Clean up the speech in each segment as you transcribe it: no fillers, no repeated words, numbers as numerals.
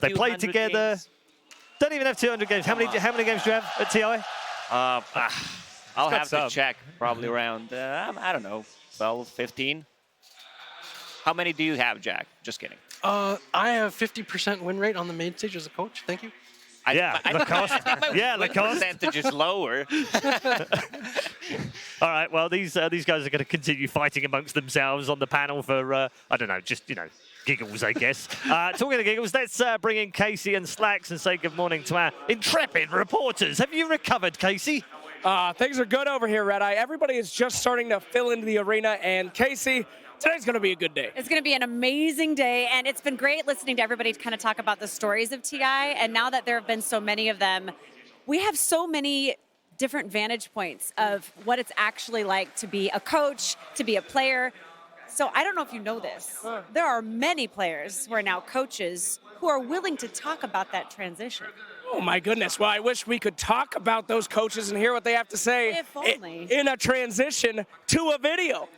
They played together. Games. Don't even have 200 games. How many games do you have at TI? I'll have to check. Probably around, I don't know, 12, 15. How many do you have, Jack? Just kidding. I have 50% win rate on the main stage as a coach. Thank you. Lacoste. My percentage is lower. All right. Well, these guys are going to continue fighting amongst themselves on the panel for I don't know, just giggles, I guess. Talking of giggles, let's bring in Casey and Slacks and say good morning to our intrepid reporters. Have you recovered, Casey? Things are good over here, Red Eye. Everybody is just starting to fill into the arena, and Casey, today's going to be a good day. It's going to be an amazing day, and it's been great listening to everybody kind of talk about the stories of TI, and now that there have been so many of them, we have so many different vantage points of what it's actually like to be a coach, to be a player. So I don't know if you know this. There are many players who are now coaches who are willing to talk about that transition. Oh, my goodness. Well, I wish we could talk about those coaches and hear what they have to say If only. in a transition to a video.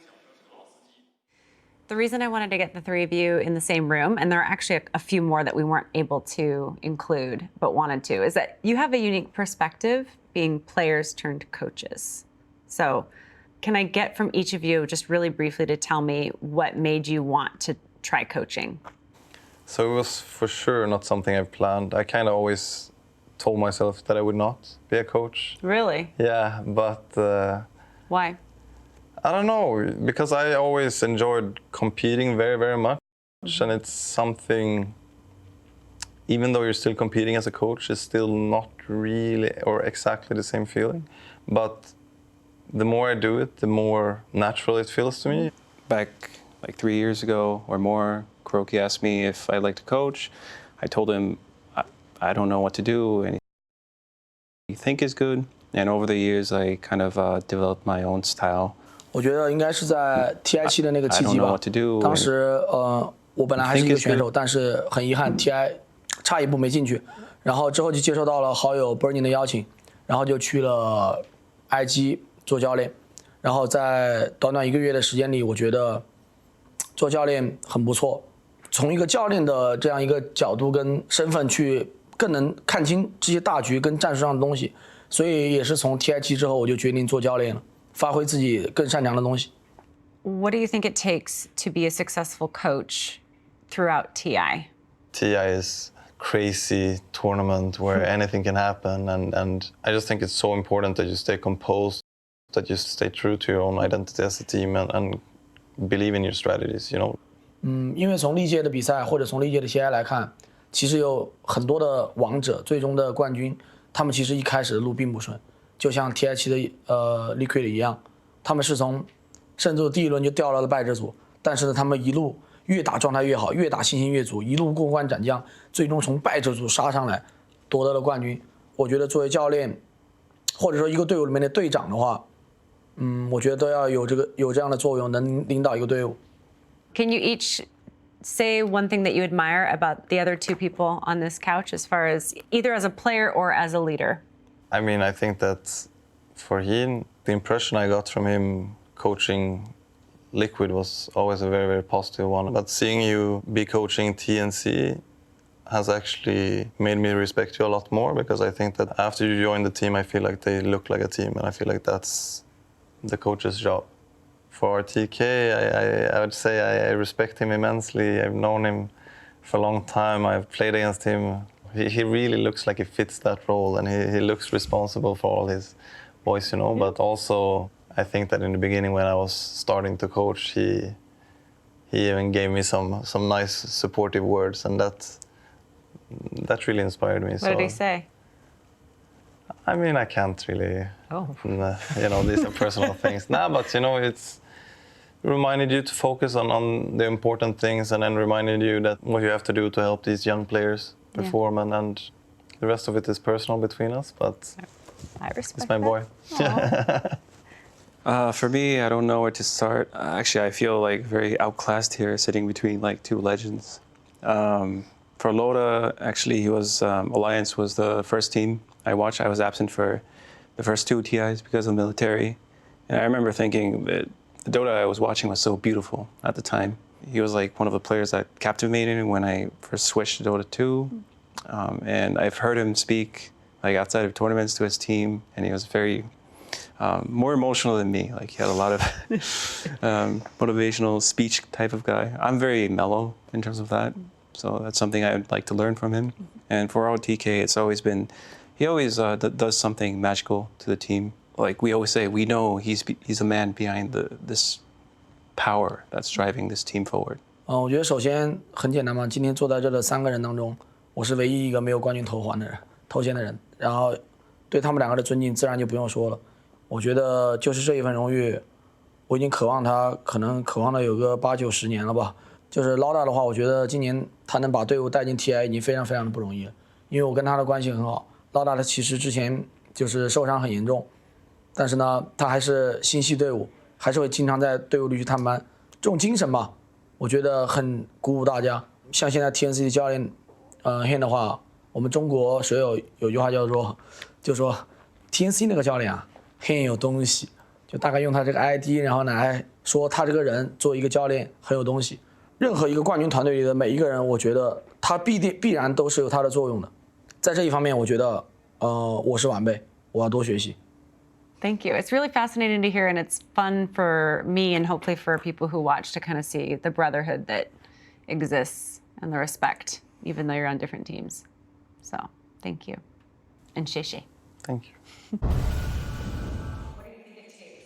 The reason I wanted to get the three of you in the same room, and there are actually a few more that we weren't able to include but wanted to, is that you have a unique perspective being players turned coaches. So can I get from each of you just really briefly to tell me what made you want to try coaching? So it was for sure not something I've planned. I kind of always told myself that I would not be a coach. Really? Yeah, but Why? I don't know, because I always enjoyed competing very, very much. And it's something, even though you're still competing as a coach, it's still not really or exactly the same feeling. But the more I do it, the more natural it feels to me. Back like 3 years ago or more, Kuroki asked me if I'd like to coach. I told him I don't know what to do, and you think is good. And over the years, I kind of developed my own style. 我觉得应该是在 TI7的那个契机吧。当时我本来还是一个选手，但是很遗憾 TI 差一步没进去，然后之后就接受到了好友 Bernie 的邀请，然后就去了 IG 做教练，然后在短短1个月的时间里，我觉得做教练很不错，从一个教练的这样一个角度跟身份去更能看清这些大局跟战术上的东西，所以也是从 TI7之后我就决定做教练了。 发挥自己更擅长的东西。What do you think it takes to be a successful coach throughout TI? TI is crazy tournament where anything can happen, and I just think it's so important that you stay composed, that you stay true to your own identity as a team and believe in your strategies, you know. 因为从历届的比赛或者从历届的 CI 来看，其实有很多的王者，最终的冠军，他们其实一开始的路并不顺。 就像 TI7的Liquid 一样，他们是从甚至第1轮就掉到了败者组，但是呢，他们一路越打状态越好，越打信心越足，一路过关斩将，最终从败者组杀上来，夺得了冠军。我觉得作为教练，或者说一个队伍里面的队长的话，我觉得都要有这样的作用，能领导一个队伍。Can you each say one thing that you admire about the other two people on this couch, as far as either as a player or as a leader? I mean, I think that for him, the impression I got from him coaching Liquid was always a very, very positive one. But seeing you be coaching TNC has actually made me respect you a lot more, because I think that after you join the team, I feel like they look like a team, and I feel like that's the coach's job. For TK, I would say I respect him immensely. I've known him for a long time. I've played against him. He really looks like he fits that role, and he looks responsible for all his boys, you know. But also, I think that in the beginning, when I was starting to coach, he even gave me some nice supportive words, and that really inspired me. What did he say? I mean, I can't really. Oh. You know, these are personal things. Nah, but you know, it's reminded you to focus on the important things, and then reminded you that what you have to do to help these young players perform, and the rest of it is personal between us, but I respect it's my boy. For me, I don't know where to start. Actually, I feel like very outclassed here, sitting between like two legends. For Loda, actually, he was Alliance was the first team I watched. I was absent for the first 2 TIs because of the military, and I remember thinking that the Dota I was watching was so beautiful at the time. He was like one of the players that captivated me when I first switched to Dota 2. And I've heard him speak like outside of tournaments to his team, and he was very more emotional than me. Like he had a lot of motivational speech type of guy. I'm very mellow in terms of that, so that's something I'd like to learn from him. And for ROTK, it's always been, he always does something magical to the team. Like we always say, we know he's a man behind this power that's driving this team forward. 我觉得首先很简单嘛，今天坐在这的3个人当中，我是唯一一个没有冠军头衔的人，然后对他们2个的尊敬自然就不用说了。我觉得就是这一份荣誉，我已经渴望他，可能渴望了有个8、9、10年了吧。就是老大的话，我觉得今年他能把队伍带进 TI 已经非常非常的不容易了，因为我跟他的关系很好。老大他其实之前就是受伤很严重，但是呢，他还是心系队伍，还是会经常在队伍里去探班。这种精神吧，我觉得很鼓舞大家。像现在 TNC 的教练Hen 的话，我们中国水友有句话叫做，就说 TNC 那个教练啊，Hen 有东西，就大概用他这个 ID， 然后来说他这个人做一个教练很有东西。任何一个冠军团队里的每一个人，我觉得他必然都是有他的作用的。在这一方面，我觉得我是晚辈，我要多学习。Thank you. It's really fascinating to hear, and it's fun for me and hopefully for people who watch to kind of see the brotherhood that exists and the respect, even though you're on different teams. So, thank you. And Shishi. Thank you.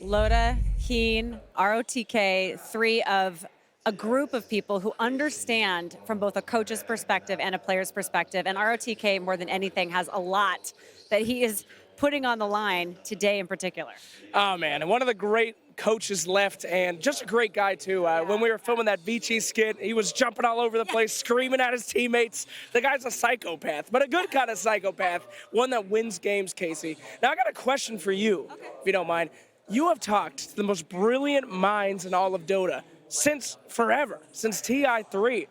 Loda, Heen, ROTK, 3 of a group of people who understand from both a coach's perspective and a player's perspective. And ROTK, more than anything, has a lot that he is putting on the line today in particular. Oh, man. And one of the great coaches left, and just a great guy, too. When we were filming that VICI skit, he was jumping all over the place, screaming at his teammates. The guy's a psychopath, but a good kind of psychopath, one that wins games, Casey. Now, I got a question for you, if you don't mind. You have talked to the most brilliant minds in all of Dota since forever, since TI3.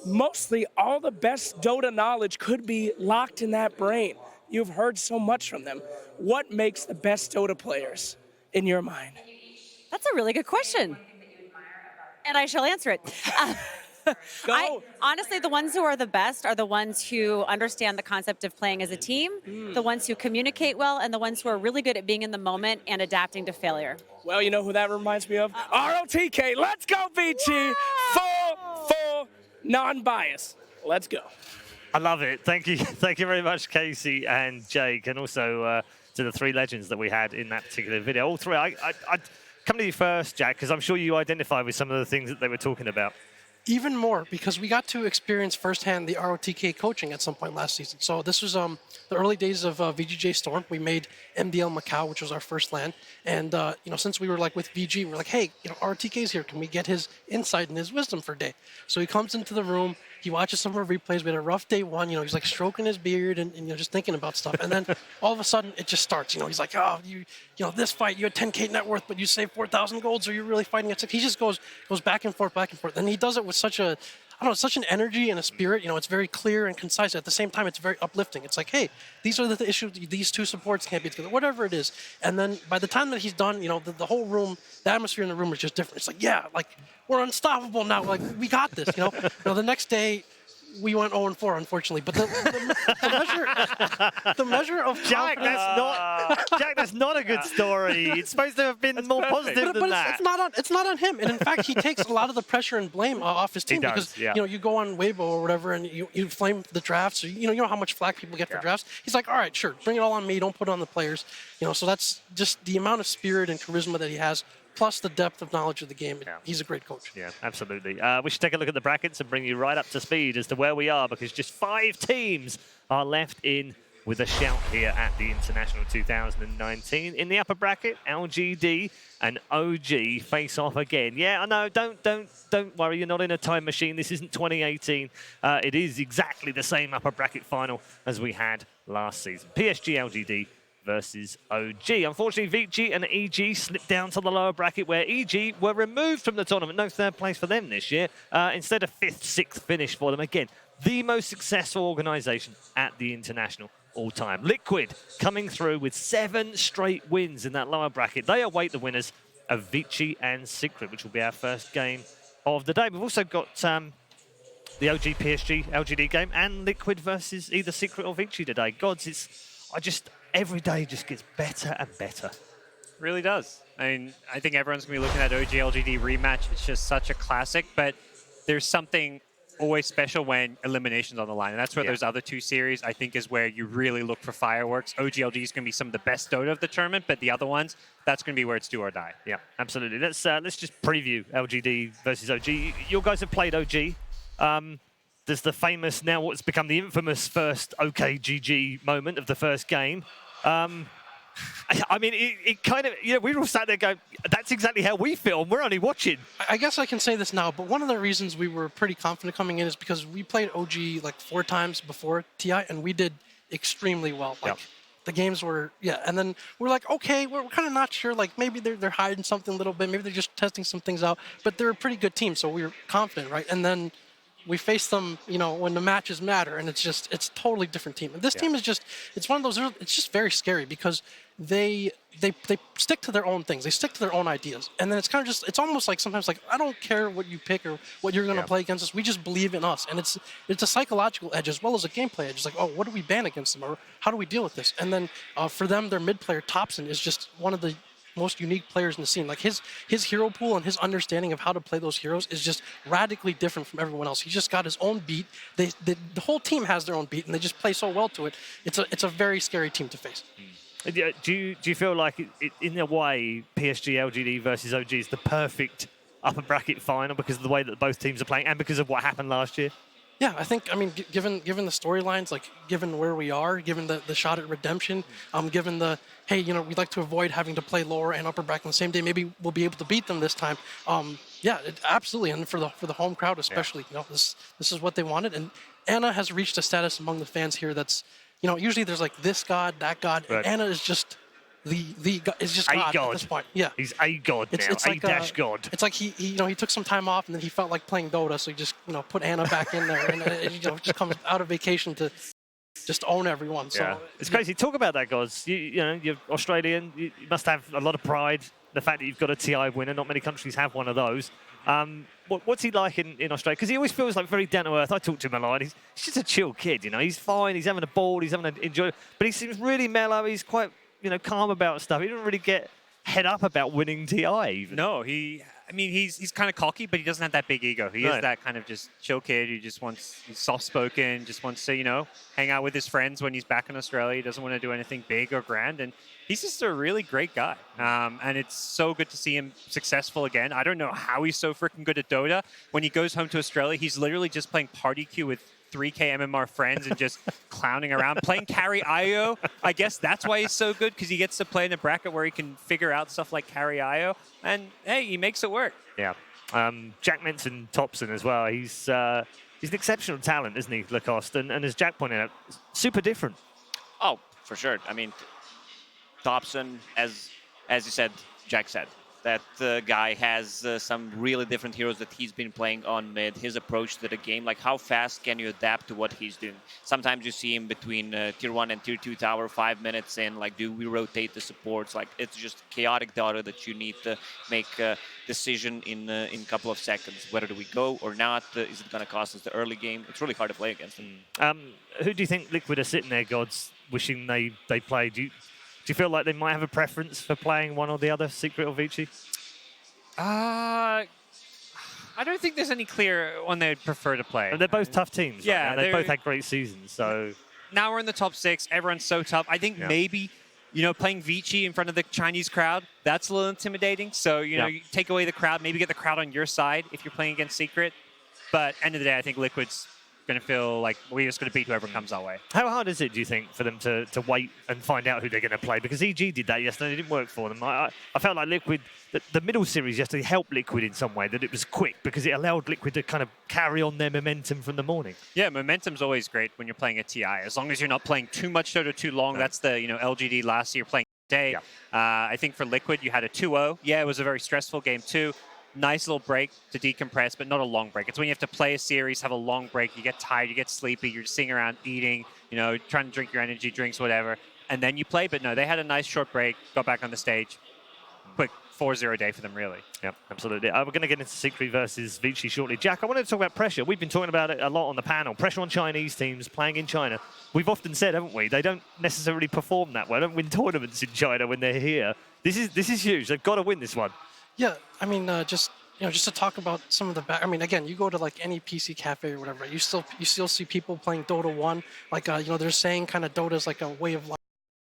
Mostly all the best Dota knowledge could be locked in that brain. You've heard so much from them. What makes the best Dota players in your mind? That's a really good question. And I shall answer it. Honestly, the ones who are the best are the ones who understand the concept of playing as a team, the ones who communicate well, and the ones who are really good at being in the moment and adapting to failure. Well, you know who that reminds me of? ROTK. Let's go, VICI. Full, non-bias. Let's go. I love it. Thank you. Thank you very much, Casey and Jake, and also to the 3 legends that we had in that particular video. All 3. I'd come to you first, Jack, because I'm sure you identify with some of the things that they were talking about. Even more, because we got to experience firsthand the ROTK coaching at some point last season. So this was the early days of VGJ Storm. We made MBL Macau, which was our first LAN. And, since we were like with VG, we're like, hey, ROTK's here. Can we get his insight and his wisdom for a day? So he comes into the room. He watches some of our replays. We had a rough day 1. He's like stroking his beard and just thinking about stuff. And then all of a sudden it just starts. He's like, oh, this fight, you had 10K net worth, but you saved 4,000 golds, or you're really fighting at 6. He just goes back and forth. And he does it with such such an energy and a spirit. It's very clear and concise. At the same time, it's very uplifting. It's like, hey, these are the issues. These 2 supports can't be together, whatever it is. And then by the time that he's done, the whole room, the atmosphere in the room is just different. It's like, yeah, like we're unstoppable now. Like we got this. The next day, we went 0-4, unfortunately. But the measure of Jack, that's not a good story. It's supposed to have been more positive than that. It's not on him. And in fact, he takes a lot of the pressure and blame off his team does, because yeah. you go on Weibo or whatever and you flame the drafts. Or, you know how much flack people get for drafts. He's like, all right, sure, bring it all on me. Don't put it on the players. So that's just the amount of spirit and charisma that he has, plus the depth of knowledge of the game. Yeah. He's a great coach. Yeah, absolutely. We should take a look at the brackets and bring you right up to speed as to where we are, because just 5 teams are left in with a shout here at the International 2019. In the upper bracket, LGD and OG face off again. Yeah, I know. Don't worry. You're not in a time machine. This isn't 2018. It is exactly the same upper bracket final as we had last season. PSG LGD versus OG. Unfortunately, VICI and EG slipped down to the lower bracket, where EG were removed from the tournament. No 3rd place for them this year. Instead of 5th, 6th finish for them. Again, the most successful organization at the International all-time. Liquid coming through with 7 straight wins in that lower bracket. They await the winners of VICI and Secret, which will be our first game of the day. We've also got the OG PSG LGD game, and Liquid versus either Secret or VICI today. Gods, every day just gets better and better. Really does. I mean, I think everyone's going to be looking at OG LGD rematch. It's just such a classic, but there's something always special when elimination's on the line. And that's where those other two series, I think, is where you really look for fireworks. OG LGD is going to be some of the best Dota of the tournament, but the other ones, that's going to be where it's do or die. Yeah, absolutely. Let's just preview LGD versus OG. You guys have played OG. There's the famous, now what's become the infamous first OKGG moment of the first game. I mean, it kind of, we were all sat there going, that's exactly how we feel, and we're only watching. I guess I can say this now, but one of the reasons we were pretty confident coming in is because we played OG like 4 times before TI, and we did extremely well. Like, the games were, and then we're like, okay, we're kind of not sure, like maybe they're hiding something a little bit, maybe they're just testing some things out, but they're a pretty good team, so we were confident, right? And then we face them, when the matches matter, and it's a totally different team. And this team is it's one of those, it's just very scary because they stick to their own things. They stick to their own ideas. And then it's kind of it's almost like sometimes like, I don't care what you pick or what you're going to play against us. We just believe in us. And it's a psychological edge as well as a gameplay edge. It's like, oh, what do we ban against them? Or how do we deal with this? And then for them, their mid player, Thompson, is just one of the most unique players in the scene. Like his hero pool and his understanding of how to play those heroes is just radically different from everyone else. He's just got his own beat. The whole team has their own beat, and they just play so well to it. It's a very scary team to face. Do you feel like in a way PSG LGD versus OG is the perfect upper bracket final because of the way that both teams are playing and because of what happened last year? Yeah, I mean, given the storylines, like given where we are, given the shot at redemption, given the, hey, we'd like to avoid having to play lower and upper bracket on the same day. Maybe we'll be able to beat them this time. Absolutely, and for the home crowd especially, this is what they wanted. And Anna has reached a status among the fans here that's, usually there's like this god, that god, and Anna is just is just God at this point. Yeah, he's a god now. It's like god. It's like he took some time off and then he felt like playing Dota, so he just put Anna back in there and just comes out of vacation to just own everyone. So it's crazy. Talk about that, gods. You're Australian. You must have a lot of pride. The fact that you've got a TI winner. Not many countries have one of those. What's he like in Australia? Because he always feels like very down to earth. I talk to him a lot. He's just a chill kid. He's fine. He's having a ball. He's having to enjoy. But he seems really mellow. He's quite calm about stuff. He doesn't really get head up about winning TI even. No, he's kind of cocky, but he doesn't have that big ego. He is that kind of just chill kid who just he's soft-spoken, just wants to, hang out with his friends when he's back in Australia. He doesn't want to do anything big or grand, and he's just a really great guy. And it's so good to see him successful again. I don't know how he's so freaking good at Dota. When he goes home to Australia, he's literally just playing party queue with 3K MMR friends and just clowning around, playing carry IO. I guess that's why he's so good, because he gets to play in a bracket where he can figure out stuff like carry IO, and hey, he makes it work. Yeah. Jack mentioned Thompson as well. He's an exceptional talent, isn't he, Lacoste? And as Jack pointed out, super different. Oh, for sure. I mean, Thompson, as you said, Jack said, that the guy has some really different heroes that he's been playing on mid. His approach to the game, like how fast can you adapt to what he's doing? Sometimes you see him between tier 1 and tier 2 tower 5 minutes in, like, do we rotate the supports? Like, it's just chaotic Dota that you need to make a decision in a couple of seconds. Whether do we go or not? Is it going to cost us the early game? It's really hard to play against him. Who do you think Liquid are sitting there, gods, wishing they played? Do you feel like they might have a preference for playing one or the other, Secret or VICI? I don't think there's any clear one they'd prefer to play. And they're both tough teams. Yeah, right? They both had great seasons. So now we're in the top 6. Everyone's so tough. I think maybe playing VICI in front of the Chinese crowd, that's a little intimidating. So you take away the crowd, maybe get the crowd on your side if you're playing against Secret. But end of the day, I think Liquid's going to feel like we're just going to beat whoever comes our way. How hard is it, do you think, for them to wait and find out who they're going to play? Because EG did that yesterday. It didn't work for them. I felt like Liquid, the middle series yesterday helped Liquid in some way, that it was quick because it allowed Liquid to kind of carry on their momentum from the morning. Yeah, momentum's always great when you're playing a TI. As long as you're not playing too much Dota too long. That's the LGD last year playing day. I think for Liquid, you had a 2-0. Yeah, it was a very stressful game too. Nice little break to decompress, but not a long break. It's when you have to play a series, have a long break, you get tired, you get sleepy, you're just sitting around eating, trying to drink your energy drinks, whatever, and then you play. But no, they had a nice short break, got back on the stage, quick 4-0 day for them, really. Yep, absolutely. We're going to get into Secret versus VICI shortly. Jack, I wanted to talk about pressure. We've been talking about it a lot on the panel. Pressure on Chinese teams playing in China. We've often said, haven't we, they don't necessarily perform that well. They don't win tournaments in China when they're here. This is huge. They've got to win this one. Yeah, I mean, just to talk about some of the I mean, again, you go to like any PC cafe or whatever, you still see people playing Dota 1. Like, they're saying kind of Dota is like a way of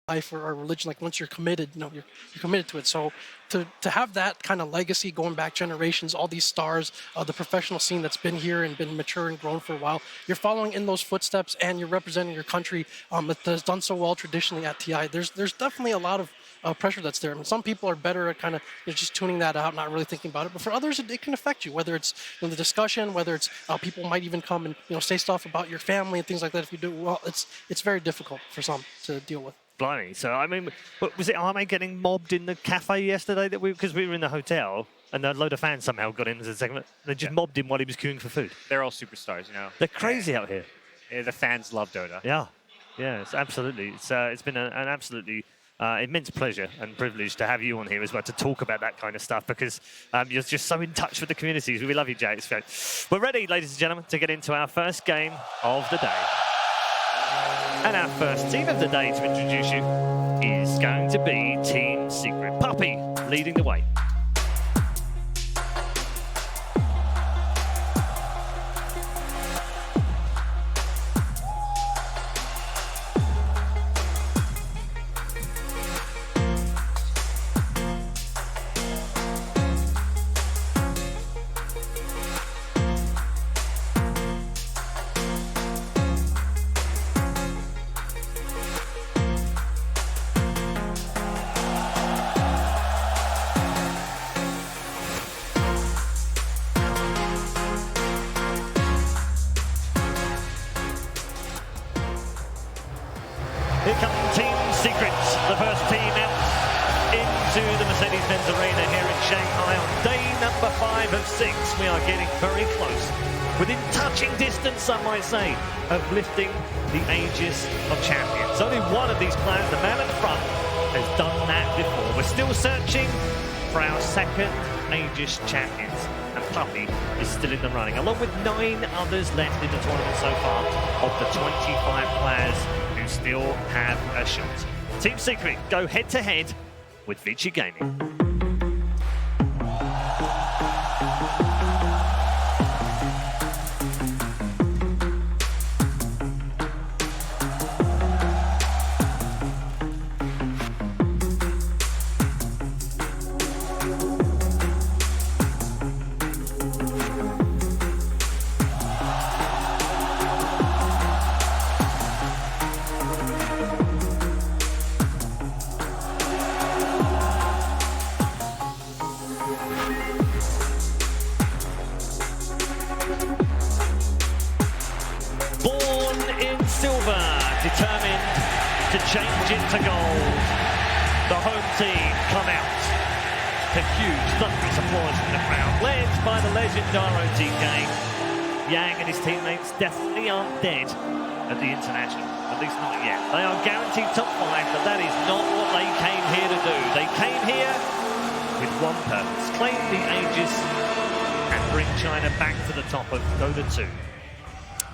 life or religion. Like once you're committed, you're committed to it. So to have that kind of legacy going back generations, all these stars, the professional scene that's been here and been mature and grown for a while, you're following in those footsteps and you're representing your country that has done so well traditionally at TI. There's definitely a lot of pressure that's there. I mean, some people are better at kind of just tuning that out, not really thinking about it. But for others, it can affect you, whether it's the discussion, whether it's people might even come and say stuff about your family and things like that. If you do well, it's very difficult for some to deal with. Blimey. So, I mean, was it Arme getting mobbed in the cafe yesterday because we were in the hotel and a load of fans somehow got into the segment? They just mobbed him while he was queuing for food. They're all superstars, They're crazy out here. Yeah, the fans love Dota. Yeah, it's absolutely. It's been an absolutely immense pleasure and privilege to have you on here as well to talk about that kind of stuff because you're just so in touch with the communities. We love you, Jay. It's great. We're ready, ladies and gentlemen, to get into our first game of the day. And our first team of the day to introduce you is going to be Team Secret. Puppy leading the way. Here comes Team Secret, the first team out into the Mercedes-Benz Arena here in Shanghai on day number 5 of 6. We are getting very close, within touching distance, some might say, of lifting the Aegis of Champions. Only one of these players, the man at the front, has done that before. We're still searching for our second Aegis Champions, and Puppy is still in the running, along with 9 others left in the tournament so far of the 25 players who still have a shot. Team Secret go head-to-head with VICI Gaming. Determined to change it to gold. The home team come out to huge thunderous applause from the crowd, led by the legend ROTK. Yang and his teammates definitely aren't dead at the International, at least not yet. They are guaranteed top 5, but that is not what they came here to do. They came here with one purpose: claim the Aegis and bring China back to the top of Dota 2.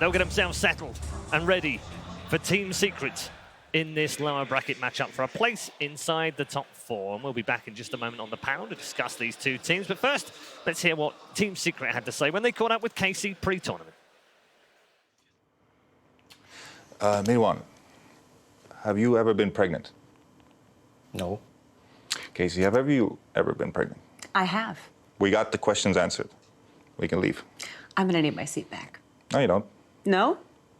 They'll get themselves settled and ready for Team Secret in this lower bracket matchup for a place inside the top 4. And we'll be back in just a moment on the panel to discuss these two teams. But first, let's hear what Team Secret had to say when they caught up with Casey pre-tournament. Minwan, have you ever been pregnant? No. Casey, have you ever been pregnant? I have. We got the questions answered. We can leave. I'm gonna need my seat back. No, you don't. No?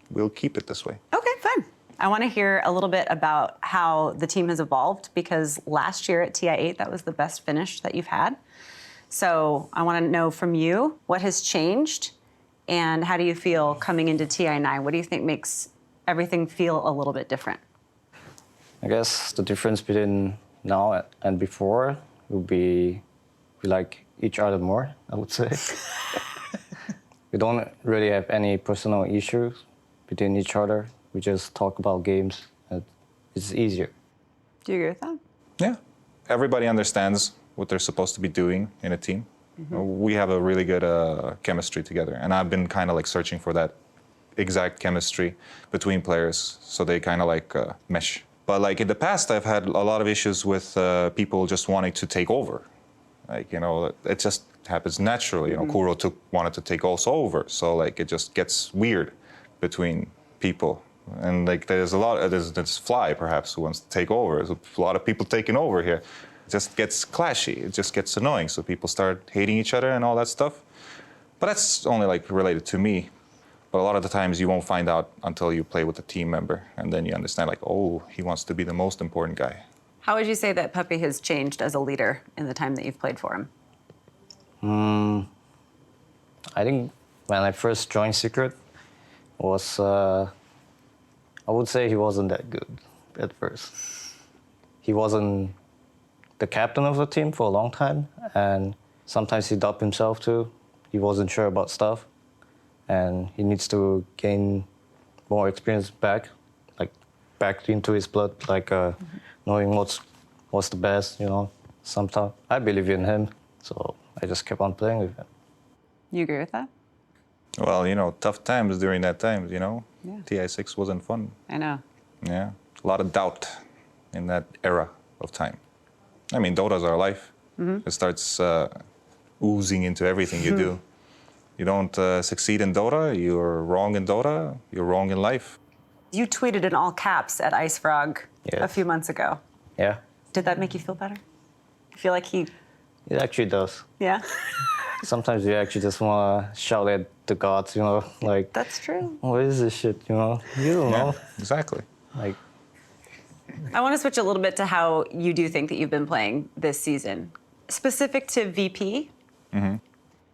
We'll keep it this way. Okay, fine. I want to hear a little bit about how the team has evolved, because last year at TI8, that was the best finish that you've had. So I want to know from you, what has changed and how do you feel coming into TI9? What do you think makes everything feel a little bit different? I guess the difference between now and before would be we like each other more, I would say. We don't really have any personal issues between each other. We just talk about games, and it's easier. Do you agree with that? Yeah. Everybody understands what they're supposed to be doing in a team. We have a really good chemistry together, and I've been kind of like searching for that exact chemistry between players, so they kind of like mesh. But like in the past, I've had a lot of issues with people just wanting to take over. Like, you know, it just happens naturally. You know, Kuro wanted to take also over, so like it just gets weird between people. And like there's this Fly perhaps who wants to take over. There's a lot of people taking over here. It just gets clashy. It just gets annoying. So people start hating each other and all that stuff. But that's only like related to me. But a lot of the times you won't find out until you play with a team member, and then you understand like, oh, he wants to be the most important guy. How would you say that Puppy has changed as a leader in the time that you've played for him? I think when I first joined Secret was, I would say he wasn't that good at first. He wasn't the captain of the team for a long time, and sometimes he doubted himself too. He wasn't sure about stuff, and he needs to gain more experience back into his blood, like knowing what's the best, you know. Sometimes I believe in him, so I just kept on playing with him. You agree with that? Well, you know, tough times during that time, you know. Yeah. TI6 wasn't fun. I know. Yeah, a lot of doubt in that era of time. I mean, Dota's our life. It starts oozing into everything you do. You don't succeed in Dota, you're wrong in Dota, you're wrong in life. You tweeted in all caps at Ice Frog a few months ago. Yeah. Did that make you feel better? I feel like he... It actually does. Yeah? Sometimes you actually just want to shout at the gods, you know, like... That's true. What is this shit, you know? You don't know. Exactly. Like... I want to switch a little bit to how you do think that you've been playing this season. Specific to VP,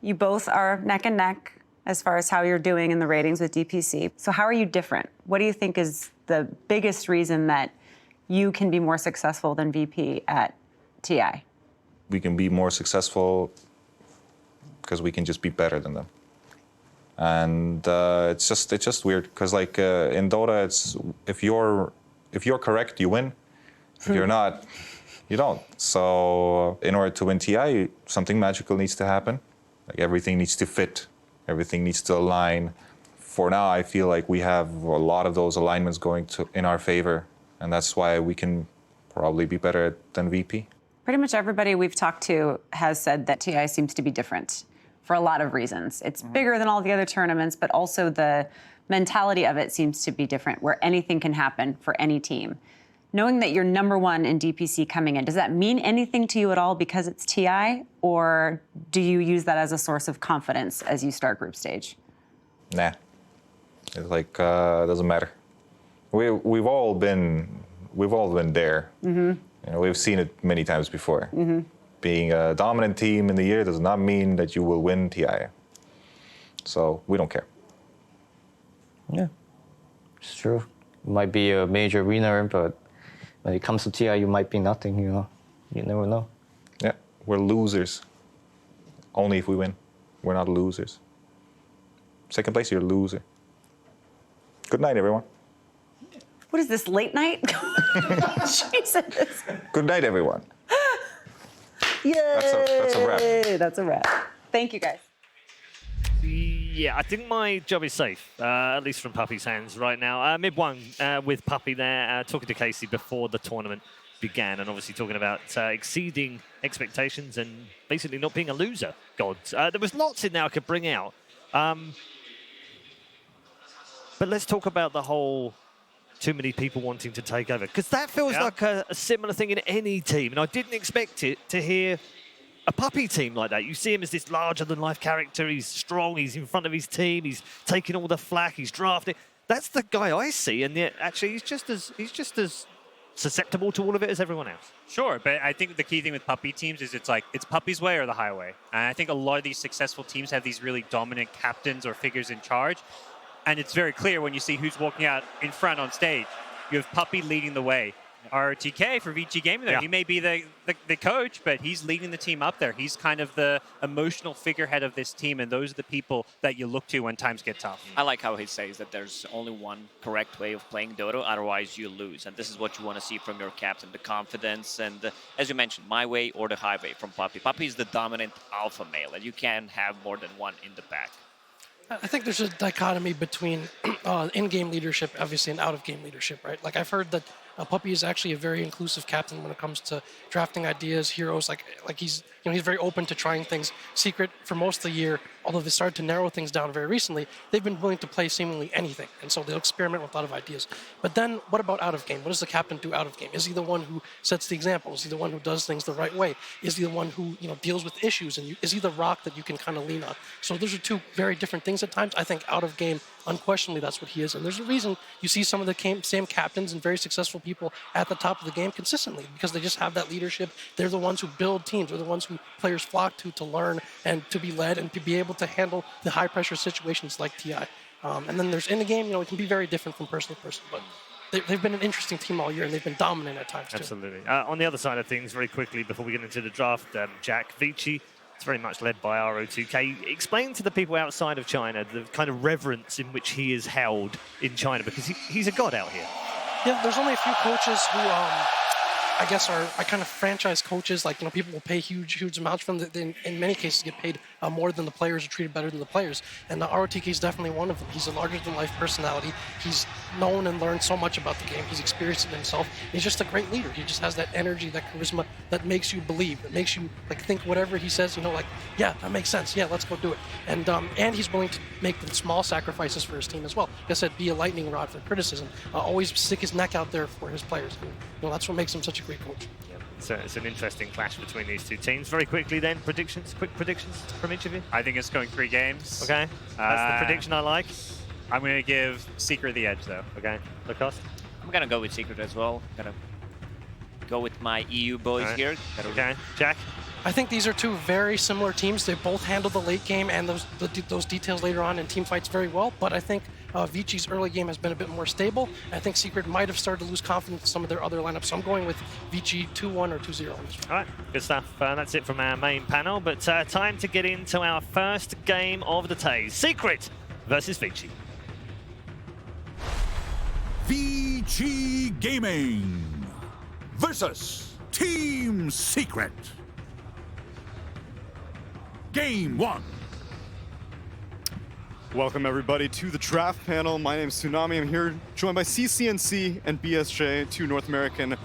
you both are neck and neck as far as how you're doing in the ratings with DPC. So how are you different? What do you think is the biggest reason that you can be more successful than VP at TI? We can be more successful because we can just be better than them. And it's just weird because like in Dota, it's if you're correct, you win. If you're not, you don't. So in order to win TI, something magical needs to happen. Like everything needs to fit. Everything needs to align. For now, I feel like we have a lot of those alignments going in our favor, and that's why we can probably be better than VP. Pretty much everybody we've talked to has said that TI seems to be different for a lot of reasons. It's bigger than all the other tournaments, but also the mentality of it seems to be different, where anything can happen for any team. Knowing that you're #1 in DPC coming in, does that mean anything to you at all because it's TI, or do you use that as a source of confidence as you start group stage? Nah, it's like it doesn't matter. We've all been there. You know, we've seen it many times before. Being a dominant team in the year does not mean that you will win TI. So we don't care. Yeah, it's true. You might be a major winner, but when it comes to TI, you might be nothing, you know. You never know. Yeah, we're losers. Only if we win. We're not losers. Second place, you're a loser. Good night, everyone. What is this, late night? Jesus. Good night, everyone. Yay! That's a wrap. That's a wrap. Thank you, guys. Yeah, I think my job is safe, at least from Puppy's hands right now. Mid one with Puppy there, talking to Casey before the tournament began, and obviously talking about exceeding expectations and basically not being a loser, gods. There was lots in there I could bring out. But let's talk about the whole too many people wanting to take over, because that feels like a similar thing in any team, and I didn't expect it to hear a Puppy team like that. You see him as this larger-than-life character. He's strong. He's in front of his team. He's taking all the flack. He's drafting. That's the guy I see, and yet actually he's just as susceptible to all of it as everyone else. Sure, but I think the key thing with Puppy teams is it's Puppy's way or the highway. And I think a lot of these successful teams have these really dominant captains or figures in charge. And it's very clear when you see who's walking out in front on stage. You have Puppy leading the way. RTK for VICI Gaming there. Yeah. He may be the coach, but he's leading the team up there. He's kind of the emotional figurehead of this team, and those are the people that you look to when times get tough. I like how he says that there's only one correct way of playing Dota, otherwise you lose. And this is what you want to see from your captain, the confidence and, as you mentioned, my way or the highway from Puppy. Puppy is the dominant alpha male, and you can have more than one in the pack. I think there's a dichotomy between in-game leadership, obviously, and out-of-game leadership, right? Like, I've heard that Puppy is actually a very inclusive captain when it comes to drafting ideas, heroes. Like he's very open to trying things. Secret, for most of the year, although they started to narrow things down very recently, they've been willing to play seemingly anything, and so they'll experiment with a lot of ideas. But then, what about out of game? What does the captain do out of game? Is he the one who sets the example? Is he the one who does things the right way? Is he the one who deals with issues? And is he the rock that you can kind of lean on? So those are two very different things at times. I think out of game, unquestionably, that's what he is. And there's a reason you see some of the same captains and very successful people at the top of the game consistently, because they just have that leadership. They're the ones who build teams. They're the ones who players flock to learn and to be led and to be able to handle the high pressure situations like TI. And then there's in the game, it can be very different from person to person, but they've been an interesting team all year, and they've been dominant at times too. Absolutely. On the other side of things, very quickly before we get into the draft, Jack, VICI, it's very much led by ROTK. Explain to the people outside of China the kind of reverence in which he is held in China, because he's a god out here. Yeah, there's only a few coaches who I guess are kind of franchise coaches. Like, people will pay huge amounts from them. They, in many cases, get paid more than the players, are treated better than the players. And ROTK is definitely one of them. He's a larger-than-life personality. He's known and learned so much about the game. He's experienced it himself. He's just a great leader. He just has that energy, that charisma that makes you believe, that makes you think whatever he says, yeah, that makes sense. Yeah, let's go do it. And he's willing to make the small sacrifices for his team as well. Like I said, be a lightning rod for criticism. Always stick his neck out there for his players. And, that's what makes him such a great coach. So it's an interesting clash between these two teams. Very quickly then, quick predictions from each of you? I think it's going 3 games. Okay, that's the prediction I like. I'm going to give Secret the edge, though. Okay, Lacoste? I'm going to go with Secret as well. I'm going to go with my EU boys here. Okay, Jack? I think these are two very similar teams. They both handle the late game and those details later on in team fights very well, but I think VICI's early game has been a bit more stable. I think Secret might have started to lose confidence in some of their other lineups, so I'm going with VICI 2-1 or 2-0. All right, good stuff. That's it from our main panel, but time to get into our first game of the day. Secret versus VICI. VICI Gaming versus Team Secret. Game 1. Welcome everybody to the draft panel. My name is Tsunami. I'm here joined by CCNC and BSJ, two North American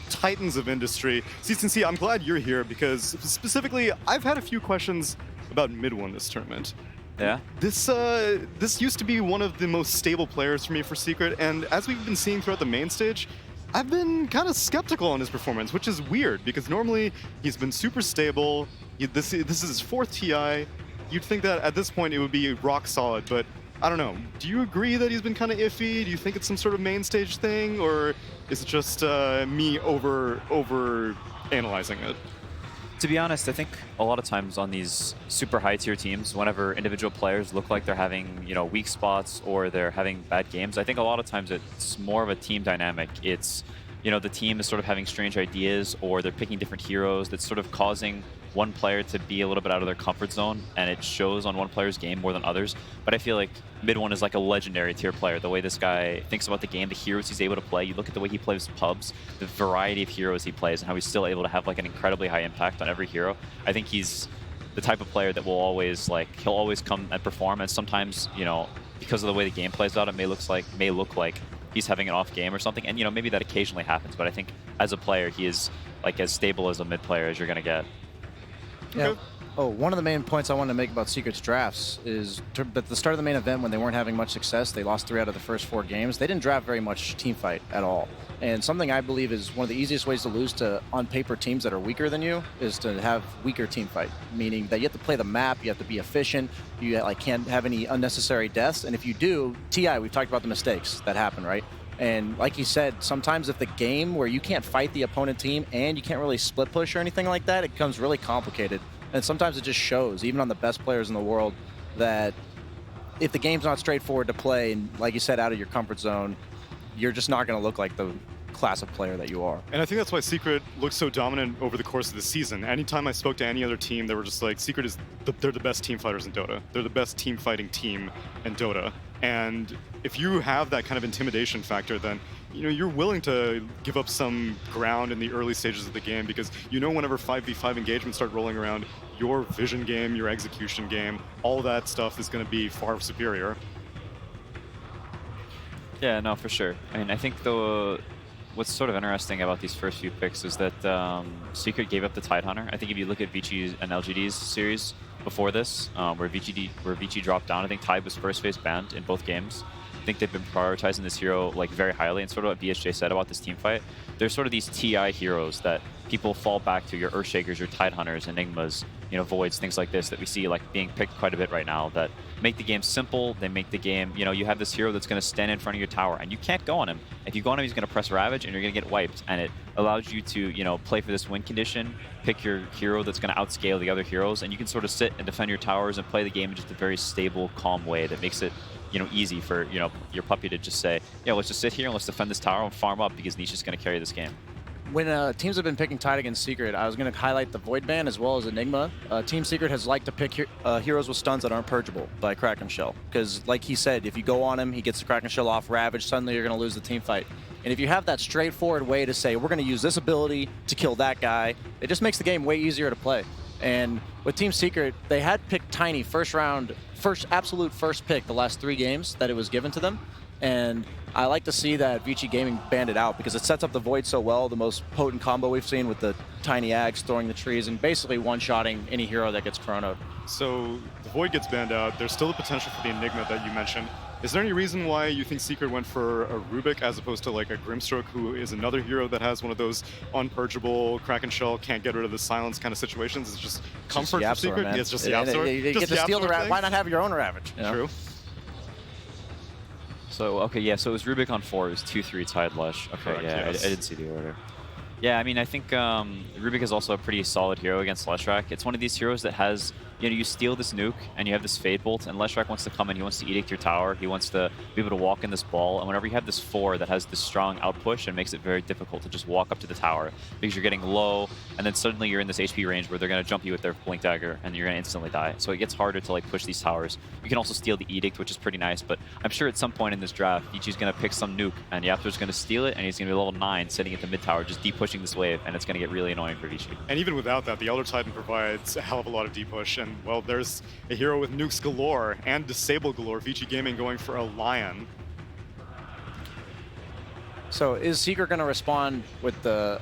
titans of industry. CCNC, I'm glad you're here because specifically I've had a few questions about Mid-1 this tournament. Yeah. This used to be one of the most stable players for me for Secret, and as we've been seeing throughout the main stage, I've been kind of skeptical on his performance, which is weird because normally he's been super stable. This is his 4th TI. You'd think that at this point it would be rock solid, but I don't know. Do you agree that he's been kind of iffy? Do you think it's some sort of main stage thing, or is it just me over analyzing it? To be honest, I think a lot of times on these super high tier teams, whenever individual players look like they're having, weak spots or they're having bad games, I think a lot of times it's more of a team dynamic. It's, the team is sort of having strange ideas, or they're picking different heroes that's sort of causing one player to be a little bit out of their comfort zone, and it shows on one player's game more than others. But I feel like Mid-1 is like a legendary tier player. The way this guy thinks about the game, the heroes he's able to play, you look at the way he plays pubs, the variety of heroes he plays, and how he's still able to have like an incredibly high impact on every hero. I think he's the type of player that will always he'll always come and perform, and sometimes, because of the way the game plays out, it may look like he's having an off game or something, and maybe that occasionally happens, but I think as a player he is like as stable as a mid player as you're gonna get. Yeah. Oh, one of the main points I wanted to make about Secret's drafts is at the start of the main event, when they weren't having much success, they lost 3 out of the first 4 games. They didn't draft very much team fight at all. And something I believe is one of the easiest ways to lose to on paper teams that are weaker than you is to have weaker team fight, meaning that you have to play the map, you have to be efficient, you can't have any unnecessary deaths. And if you do, TI, we've talked about the mistakes that happen, right? And like you said, sometimes if the game where you can't fight the opponent team and you can't really split push or anything like that, it becomes really complicated. And sometimes it just shows, even on the best players in the world, that if the game's not straightforward to play, and like you said, out of your comfort zone, you're just not going to look like the class of player that you are. And I think that's why Secret looks so dominant over the course of the season. Anytime I spoke to any other team, they were just like, Secret is they're the best team fighters in Dota. They're the best team fighting team in Dota. And if you have that kind of intimidation factor, then you're willing to give up some ground in the early stages of the game, because whenever 5v5 engagements start rolling around, your vision game, your execution game, all that stuff is going to be far superior. Yeah, no, for sure. I mean, I think what's sort of interesting about these first few picks is that Secret gave up the Tidehunter. I think if you look at VICI and LGD's series before this, where VICI dropped down, I think Tide was first phase banned in both games. I think they've been prioritizing this hero like very highly, and sort of what BSJ said about this team fight. There's sort of these TI heroes that people fall back to, your Earthshakers, your Tidehunters, Enigmas, Voids, things like this that we see like being picked quite a bit right now that make the game simple. They make the game, you have this hero that's going to stand in front of your tower and you can't go on him. If you go on him, he's going to press Ravage and you're going to get wiped. And it allows you to, play for this win condition, pick your hero that's going to outscale the other heroes, and you can sort of sit and defend your towers and play the game in just a very stable, calm way that makes it easy for, your puppy to just say, yeah, let's just sit here and let's defend this tower and farm up because Nisha's going to carry this game. When teams have been picking Tide against Secret, I was going to highlight the Void Ban as well as Enigma. Team Secret has liked to pick heroes with stuns that aren't purgeable by Kraken Shell. Because like he said, if you go on him, he gets the Kraken Shell off, Ravage, suddenly you're going to lose the team fight. And if you have that straightforward way to say, we're going to use this ability to kill that guy, it just makes the game way easier to play. And with Team Secret, they had picked Tiny absolute first pick the last 3 games that it was given to them. And I like to see that VICI Gaming banned it out because it sets up the Void so well, the most potent combo we've seen with the Tiny Ags throwing the trees and basically one-shotting any hero that gets chronoed. So the Void gets banned out. There's still the potential for the Enigma that you mentioned. Is there any reason why you think Secret went for a Rubik as opposed to like a Grimstroke, who is another hero that has one of those unpurgeable Kraken Shell, can't get rid of the silence kind of situations? It's just comfort for Secret? Man. It's just the Yapsor? You get to steal the Ravage. Why not have your own Ravage? True. So, okay, yeah, so it was Rubik on 4, it was 2-3 Tide Lush. Okay, Correct, yeah, yes. I didn't see the order. Yeah, I mean, I think Rubik is also a pretty solid hero against Leshrac. It's one of these heroes that has, you steal this nuke and you have this Fade Bolt, and Leshrac wants to come in, he wants to edict your tower, he wants to be able to walk in this ball, and whenever you have this 4 that has this strong outpush, it makes it very difficult to just walk up to the tower because you're getting low, and then suddenly you're in this HP range where they're going to jump you with their Blink Dagger and you're going to instantly die. So it gets harder to like push these towers. You can also steal the Edict, which is pretty nice, but I'm sure at some point in this draft, VICI's going to pick some nuke, and Yaptor's going to steal it, and he's going to be level 9 sitting at the mid tower, just deep-pushing this wave, and it's going to get really annoying for VICI. And even without that, the Elder Titan provides a hell of a lot of deep-push, and well, there's a hero with nukes galore and disable galore. VICI Gaming going for a Lion. So is Secret going to respond with the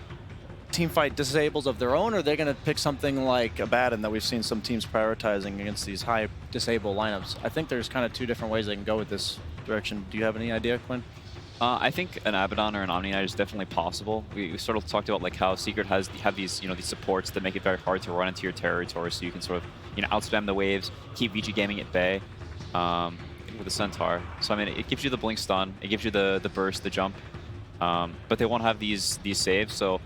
teamfight disables of their own, or are they going to pick something like Abaddon that we've seen some teams prioritizing against these high disable lineups? I think there's kind of 2 different ways they can go with this direction. Do you have any idea, Quinn? I think an Abaddon or an Omni Knight is definitely possible. We sort of talked about like how Secret have these these supports that make it very hard to run into your territory, so you can sort of outspam the waves, keep VICI Gaming at bay with the Centaur. So I mean, it gives you the blink stun, it gives you the burst, the jump, but they won't have these saves. So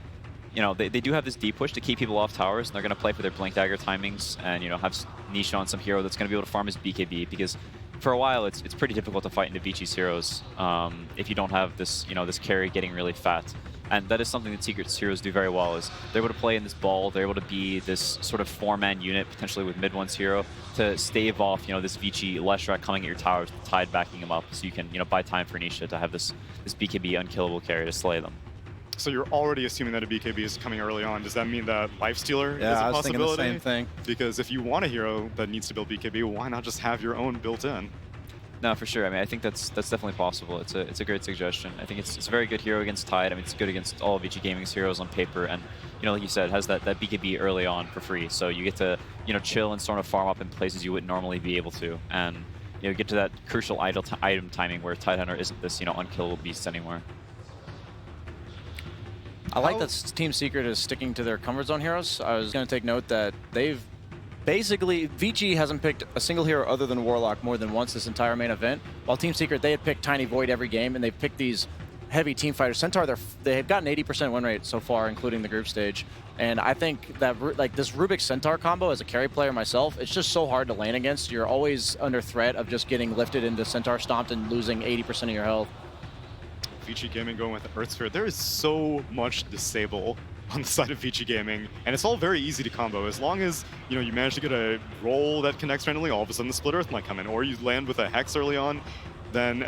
they do have this deep push to keep people off towers, and they're going to play for their Blink Dagger timings and have Nisha on some hero that's going to be able to farm his BKB, because for a while it's pretty difficult to fight into VICI's heroes if you don't have this this carry getting really fat. And that is something that Secret's heroes do very well, is they're able to play in this ball, they're able to be this sort of 4-man unit, potentially with mid-one's hero, to stave off, this VICI Leshrac coming at your towers, Tide backing him up, so you can, buy time for Nisha to have this BKB unkillable carry to slay them. So you're already assuming that a BKB is coming early on. Does that mean that Lifestealer is a I was possibility? thinking the same thing. Because if you want a hero that needs to build BKB, why not just have your own built in? No, for sure. I mean, I think that's definitely possible. It's a great suggestion. I think it's a very good hero against Tide. I mean, it's good against all of VICI Gaming's heroes on paper, and like you said, it has that BKB early on for free. So you get to chill and sort of farm up in places you wouldn't normally be able to, and get to that crucial item timing where Tidehunter isn't this unkillable beast anymore. I like that Team Secret is sticking to their comfort zone heroes. I was going to take note that they've basically, VICI hasn't picked a single hero other than Warlock more than once this entire main event, while Team Secret, they had picked Tiny Void every game, and they've picked these heavy team fighters. Centaur, they have gotten 80% win rate so far, including the group stage. And I think that like this Rubik Centaur combo, as a carry player myself, it's just so hard to lane against. You're always under threat of just getting lifted into Centaur stomped and losing 80% of your health. VICI Gaming going with Earth Spirit, there is so much disable on the side of VICI Gaming, and it's all very easy to combo. As long as, you know, you manage to get a roll that connects randomly, all of a sudden the Split Earth might come in, or you land with a Hex early on, then,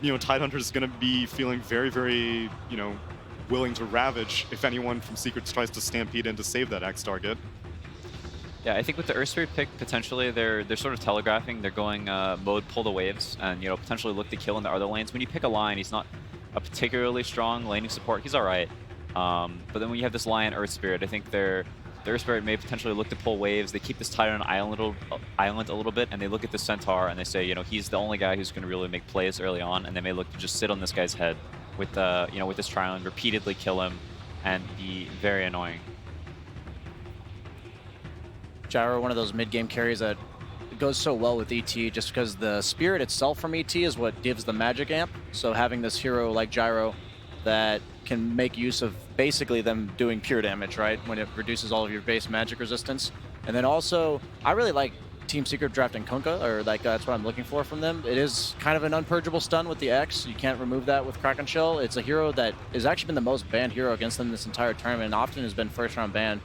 you know, Tidehunter is going to be feeling very, very, you know, willing to ravage if anyone from Secrets tries to stampede in to save that X target. Yeah, I think with the Earth Spirit pick, potentially they're sort of telegraphing. They're going mode pull the waves and, you know, potentially look to kill in the other lanes. When you pick a Lion, he's not a particularly strong laning support. He's all right. But then when you have this Lion Earth Spirit, I think the Earth Spirit may potentially look to pull waves. They keep this Titan on island a little bit, and they look at the Centaur and they say, you know, he's the only guy who's going to really make plays early on, and they may look to just sit on this guy's head with you know, with this Trion, repeatedly kill him, and be very annoying. Gyro, one of those mid-game carries that goes so well with ET just because the spirit itself from ET is what gives the magic amp. So having this hero like Gyro that can make use of basically them doing pure damage, right? When it reduces all of your base magic resistance. And then also, I really like Team Secret drafting Kunkka, or like that's what I'm looking for from them. It is kind of an unpurgeable stun with the X. You can't remove that with Kraken Shell. It's a hero that has actually been the most banned hero against them this entire tournament, and often has been first round banned.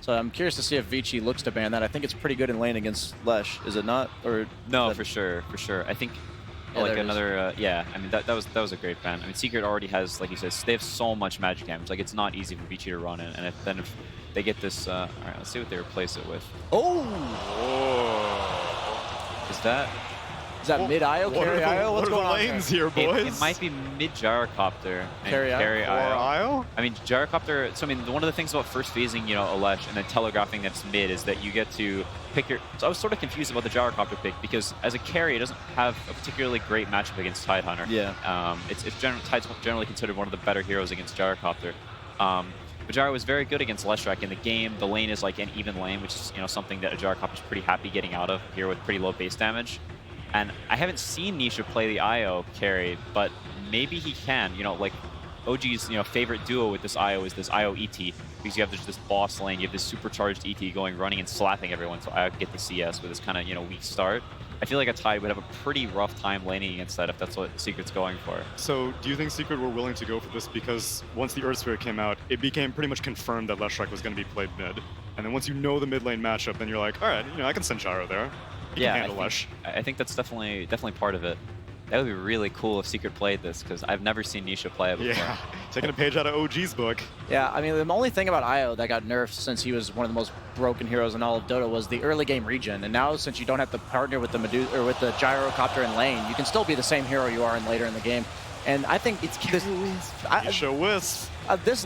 So I'm curious to see if VICI looks to ban that. I think it's pretty good in lane against Lesh, is it not? Or no, for sure. I think like another, yeah. I mean that was a great ban. I mean Secret already has, like you said, they have so much magic damage. Like it's not easy for VICI to run in, and if they get this, all right, let's see what they replace it with. Oh! Is that mid IO, carry IO? What's going on lanes here, boys? It might be mid Gyrocopter and carry IO. I mean Gyrocopter. So I mean one of the things about first phasing, you know, Alesh and then telegraphing that's mid is that you get to pick your. So I was sort of confused about the Gyrocopter pick because as a carry, it doesn't have a particularly great matchup against Tidehunter. Yeah. Tide's generally considered one of the better heroes against Gyrocopter. But Gyro was very good against Leshrac in the game. The lane is like an even lane, which is, you know, something that a Gyrocopter is pretty happy getting out of here with pretty low base damage. And I haven't seen Nisha play the IO carry, but maybe he can. You know, like OG's, you know, favorite duo with this IO is this IO ET, because you have this boss lane, you have this supercharged ET running and slapping everyone, so I get the CS with this kind of, you know, weak start. I feel like a Tide would have a pretty rough time laning against that if that's what Secret's going for. So do you think Secret were willing to go for this because once the Earth Spirit came out, it became pretty much confirmed that Leshrac was going to be played mid? And then once you know the mid lane matchup, then you're like, all right, you know, I can send Gyro there. Yeah, I think that's definitely part of it. That would be really cool if Secret played this, because I've never seen Nisha play it before. Yeah, taking a page out of OG's book. Yeah, I mean, the only thing about IO that got nerfed since he was one of the most broken heroes in all of Dota was the early game regen. And now, since you don't have to partner with the Gyrocopter in lane, you can still be the same hero you are in later in the game. And I think it's this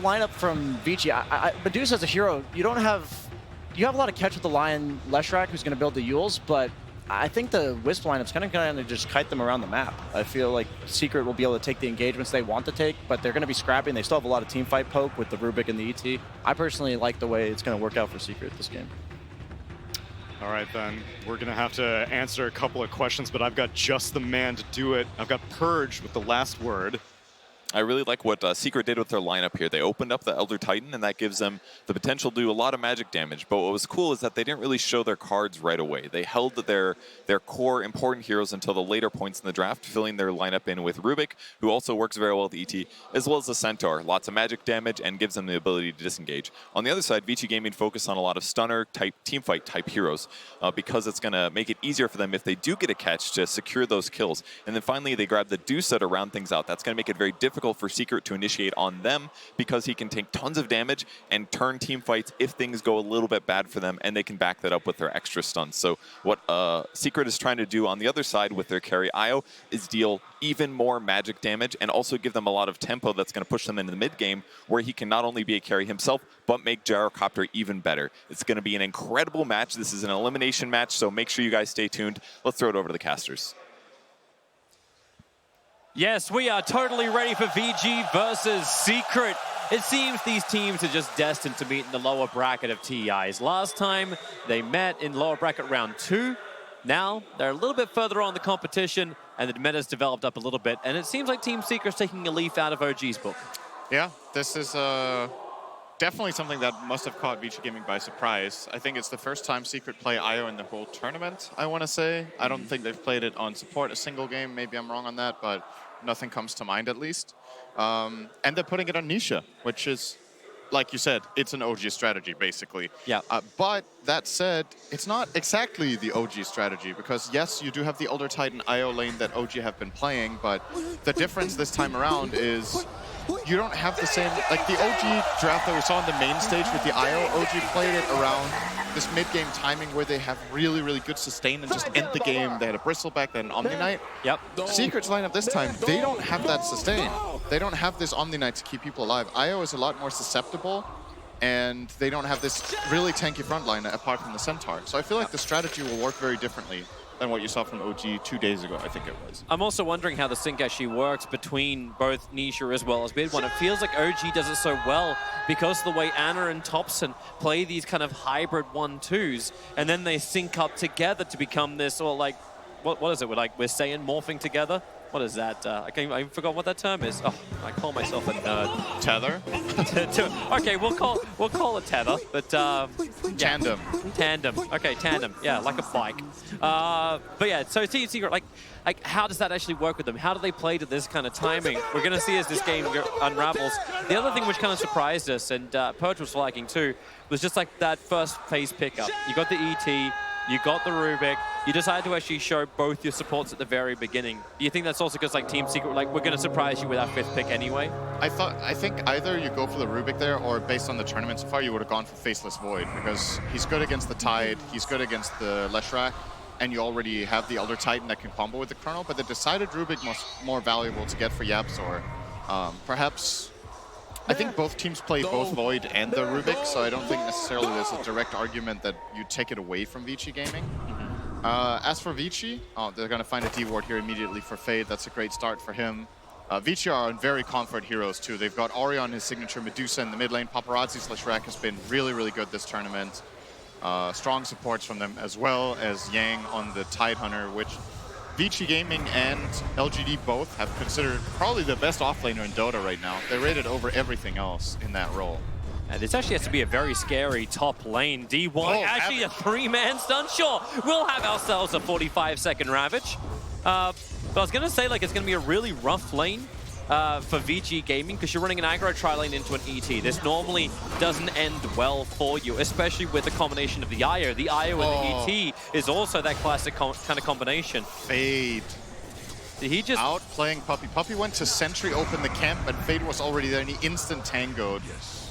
lineup from VICI. Medusa as a hero, you have a lot of catch with the Lion Leshrac, who's going to build the Yules, but I think the Wisp lineup's kind of just kite them around the map. I feel like Secret will be able to take the engagements they want to take, but they're going to be scrapping. They still have a lot of team fight poke with the Rubik and the ET. I personally like the way it's going to work out for Secret this game. All right, then. We're going to have to answer a couple of questions, but I've got just the man to do it. I've got Purge with the last word. I really like what Secret did with their lineup here. They opened up the Elder Titan, and that gives them the potential to do a lot of magic damage. But what was cool is that they didn't really show their cards right away. They held their core important heroes until the later points in the draft, filling their lineup in with Rubik, who also works very well with ET, as well as the Centaur. Lots of magic damage and gives them the ability to disengage. On the other side, VICI Gaming focused on a lot of stunner-type, teamfight-type heroes because it's going to make it easier for them if they do get a catch to secure those kills. And then finally, they grab the Dusa to round things out. That's going to make it very difficult for Secret to initiate on them because he can take tons of damage and turn team fights if things go a little bit bad for them, and they can back that up with their extra stuns. So what Secret is trying to do on the other side with their carry IO is deal even more magic damage and also give them a lot of tempo that's going to push them into the mid game, where he can not only be a carry himself but make Gyrocopter even better. It's going to be an incredible match. This is an elimination match, so make sure you guys stay tuned. Let's throw it over to the casters. Yes, we are totally ready for VG versus Secret. It seems these teams are just destined to meet in the lower bracket of TIs. Last time they met in lower bracket round 2. Now they're a little bit further on the competition, and the meta's developed up a little bit, and it seems like Team Secret's taking a leaf out of OG's book. Yeah, this is a definitely something that must have caught VICI Gaming by surprise. I think it's the first time Secret play IO in the whole tournament, I want to say. I don't think they've played it on support a single game. Maybe I'm wrong on that, but nothing comes to mind at least. And they're putting it on Nisha, which is, like you said, it's an OG strategy, basically. Yeah. But that said, it's not exactly the OG strategy, because yes, you do have the Elder Titan IO lane that OG have been playing, but the difference this time around is you don't have the same, like the OG draft that we saw on the main stage with the IO, OG played it around this mid-game timing where they have really, really good sustain and just end the game. They had a Bristleback, they had an Omni Knight. Yep. Secret's lineup this time, they don't have that sustain. They don't have this Omni Knight to keep people alive. IO is a lot more susceptible, and they don't have this really tanky front line apart from the Centaur. So I feel like the strategy will work very differently than what you saw from OG 2 days ago, I think it was. I'm also wondering how the sync actually works between both Nisha as well as Mid1. It feels like OG does it so well because of the way Anna and Thompson play these kind of hybrid 1-2s, and then they sync up together to become this, or like, what is it? We're saying morphing together? What is that? I forgot what that term is. Oh, I call myself a nerd. Tether? Okay, we'll call it tether, but tandem. Tandem. Okay, tandem. Yeah, like a bike. But yeah, so Team Secret, like how does that actually work with them? How do they play to this kind of timing? We're going to see as this game unravels. The other thing which kind of surprised us, and Purge was flagging too, was just like that first phase pickup. You got the ET. You got the Rubik. You decided to actually show both your supports at the very beginning. Do you think that's also because like Team Secret, like we're going to surprise you with our 5th pick anyway? I think either you go for the Rubik there, or based on the tournament so far, you would have gone for Faceless Void, because he's good against the Tide, he's good against the Leshrac, and you already have the Elder Titan that can combo with the Chrono, but the decided Rubik was more valuable to get for Yapzor. Perhaps, I think both teams play both Void and the Rubik, so I don't think necessarily there's a direct argument that you take it away from VICI Gaming. As for VICI, they're going to find a D-Ward here immediately for Fade. That's a great start for him. VICI are on very comfort heroes too. They've got Orion, his signature Medusa in the mid lane. Paparazzi/Shrek has been really, really good this tournament. Strong supports from them, as well as Yang on the Tidehunter, which VICI Gaming and LGD both have considered probably the best offlaner in Dota right now. They're rated over everything else in that role. And this actually has to be a very scary top lane. D1, actually a 3-man stun. Sure, we'll have ourselves a 45-second Ravage. But I was going to say, like, it's going to be a really rough lane for VG Gaming, because you're running an aggro tri-lane into an ET. This normally doesn't end well for you, especially with the combination of the IO. The IO and the ET is also that classic kind of combination. Fade. He just outplaying Puppey. Puppey went to Sentry, open the camp, and Fade was already there, and he instant tangoed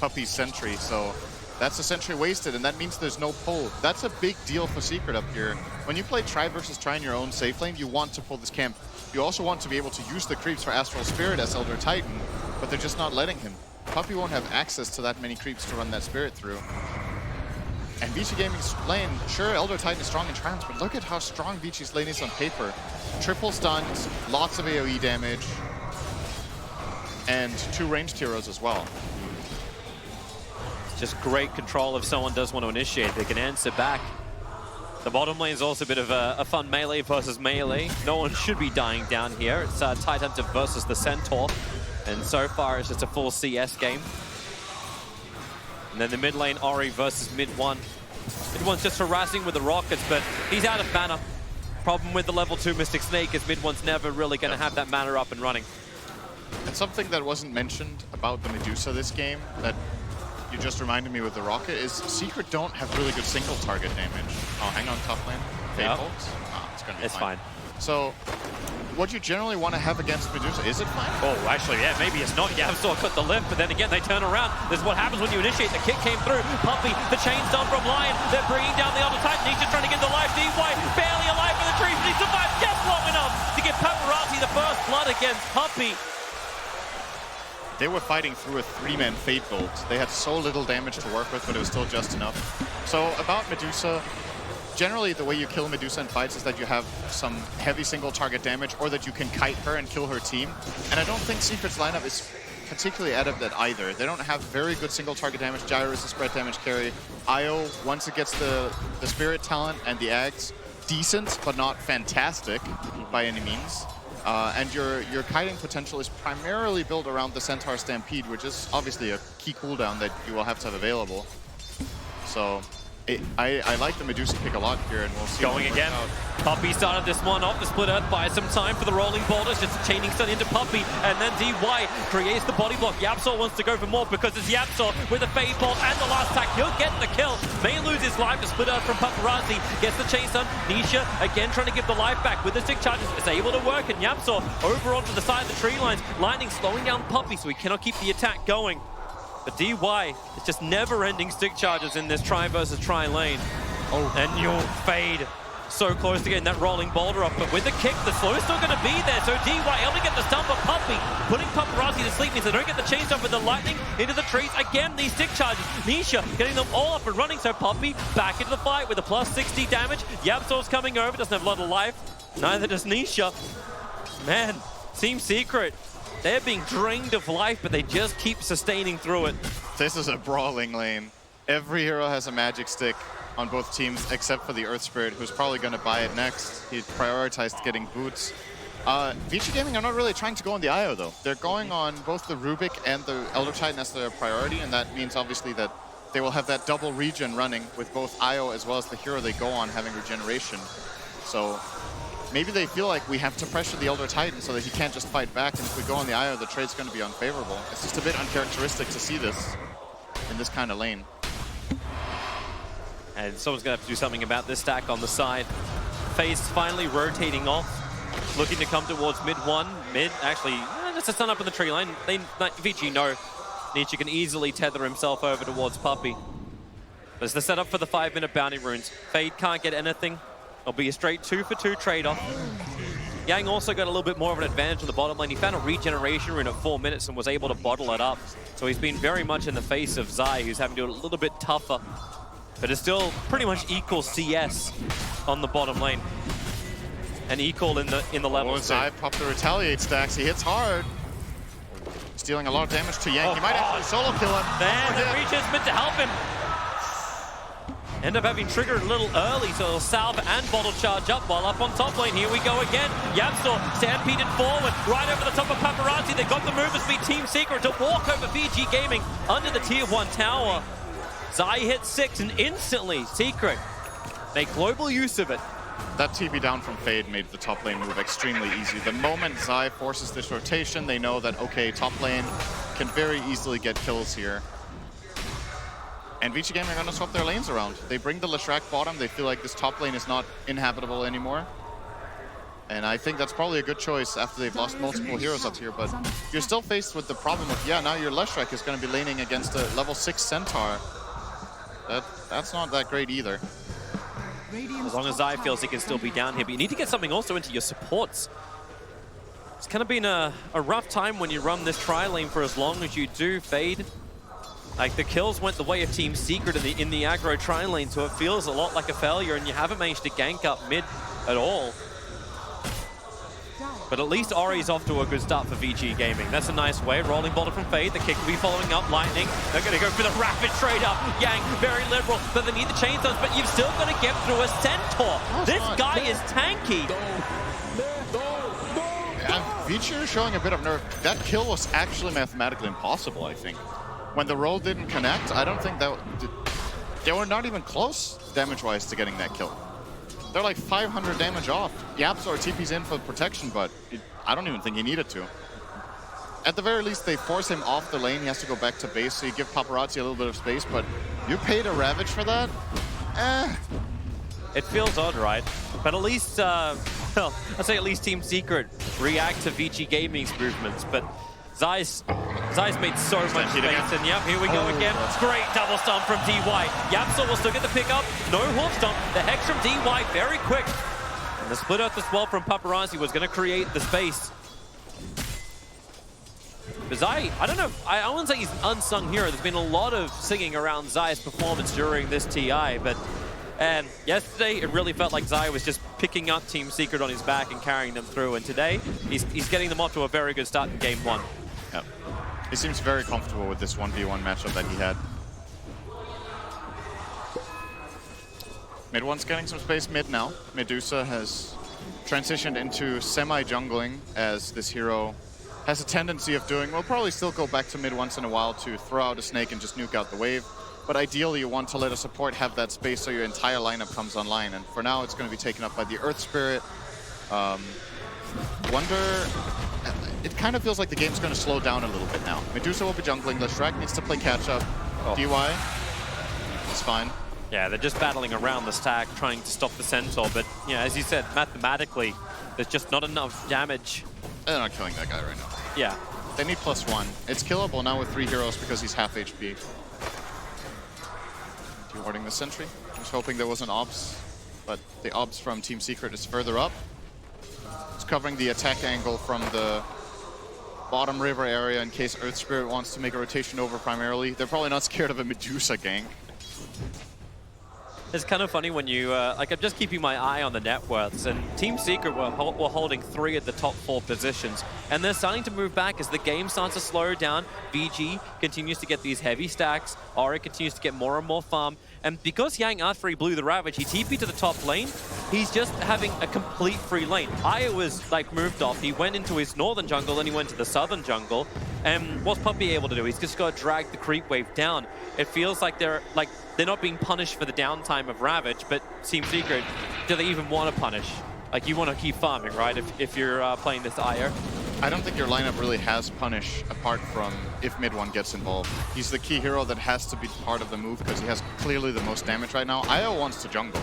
Puppey's Sentry. So that's a Sentry wasted, and that means there's no pull. That's a big deal for Secret up here. When you play Try versus Try in your own safe lane, you want to pull this camp. You also want to be able to use the creeps for Astral Spirit as Elder Titan, but they're just not letting him. Puppey won't have access to that many creeps to run that Spirit through. And VICI Gaming's lane, sure, Elder Titan is strong in Trans, but look at how strong VICI's lane is on paper. Triple stuns, lots of AoE damage, and 2 ranged heroes as well. It's just great control if someone does want to initiate. They can answer back. The bottom lane is also a bit of a fun melee versus melee. No one should be dying down here. It's Tidehunter versus the Centaur. And so far, it's just a full CS game. And then the mid lane, Ori versus Mid1. Mid1's just harassing with the rockets, but he's out of mana. Problem with the level 2 Mystic Snake is Mid1's never really going to have that mana up and running. And something that wasn't mentioned about the Medusa this game that you just reminded me with the rocket is Secret don't have really good single target damage. Oh, hang on, top lane. Yep. It's going to be It's fine. So, what you generally want to have against Medusa, is it fine? Oh, actually, yeah, maybe it's not. Yavsor cut the lift, but then again, they turn around. This is what happens when you initiate. The kick came through. Puppey, the chain's done from Lion. They're bringing down the Elder Titan. He's just trying to get the life. D-Way, barely alive for the trees, but he survived just long enough to get Paparazzi the first blood against Puppey. They were fighting through a 3-man Fate Bolt. They had so little damage to work with, but it was still just enough. So about Medusa, generally the way you kill Medusa in fights is that you have some heavy single target damage, or that you can kite her and kill her team. And I don't think Secret's lineup is particularly adept at either. They don't have very good single target damage. Gyro is a spread damage carry. Io, once it gets the Spirit talent and the Ags, decent, but not fantastic by any means. And your kiting potential is primarily built around the Centaur Stampede, which is obviously a key cooldown that you will have to have available. So I like the Medusa pick a lot here, and we'll see. Going again. Puppy started this one off. The Split Earth buys some time for the rolling boulders. Just a chaining stun into Puppy, and then DY creates the body block. Yapsor wants to go for more because it's Yapsor with a Fade Bolt and the last attack. He'll get the kill. May lose his life. The Split Earth from Paparazzi gets the chain stun. Nisha again trying to give the life back with the stick charges. It's able to work, and Yapsor over onto the side of the tree lines. Lightning slowing down Puppy, so he cannot keep the attack going. But DY, it's just never-ending stick charges in this try versus try lane. Oh, and you'll Fade. So close to getting that rolling boulder up, but with the kick, the slow's still going to be there. So DY able to get the stun, but Puppy putting Paparazzi to sleep means they don't get the chain stun with the lightning into the trees. Again, these stick charges. Nisha getting them all up and running, so Puppy back into the fight with a plus 60 damage. Yapsor's coming over, doesn't have a lot of life. Neither does Nisha. Man, Team Secret, they're being drained of life, but they just keep sustaining through it. This is a brawling lane. Every hero has a magic stick on both teams, except for the Earth Spirit, who's probably going to buy it next. He prioritized getting boots. VICI Gaming are not really trying to go on the IO, though. They're going on both the Rubik and the Elder Titan as their priority, and that means, obviously, that they will have that double regen running with both IO as well as the hero they go on having regeneration. So maybe they feel like we have to pressure the Elder Titan so that he can't just fight back, and if we go on the IO, the trade's going to be unfavorable. It's just a bit uncharacteristic to see this in this kind of lane. And someone's going to have to do something about this stack on the side. FaZe finally rotating off, looking to come towards mid one. Mid, actually, just a stun up in the tree line. VICI know Nietzsche can easily tether himself over towards Puppy. There's the setup for the 5-minute bounty runes. Fade can't get anything. It'll be a straight 2-for-2 trade-off. Yang also got a little bit more of an advantage on the bottom lane. He found a regeneration rune at 4 minutes and was able to bottle it up. So he's been very much in the face of Zai, who's having to do it a little bit tougher. But it's still pretty much equal CS on the bottom lane. And equal in the levels. Zai popped the retaliate stacks. He hits hard. Stealing a lot of damage to Yang. He might actually solo kill him. Man, the reach is meant to help him. End up having triggered a little early, so he'll salve and bottle charge up while up on top lane. Here we go again. Yapsor stampeded forward, right over the top of Paparazzi. They got the movers beat Team Secret to walk over VG Gaming under the tier 1 tower. Zai hit 6 and instantly Secret make global use of it. That TP down from Fade made the top lane move extremely easy. The moment Zai forces this rotation, they know that, okay, top lane can very easily get kills here. And VICI Gaming are going to swap their lanes around. They bring the Leshrac bottom. They feel like this top lane is not inhabitable anymore. And I think that's probably a good choice after they've lost multiple heroes up here. But you're still faced with the problem of, yeah, now your Leshrac is going to be laning against a level 6 Centaur. That's not that great either. As long as Zai feels he can still be down here, but you need to get something also into your supports. It's kind of been a rough time when you run this tri lane for as long as you do. Fade. Like, the kills went the way of Team Secret in the aggro tri lane, so it feels a lot like a failure, and you haven't managed to gank up mid at all. But at least Ori's off to a good start for VG Gaming. That's a nice way. Rolling boulder from Fade. The kick will be following up. Lightning. They're going to go for the rapid trade up. Yang, very liberal, but they need the chain stones. But you've still got to get through a Centaur. This guy is tanky. VICI is showing a bit of nerve. That kill was actually mathematically impossible, I think. When the roll didn't connect, I don't think that... They were not even close, damage-wise, to getting that kill. They're like 500 damage off. Yapsor TP's in for protection, but I don't even think he needed to. At the very least, they force him off the lane. He has to go back to base, so you give Paparazzi a little bit of space, but you paid a Ravage for that? It feels odd, right? But at least, well, I'd say at least Team Secret react to VG Gaming's movements, but Zai's made so much space, and yep, here we go again. Great double stomp from DY. Yapsor will still get the pickup. No hoof stomp. The hex from DY very quick. And the split earth as well from Paparazzi was going to create the space. But Zai, I don't know, I wouldn't say he's an unsung hero. There's been a lot of singing around Zai's performance during this TI, but yesterday it really felt like Zai was just picking up Team Secret on his back and carrying them through, and today he's getting them off to a very good start in game 1. Yep. He seems very comfortable with this 1v1 matchup that he had. Mid one's getting some space mid now. Medusa has transitioned into semi-jungling, as this hero has a tendency of doing. We'll probably still go back to mid once in a while to throw out a snake and just nuke out the wave. But ideally, you want to let a support have that space so your entire lineup comes online. And for now, it's going to be taken up by the Earth Spirit. Wonder... It kind of feels like the game's going to slow down a little bit now. Medusa will be jungling. Leshrac needs to play catch-up. DY, it's fine. Yeah, they're just battling around the stack, trying to stop the Centaur. But, yeah, as you said, mathematically, there's just not enough damage. They're not killing that guy right now. Yeah. They need +1. It's killable now with 3 heroes because he's half HP. Dewarding the sentry. I was hoping there was an obs, but the obs from Team Secret is further up. It's covering the attack angle from the bottom river area in case Earth Spirit wants to make a rotation over primarily. They're probably not scared of a Medusa gank. It's kind of funny when you, like, I'm just keeping my eye on the net worths, and Team Secret were holding 3 of the top 4 positions, and they're starting to move back as the game starts to slow down. VG continues to get these heavy stacks, Ori continues to get more and more farm, and because Yang after he blew the Ravage, he TP'd to the top lane, he's just having a complete free lane. Io was, like, moved off, he went into his northern jungle, then he went to the southern jungle, and what's Puppey able to do? He's just got to drag the creep wave down. It feels like they're not being punished for the downtime of Ravage, but Team Secret, do they even want to punish? Like, you want to keep farming, right, if you're playing this Io? I don't think your lineup really has punish apart from if mid one gets involved. He's the key hero that has to be part of the move because he has clearly the most damage right now. Io wants to jungle.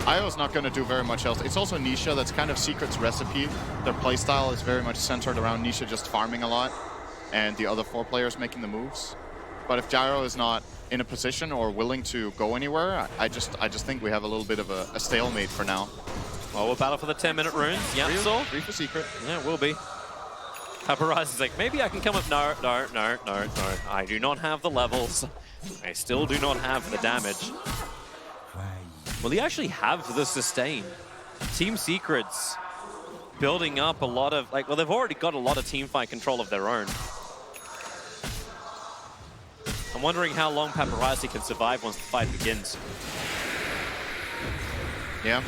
Io's not going to do very much else. It's also Nisha, that's kind of Secret's recipe. Their playstyle is very much centered around Nisha just farming a lot and the other 4 players making the moves. But if Gyro is not in a position or willing to go anywhere, I just think we have a little bit of a stalemate for now. Well, we'll battle for the 10-minute runes. Yeah, so 3 for Secret. Yeah, it will be. Paparazzi's like, maybe I can come up. No. I do not have the levels. I still do not have the damage. Will he actually have the sustain? Team Secret's building up a lot of, like, well, they've already got a lot of teamfight control of their own. I'm wondering how long Paparazzi can survive once the fight begins. Yeah.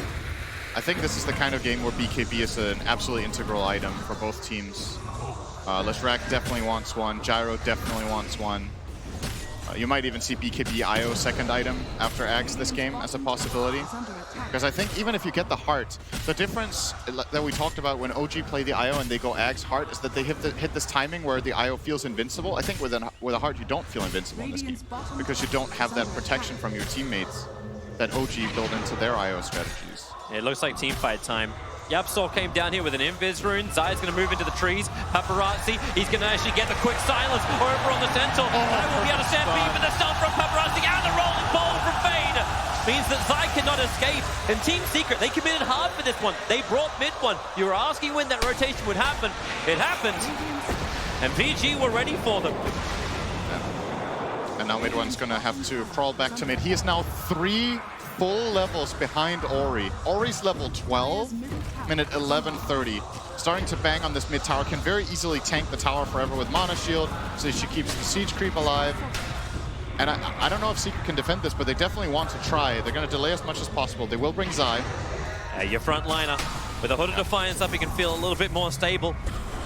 I think this is the kind of game where BKB is an absolutely integral item for both teams. Leshrac definitely wants one. Gyro definitely wants one. You might even see BKB IO second item after Ags this game as a possibility. Because I think even if you get the heart, the difference that we talked about when OG play the IO and they go Ags heart is that they hit this timing where the IO feels invincible. I think with a heart you don't feel invincible in this game because you don't have that protection from your teammates that OG built into their IO strategies. It looks like teamfight time. Yapsor came down here with an Invis rune. Zai's going to move into the trees. Paparazzi, he's going to actually get the quick silence over on the Centaur. I will be able to stampede with the stun from Paparazzi and the rolling ball from Fade. Means that Zai cannot escape. And Team Secret, they committed hard for this one. They brought mid one. You were asking when that rotation would happen. It happened. And VG were ready for them. And now mid one's going to have to crawl back to mid. He is now 3 full levels behind Ori. Ori's level 12, minute 11:30. Starting to bang on this mid tower, can very easily tank the tower forever with Mana Shield, so she keeps the siege creep alive. And I don't know if Secret can defend this, but they definitely want to try. They're going to delay as much as possible. They will bring Zai. Your front liner, with a Hood of Defiance up, he can feel a little bit more stable.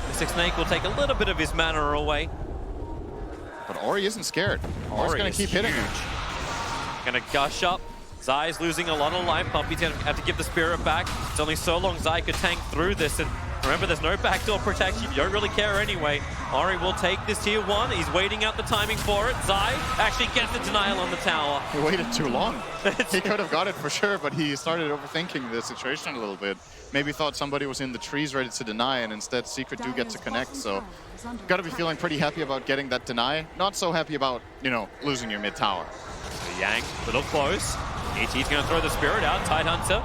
Mystic Snake will take a little bit of his mana away. But Ori isn't scared. Ori's going to keep hitting him. Gonna gush up. Zai's losing a lot of life. Puppey's gonna have to give the spirit back. It's only so long Zai could tank through this. And remember, there's no backdoor protection. You don't really care anyway. Ori will take this tier 1. He's waiting out the timing for it. Zai actually gets the denial on the tower. He waited too long. He could have got it for sure, but he started overthinking the situation a little bit. Maybe thought somebody was in the trees ready to deny, and instead Secret do get to connect. So got to be feeling pretty happy about getting that deny. Not so happy about, you know, losing your mid tower. Yang, a little close. ET's going to throw the spirit out. Tidehunter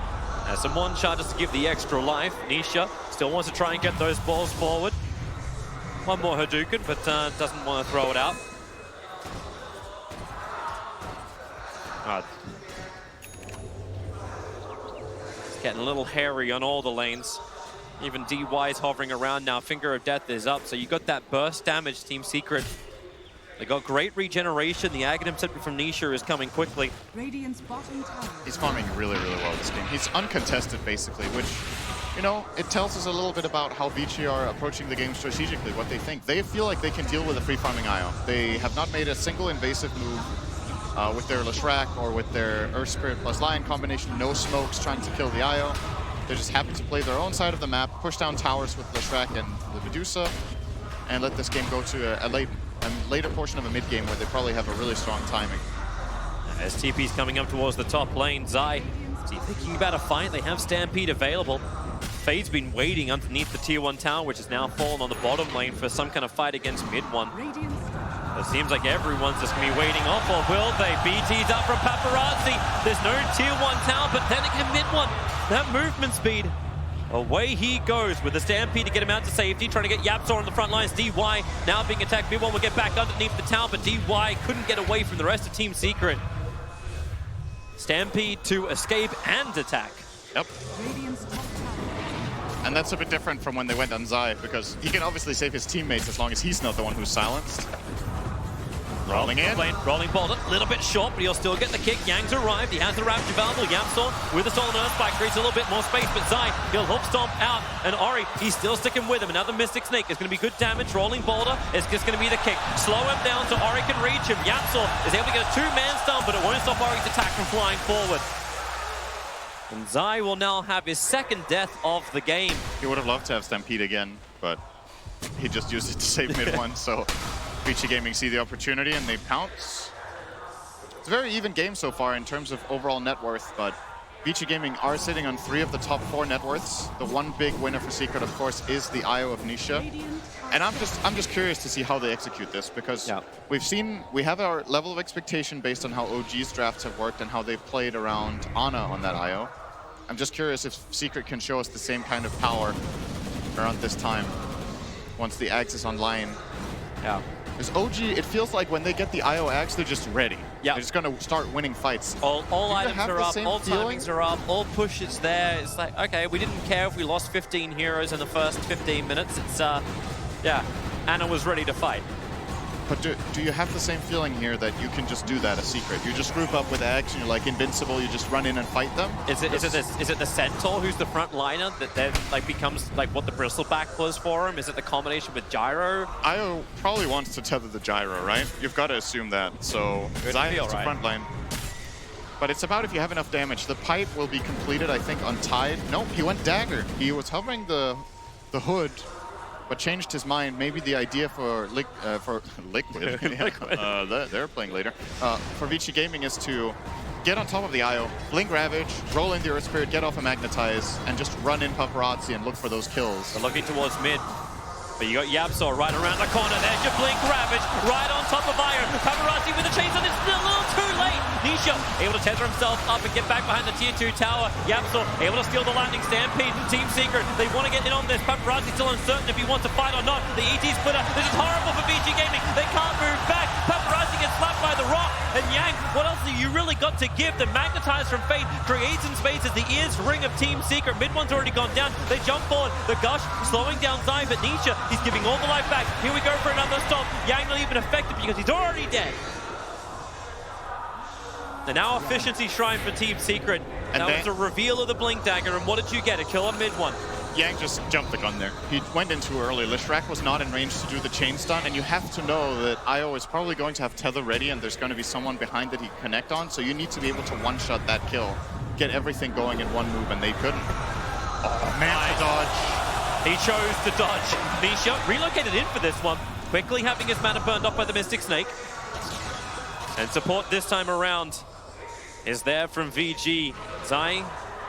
has some one shot just to give the extra life. Nisha still wants to try and get those balls forward. One more Hadouken, but doesn't want to throw it out. It's getting a little hairy on all the lanes. Even DY is hovering around now. Finger of Death is up, so you got that burst damage, Team Secret. They got great regeneration. The Aghanim Scepter from Nisha is coming quickly. He's farming really, really well this game. He's uncontested, basically, which you know, it tells us a little bit about how VICI are approaching the game strategically, what they think. They feel like they can deal with a free-farming IO. They have not made a single invasive move with their Leshrac or with their Earth Spirit plus Lion combination. No smokes trying to kill the IO. They're just happy to play their own side of the map, push down towers with Leshrac and the Medusa, and let this game go to a later portion of a mid-game where they probably have a really strong timing. As TP's coming up towards the top lane, Zai thinking about a fight. They have Stampede available. Fade's been waiting underneath the tier 1 tower, which has now fallen on the bottom lane for some kind of fight against mid 1. It seems like everyone's just going to be waiting off, or will they? BT's up from Paparazzi. There's no tier 1 tower, but then again, mid 1, that movement speed. Away he goes with the Stampede to get him out to safety, trying to get Yapzor on the front lines. DY now being attacked. Mid 1 will get back underneath the tower, but DY couldn't get away from the rest of Team Secret. Stampede to escape and attack. Yep. And that's a bit different from when they went on Zai, because he can obviously save his teammates as long as he's not the one who's silenced. Rolling in. Rolling bolt, a little bit short, but he'll still get the kick. Yang's arrived. He has the Ravage available. Yapzor with the Stolen Earth Spike creates a little bit more space, but Zai, he'll hook stomp out. And Ori, he's still sticking with him. Another Mystic Snake is going to be good damage. Rolling boulder is just going to be the kick. Slow him down so Ori can reach him. Yapzor is able to get a 2-man stun, but it won't stop Ori's attack from flying forward. And Zai will now have his second death of the game. He would have loved to have Stampede again, but he just used it to save mid 1, so VICI Gaming see the opportunity and they pounce. It's a very even game so far in terms of overall net worth, but VICI Gaming are sitting on 3 of the top 4 net worths. The one big winner for Secret, of course, is the IO of Nisha. And I'm just curious to see how they execute this, because we have our level of expectation based on how OG's drafts have worked and how they've played around Ana on that IO. I'm just curious if Secret can show us the same kind of power around this time once the Axe is online. Yeah. Because OG, it feels like when they get the IO Axe, they're just ready. Yeah. They're just going to start winning fights. All items are up, all timings are up, all push is there. It's like, okay, we didn't care if we lost 15 heroes in the first 15 minutes. It's, yeah, Ana was ready to fight. But do you have the same feeling here that you can just do that as Secret? You just group up with Axe and you're like invincible, you just run in and fight them? Is it the Centaur who's the front liner that then like becomes like what the Bristleback was for him? Is it the combination with Gyro? IO probably wants to tether the Gyro, right? You've got to assume that. So Zai is the front line. But it's about if you have enough damage. The pipe will be completed, I think, on Tide. Nope, he went Dagger. He was hovering the hood, but changed his mind. Maybe the idea for Liquid, they're playing later, for VICI Gaming is to get on top of the IO, blink Ravage, roll in the Earth Spirit, get off a Magnetize, and just run in Paparazzi and look for those kills. They're looking towards mid. But you got Yapzor right around the corner. There's your blink Ravage right on top of Iron. Paparazzi with a chase on it's a little too late. Nisha able to tether himself up and get back behind the tier 2 tower. Yapzor able to steal the Lightning Stampede. Team Secret, they want to get in on this. Paparazzi still uncertain if he wants to fight or not. The ET splitter, this is horrible for VICI Gaming. They can't move back. Paparazzi gets slapped by the rock. And Yang, what else have you really got to give? The Magnetize from Fate creates in space as the ears ring of Team Secret. Mid one's already gone down. They jump forward. The Gush slowing down Zai, but Nisha, he's giving all the life back. Here we go for another stomp. Yang not even affected because he's already dead. And now efficiency shrine for Team Secret. And that was a reveal of the Blink Dagger. And what did you get? A kill on mid one. Yang just jumped the gun there. He went in too early. Leshrac was not in range to do the chain stun, and you have to know that IO is probably going to have tether ready and there's going to be someone behind that he can connect on, so you need to be able to one-shot that kill. Get everything going in one move, and they couldn't. Oh, man, the dodge. He chose to dodge. Misha relocated in for this one, quickly having his mana burned off by the Mystic Snake. And support this time around is there from VG. Zai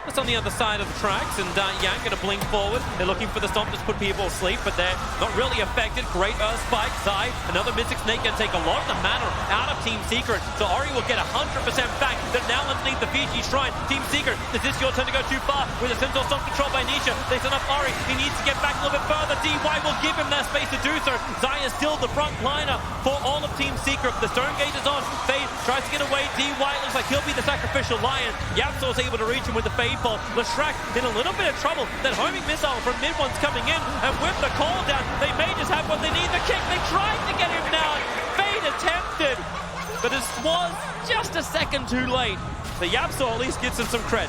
just on the other side of the tracks, and Yang gonna blink forward. They're looking for the stomp to put people asleep, but they're not really affected. Great Earth Spike. Zai, another Mystic Snake, gonna take a lot of the mana out of Team Secret. So Ori will get 100% back. They're now underneath the VG Shrine. Team Secret, is this your turn to go too far? With a Centaur stomp controlled by Nisha. They set up Ori. He needs to get back a little bit further. DY will give him that space to do so. Zai is still the front liner for all of Team Secret. The Stone Gate is on. Fade tries to get away. DY looks like he'll be the sacrificial lion. Yapzor's able to reach him with the Fade Bolt. Leshrac in a little bit of trouble. That homing missile from mid one's coming in, and with the call down, they may just have what they need. The kick, they tried to get him down. Fade attempted, but it was just a second too late. The Yapzor at least gets him some cred.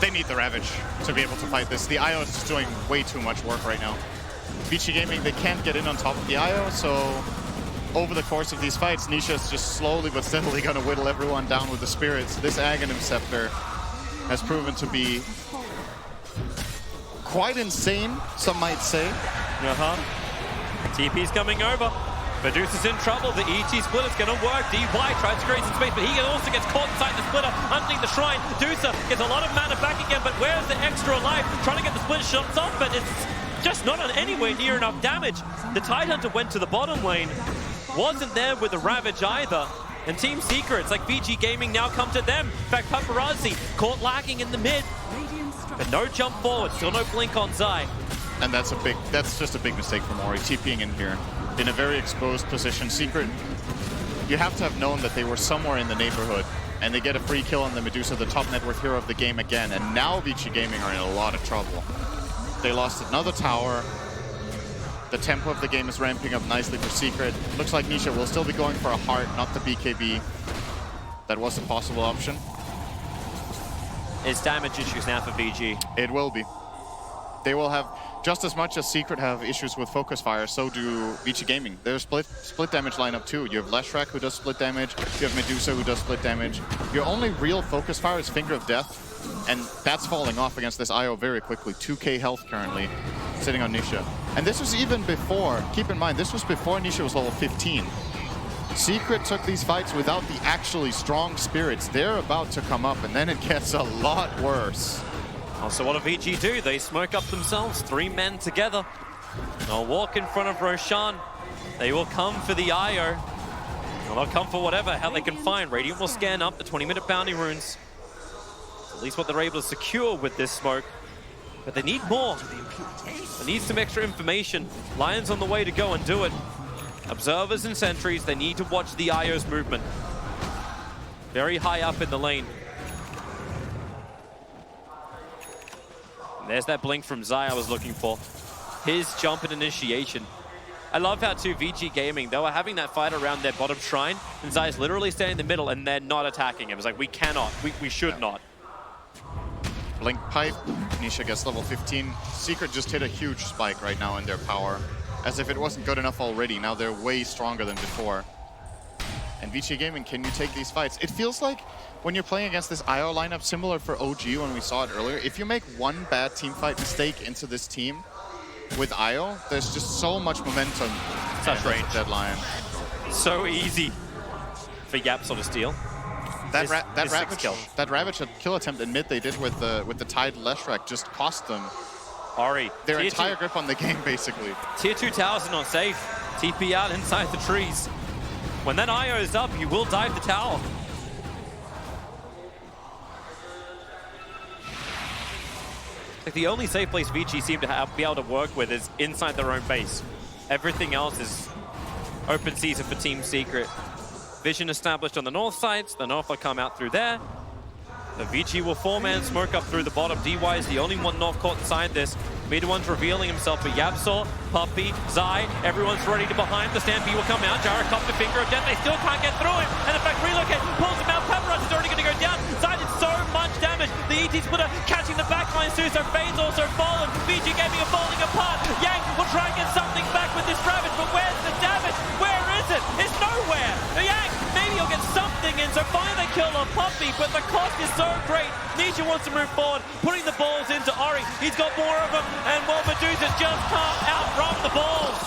They need the Ravage to be able to fight this. The IO is just doing way too much work right now. VICI Gaming, they can't get in on top of the IO, so over the course of these fights, Nisha is just slowly but steadily going to whittle everyone down with the spirits. This Aghanim Scepter has proven to be quite insane, some might say. TP's coming over. Medusa's in trouble. The ET splitter's going to work. DY tries to create some space, but he also gets caught inside the splitter underneath the shrine. Medusa gets a lot of mana back again, but where's the extra life? Trying to get the split shots off, but it's just not on anywhere near enough damage. The Tidehunter went to the bottom lane. Wasn't there with the Ravage either. And Team Secrets, like VG Gaming, now come to them. In fact, Paparazzi caught lacking in the mid. But no jump forward, still no blink on Zai. And that's just a big mistake from Ori, TPing in here in a very exposed position. Secret, you have to have known that they were somewhere in the neighborhood, and they get a free kill on the Medusa, the top net worth hero of the game again, and now VG Gaming are in a lot of trouble. They lost another tower. The tempo of the game is ramping up nicely for Secret. Looks like Nisha will still be going for a heart, not the BKB. That was a possible option. It's damage issues now for VG. It will be. They will have, just as much as Secret have issues with focus fire, so do VG Gaming. They're split damage lineup too. You have Leshrac who does split damage, you have Medusa who does split damage. Your only real focus fire is Finger of Death, and that's falling off against this IO very quickly. 2k health currently, sitting on Nisha. And this was even before, keep in mind, this was before Nisha was level 15. Secret took these fights without the actually strong spirits. They're about to come up, and then it gets a lot worse. So what do VG do? They smoke up themselves, 3 men together. They'll walk in front of Roshan. They will come for the IO. They'll come for whatever hell they can find. Radiant will scan up the 20-minute bounty runes. At least what they're able to secure with this smoke. But they need more. They need some extra information. Lion's on the way to go and do it. Observers and sentries, they need to watch the IO's movement. Very high up in the lane. There's that blink from Zai I was looking for. His jump and initiation. I love how too VG Gaming, they were having that fight around their bottom shrine, and Zai's literally standing in the middle and they're not attacking him. It's like, we cannot, we should not. Blink pipe, Nisha gets level 15. Secret just hit a huge spike right now in their power. As if it wasn't good enough already, now they're way stronger than before. And VG Gaming, can you take these fights? It feels like when you're playing against this IO lineup, similar for OG when we saw it earlier, if you make one bad teamfight mistake into this team with IO, there's just so much momentum. Such range. Deadline. So easy for Yapsol to steal. That Ravage kill attempt in mid they did with the Tide Leshrac just cost them Ori, their entire grip on the game, basically. Tier 2 towers are not safe. TP out inside the trees. When that IO is up, you will dive the tower. Like the only safe place VG seem to be able to work with is inside their own base. Everything else is open season for Team Secret. Vision established on the north side, so the north will come out through there. The VG will 4-man smoke up through the bottom. DY is the only one north caught inside this. Mid one's revealing himself, but Yapsol, Puppey, Zai, everyone's ready to behind. The Stampede will come out. Jara copped the Finger of Death. They still can't get through him. And in fact, Relocate pulls him out. Pepperos is already going to go down. Zai did so much damage. The ET splitter catching the backline too, so Fade's also fallen. VG Gaming are falling apart. Yang will try and get something back with this Ravage, but where's the damage? Where is it? It's nowhere. Yang, maybe he'll get something in, so find the kill on Puppey, but the cost is so great. Nisha wants to move forward, putting the balls into Ori. He's got more of them, and well, Medusa just can't outrun the balls.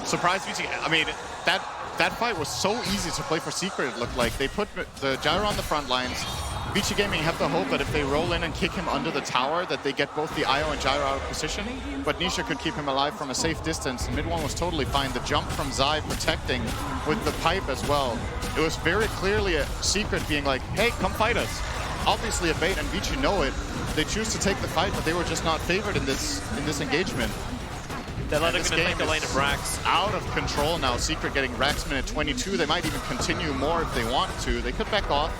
Surprise VG. I mean, that fight was so easy to play for Secret, it looked like. They put the Gyro on the front lines. VG Gaming have the hope that if they roll in and kick him under the tower, that they get both the IO and Gyro out of position. But Nisha could keep him alive from a safe distance, and mid one was totally fine. The jump from Zai protecting with the pipe as well. It was very clearly a Secret being like, hey, come fight us. Obviously a bait, and VG know it. They choose to take the fight, but they were just not favored in this engagement. They're not going to take the lane of Rax. Out of control now. Secret getting Rax minute 22. They might even continue more if they want to. They could back off.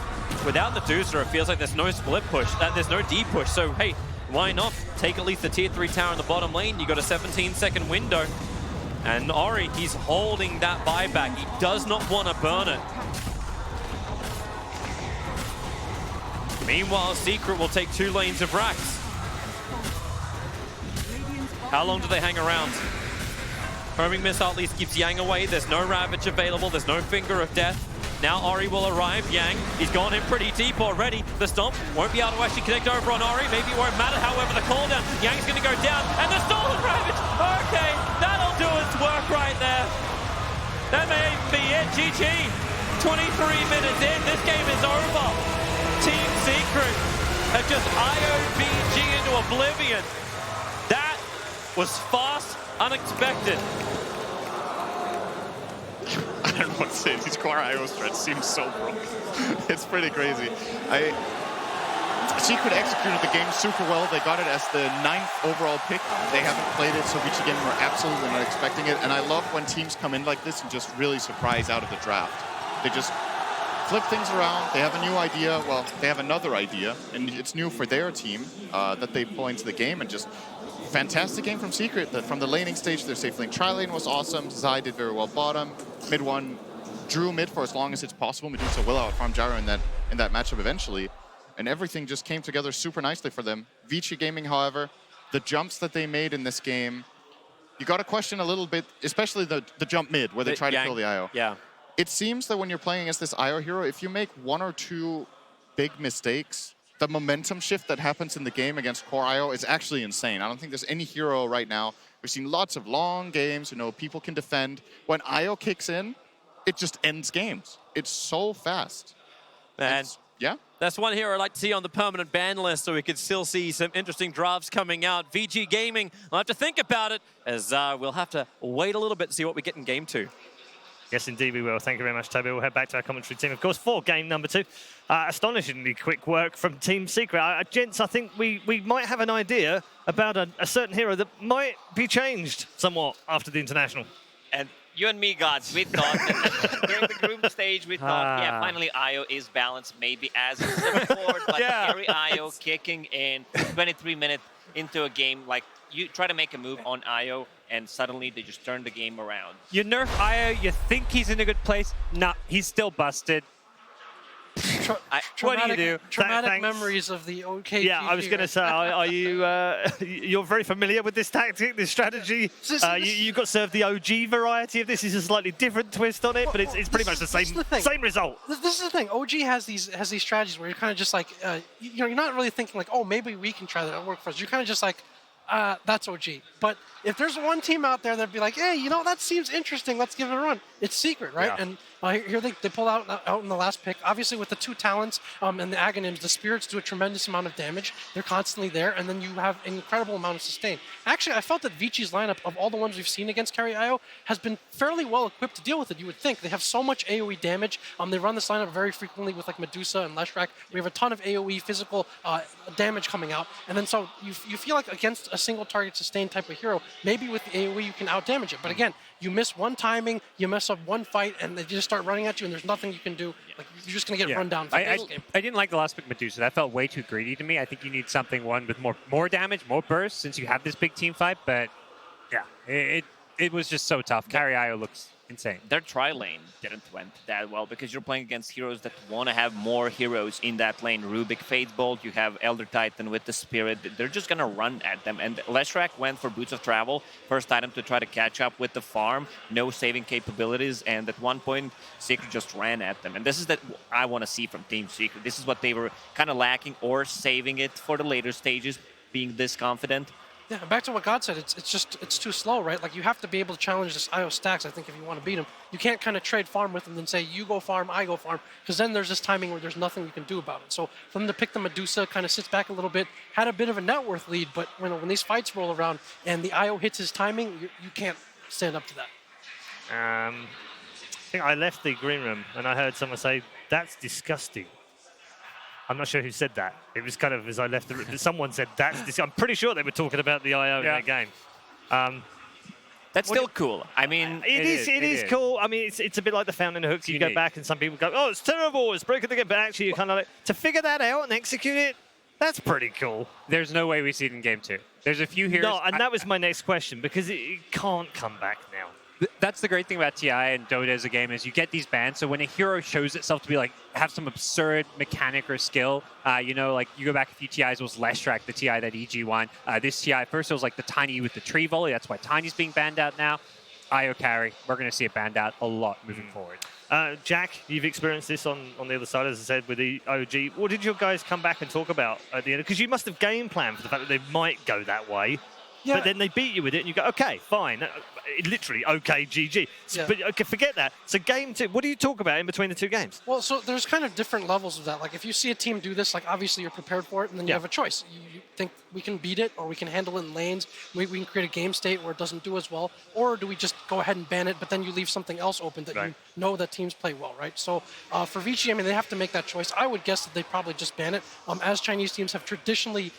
Without the Dooster, it feels like there's no split push, there's no D push. So, hey, why not take at least the tier 3 tower in the bottom lane? You got a 17-second window. And Ori, he's holding that buyback. He does not want to burn it. Meanwhile, Secret will take 2 lanes of racks. How long do they hang around? Homing missile at least keeps Yang away. There's no Ravage available. There's no Finger of Death. Now Ori will arrive. Yang, he's gone in pretty deep already. The Stomp won't be able to actually connect over on Ori. Maybe it won't matter, however, the cooldown. Yang's going to go down, and the stolen Ravage! Okay, that'll do its work right there. That may even be it. GG. 23 minutes in, this game is over. Team Secret have just IO'd VG into oblivion. That was fast, unexpected. I don't know what to say. These core IO threats seem so broken. It's pretty crazy. Secret executed the game super well. They got it as the 9th overall pick. They haven't played it, so VICI Gaming were absolutely not expecting it. And I love when teams come in like this and just really surprise out of the draft. They just flip things around. They have a new idea. Well, they have another idea, and it's new for their team that they pull into the game. And just fantastic game from Secret. From the laning stage, their safe lane tri-lane was awesome. Zai did very well bottom. Mid one drew mid for as long as it's possible. Medusa will outfarm Gyro in that matchup eventually. And everything just came together super nicely for them. VICI Gaming, however, the jumps that they made in this game, you got to question a little bit, especially the jump mid, where they try to kill the IO. Yeah. It seems that when you're playing against this IO hero, if you make 1 or 2 big mistakes, the momentum shift that happens in the game against core IO is actually insane. I don't think there's any hero right now. We've seen lots of long games, people can defend. When IO kicks in, it just ends games. It's so fast. And yeah. That's one hero I'd like to see on the permanent ban list, so we could still see some interesting drafts coming out. VG Gaming, I'll have to think about it, as we'll have to wait a little bit to see what we get in game 2. Yes, indeed we will. Thank you very much, Toby. We'll head back to our commentary team, of course, for game number 2. Astonishingly quick work from Team Secret. Gents, I think we might have an idea about a certain hero that might be changed somewhat after the International. And you and me, gods, we thought during the group stage, we thought, yeah, finally IO is balanced, maybe as it's before, but Carry IO kicking in 23 minutes into a game, like you try to make a move on IO, and suddenly they just turn the game around. You nerf IO, you think he's in a good place. No, he's still busted. What do you do? Traumatic memories of the OKG. Yeah, I was going to say, are you? You're very familiar with this tactic, this strategy. You got served the OG variety of this. Is a slightly different twist on it, but it's pretty much the same result. This is the thing. OG has these strategies where you're kind of just like, you're not really thinking like, oh, maybe we can try that. It'll work for us. You're kind of just like, that's OG. But if there's one team out there that'd be like, hey, that seems interesting, let's give it a run, it's Secret, right? Yeah. And here they pull out in the last pick. Obviously, with the 2 talents and the Aghanims, the Spirits do a tremendous amount of damage. They're constantly there, and then you have an incredible amount of sustain. Actually, I felt that VICI's lineup, of all the ones we've seen against Carry IO, has been fairly well equipped to deal with it, you would think. They have so much AoE damage. They run this lineup very frequently with like Medusa and Leshrac. We have a ton of AoE physical damage coming out. And then so you feel like against a single target sustain type of hero, maybe with the AoE you can out-damage it. But again, you miss one timing, you mess up one fight, and they just start running at you, and there's nothing you can do. Like, you're just going to get run down. I didn't like the last pick Medusa. That felt way too greedy to me. I think you need something with more damage, more burst, since you have this big team fight. But yeah, it was just so tough. Carry IO looks insane. Their tri-lane didn't went that well because you're playing against heroes that want to have more heroes in that lane. Rubik, Fatebolt, you have Elder Titan with the Spirit. They're just going to run at them. And Leshrac went for Boots of Travel, first item to try to catch up with the farm. No saving capabilities. And at one point, Secret just ran at them. And this is that I want to see from Team Secret. This is what they were kind of lacking, or saving it for the later stages, being this confident. Yeah, back to what God said, it's too slow, right? Like, you have to be able to challenge this IO stacks, I think, if you want to beat him. You can't kind of trade farm with him and say, you go farm, I go farm, because then there's this timing where there's nothing you can do about it. So for them to pick the Medusa, kind of sits back a little bit, had a bit of a net worth lead, but when these fights roll around and the IO hits his timing, you can't stand up to that. I think I left the green room and I heard someone say, that's disgusting. I'm not sure who said that. It was kind of as I left the room. Someone said that's. I'm pretty sure they were talking about the IO in that game. That's still cool. I mean, it is cool. I mean, it's a bit like the fountain hooks. You go back and some people go, oh, it's terrible. It's breaking the game. But actually, you kind of like to figure that out and execute it. That's pretty cool. There's no way we see it in game 2. There's a few heroes. No, and that was my next question because it can't come back now. That's the great thing about TI and Dota as a game is you get these bans. So when a hero shows itself to be like have some absurd mechanic or skill, you know, like you go back a few TIs, it was Leshrac, the TI that EG won. This TI first it was like the Tiny with the tree volley. That's why Tiny's being banned out now. IO carry, we're going to see it banned out a lot moving forward. Jack, you've experienced this on the other side, as I said, with the OG. What did your guys come back and talk about at the end? Because you must have game planned for the fact that they might go that way. Yeah. But then they beat you with it, and you go, okay, fine. Literally, okay, GG. So, Yeah. But okay, forget that. So game 2, what do you talk about in between the 2 games? Well, so there's kind of different levels of that. Like if you see a team do this, like obviously you're prepared for it, and then you have a choice. You think we can beat it, or we can handle it in lanes. We can create a game state where it doesn't do as well, or do we just go ahead and ban it, but then you leave something else open that you know that teams play well, right? So for VICI, I mean, they have to make that choice. I would guess that they probably just ban it, as Chinese teams have traditionally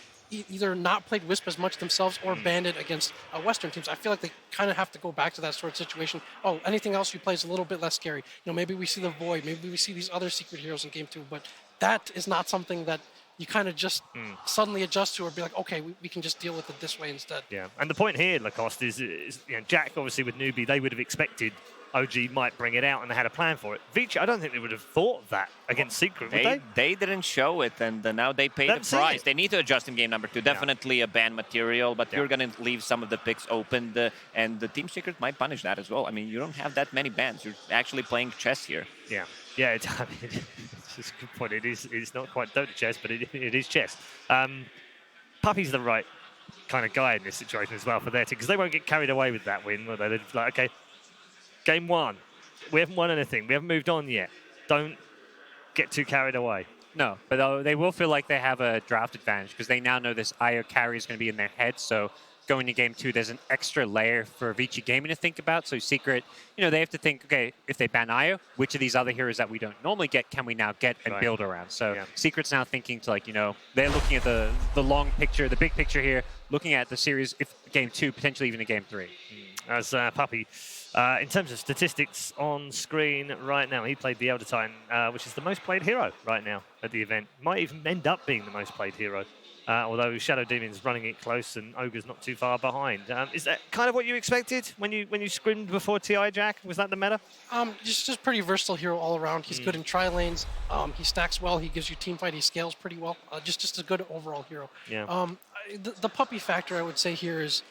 either not played Wisp as much themselves or banned it against Western teams. I feel like they kind of have to go back to that sort of situation. Oh, anything else you play is a little bit less scary. You know, maybe we see the Void, maybe we see these other secret heroes in game 2, but that is not something that you kind of just suddenly adjust to or be like, okay, we can just deal with it this way instead. Yeah, and the point here, Lacoste, is you know, Jack, obviously with Newbie, they would have expected OG might bring it out and they had a plan for it. VICI, I don't think they would have thought of that against Secret, would they? They didn't show it, and now they pay the price. They need to adjust in game number 2. Definitely a ban material, but you're going to leave some of the picks open, and the Team Secret might punish that as well. I mean, you don't have that many bans. You're actually playing chess here. Yeah, yeah, I mean, it's just a good point. It's not quite Dota chess, but it is chess. Puppy's the right kind of guy in this situation as well for their team, because they won't get carried away with that win, will they? They're like, okay, game 1, we haven't won anything. We haven't moved on yet. Don't get too carried away. No, but they will feel like they have a draft advantage because they now know this IO carry is going to be in their head. So going to game 2, there's an extra layer for VICI Gaming to think about. So Secret, you know, they have to think, okay, if they ban IO, which of these other heroes that we don't normally get can we now get and build around? So Secret's now thinking to, like, you know, they're looking at the long picture, the big picture here, looking at the series, if game 2, potentially even a game 3. As Puppy, in terms of statistics on screen right now, he played the Elder Titan, which is the most played hero right now at the event. Might even end up being the most played hero, although Shadow Demon's running it close and Ogre's not too far behind. Is that kind of what you expected when you scrimmed before TI, Jack? Was that the meta? Just pretty versatile hero all around. He's good in tri lanes. He stacks well. He gives you team fight. He scales pretty well. Just a good overall hero. Yeah. The Puppy factor, I would say here is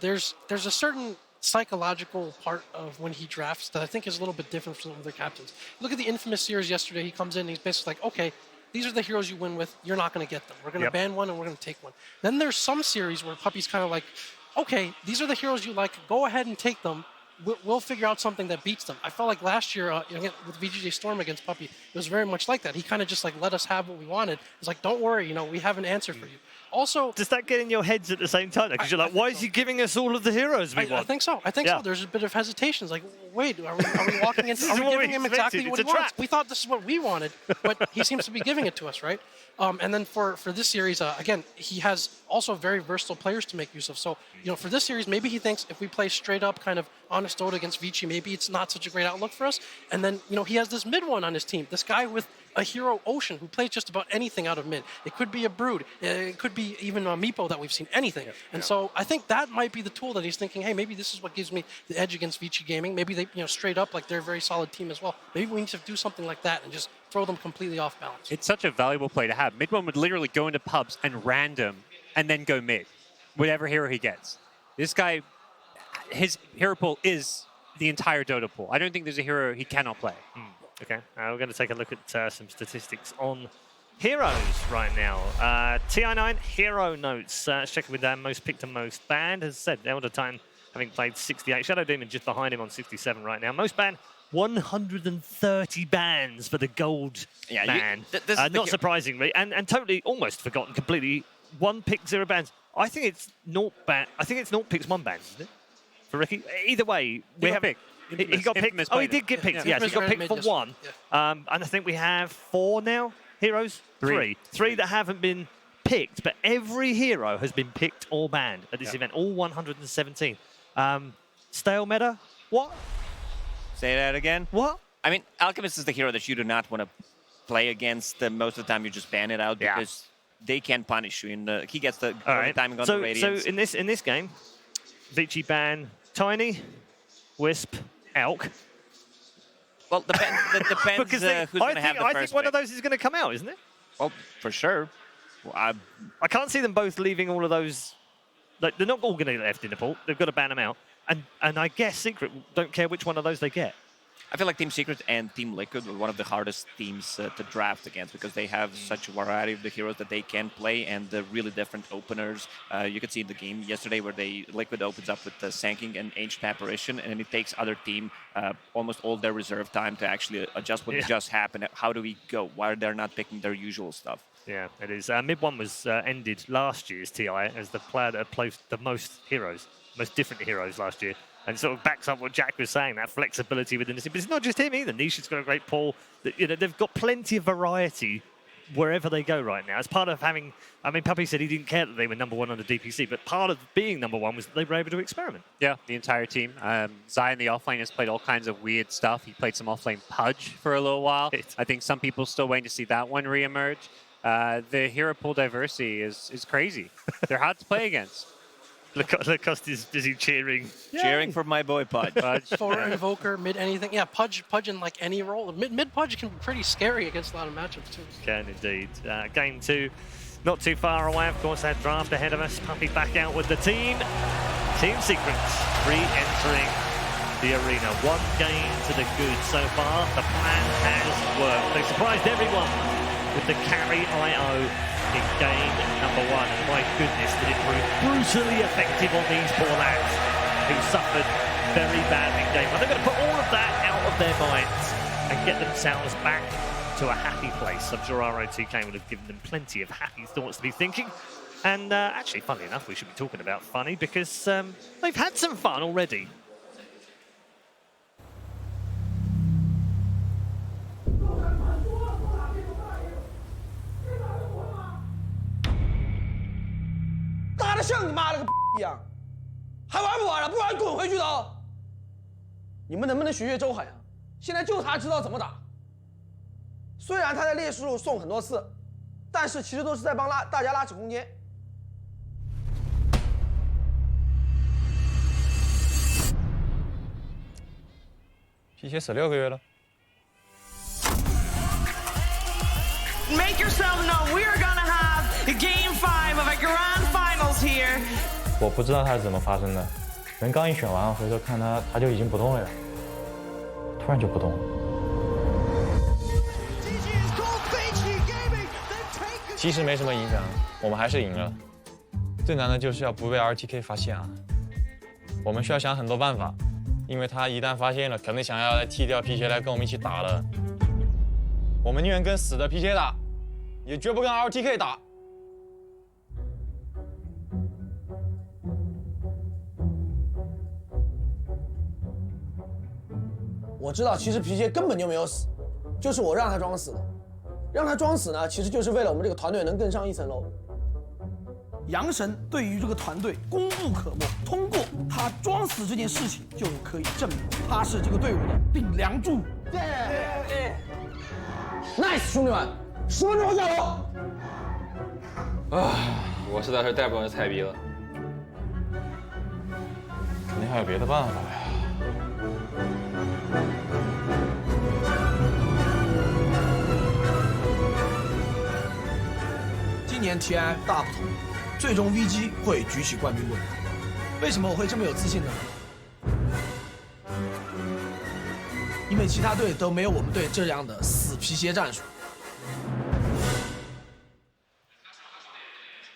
there's a certain psychological part of when he drafts that I think is a little bit different from other captains. Look at the Infamous series yesterday. He comes in and he's basically like, okay, these are the heroes you win with. You're not going to get them. We're going to ban one and we're going to take one. Then there's some series where Puppy's kind of like, okay, these are the heroes you like. Go ahead and take them. We'll figure out something that beats them. I felt like last year with VGJ Storm against Puppy, it was very much like that. He kind of just like let us have what we wanted. It's like, don't worry, you know, we have an answer for you. Also, does that get in your heads at the same time? Because you're like, why is he giving us all of the heroes we want? I think so. I think so. There's a bit of hesitation. It's like, wait, are we walking into? Are we giving him exactly what he wants? We thought this is what we wanted, but he seems to be giving it to us, right? And then for this series, again, he has also very versatile players to make use of. So, you know, for this series, maybe he thinks if we play straight up kind of honest Dota against VICI, maybe it's not such a great outlook for us. And then, you know, he has this mid one on his team, this guy with a hero Ocean who plays just about anything out of mid. It could be a Brood. It could be even a Meepo that we've seen, anything. So I think that might be the tool that he's thinking, hey, maybe this is what gives me the edge against VICI Gaming. Maybe they, you know, straight up, like they're a very solid team as well. Maybe we need to do something like that and just throw them completely off balance. It's such a valuable play to have. Mid one would literally go into pubs and random and then go mid, whatever hero he gets. This guy, his hero pool is the entire Dota pool. I don't think there's a hero he cannot play. Okay, we're going to take a look at some statistics on heroes right now. TI9 hero notes. Let's check with most picked and most banned. As I said, Elder Titan having played 68. Shadow Demon just behind him on 67 right now. Most banned, 130 bans for the gold man. Not surprisingly, and totally almost forgotten completely. 1 pick, 0 bans. I think it's 0 ban. I think it's 0 picks, 1 bans, isn't it? For Ricky. Either way, we have it. He got picked. Oh, he did get picked. Yes, he got picked for 1. And I think we have 4 now heroes. 3 that haven't been picked, but every hero has been picked or banned at this event. All 117. Stale meta. What? Say that again. What? I mean, Alchemist is the hero that you do not want to play against. Most of the time, you just ban it out because they can punish you. And he gets the timing on the radiance. So in this game, VICI ban Tiny. Wisp, Elk. Well, it depends because who's going to have the first I think one of pick. those is going to come out, isn't it? Well, for sure. Well, I can't see them both leaving all of those. Like, they're not all going to get left in the pool. They've got to ban them out. And I guess Secret don't care which one of those they get. I feel like Team Secret and Team Liquid were one of the hardest teams to draft against because they have such a variety of the heroes that they can play and the really different openers. You could see in the game yesterday where Liquid opens up with the Sanking and Ancient Apparition, and it takes other team almost all their reserve time to actually adjust what just happened. How do we go? Why are they not picking their usual stuff? Yeah, it is. Mid 1 was ended last year's TI as the player that played the most heroes, most different heroes last year. And sort of backs up what Jack was saying, that flexibility within the team. But it's not just him either. Nisha's got a great pool. You know, they've got plenty of variety wherever they go right now. It's part of having, I mean, Puppy said he didn't care that they were #1 on the DPC, but part of being #1 was that they were able to experiment. Yeah, the entire team. Zion, the offlane, has played all kinds of weird stuff. He played some offlane Pudge for a little while. I think some people still waiting to see that one reemerge. The hero pool diversity is crazy. They're hard to play against. Lacoste is busy cheering. Cheering for my boy Pudge. For Invoker, mid anything. Yeah, Pudge in like any role. Mid Pudge can be pretty scary against a lot of matchups too. Can indeed. Game 2, not too far away. Of course, that draft ahead of us. Puppy back out with the team. Team Secrets re-entering the arena. 1 game to the good so far. The plan has worked. They surprised everyone with the carry IO in game #1. And my goodness, did it prove brutally effective on these poor lads who suffered very badly in game 1. They're going to put all of that out of their minds and get themselves back to a happy place. I'm sure ROTK would have given them plenty of happy thoughts to be thinking. And actually, funnily enough, we should be talking about funny because they've had some fun already.打得像你妈了个一样，还玩不玩了？不玩滚回去的！你们能不能学学周海洋？现在就他知道怎么打。虽然他在劣势路送很多次，但是其实都是在帮大家拉扯空间。皮鞋16个月了。 Make yourself known. We are gonna have Game 5 of a Grand Finals here. 我不知道它是怎么发生的，人刚一选完，回头看他就已经不动了呀，突然就不动了。其实没什么影响，我们还是赢了。最难的就是要不被 RTK 发现啊！我们需要想很多办法，因为他一旦发现了，肯定想要来踢掉皮鞋来跟我们一起打了。我们宁愿跟死的皮鞋打，也绝不跟 RTK 打。 我知道，其实皮鞋根本就没有死，就是我让他装死的。让他装死呢，其实就是为了我们这个团队能更上一层楼。杨神对于这个团队功不可没，通过他装死这件事情，就可以证明他是这个队伍的顶梁柱。Nice， 兄弟们，10分钟后加油！我实在是带不动这菜逼了，肯定还有别的办法呀。 今年 TI 大不同，最终 VG 会举起冠军盾。为什么我会这么有自信呢？因为其他队都没有我们队这样的死皮鞋战术。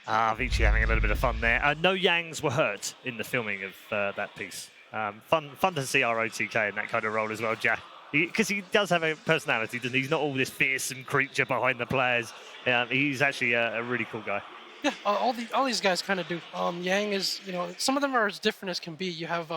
VICI having a little bit of fun there. No Yangs were hurt in the filming of that piece. Fun to see ROTK in that kind of role as well, Jack. Because he does have a personality, doesn't he? He's not all this fearsome creature behind the players. He's actually a really cool guy. Yeah, all these guys kind of do. Yang is, some of them are as different as can be. You have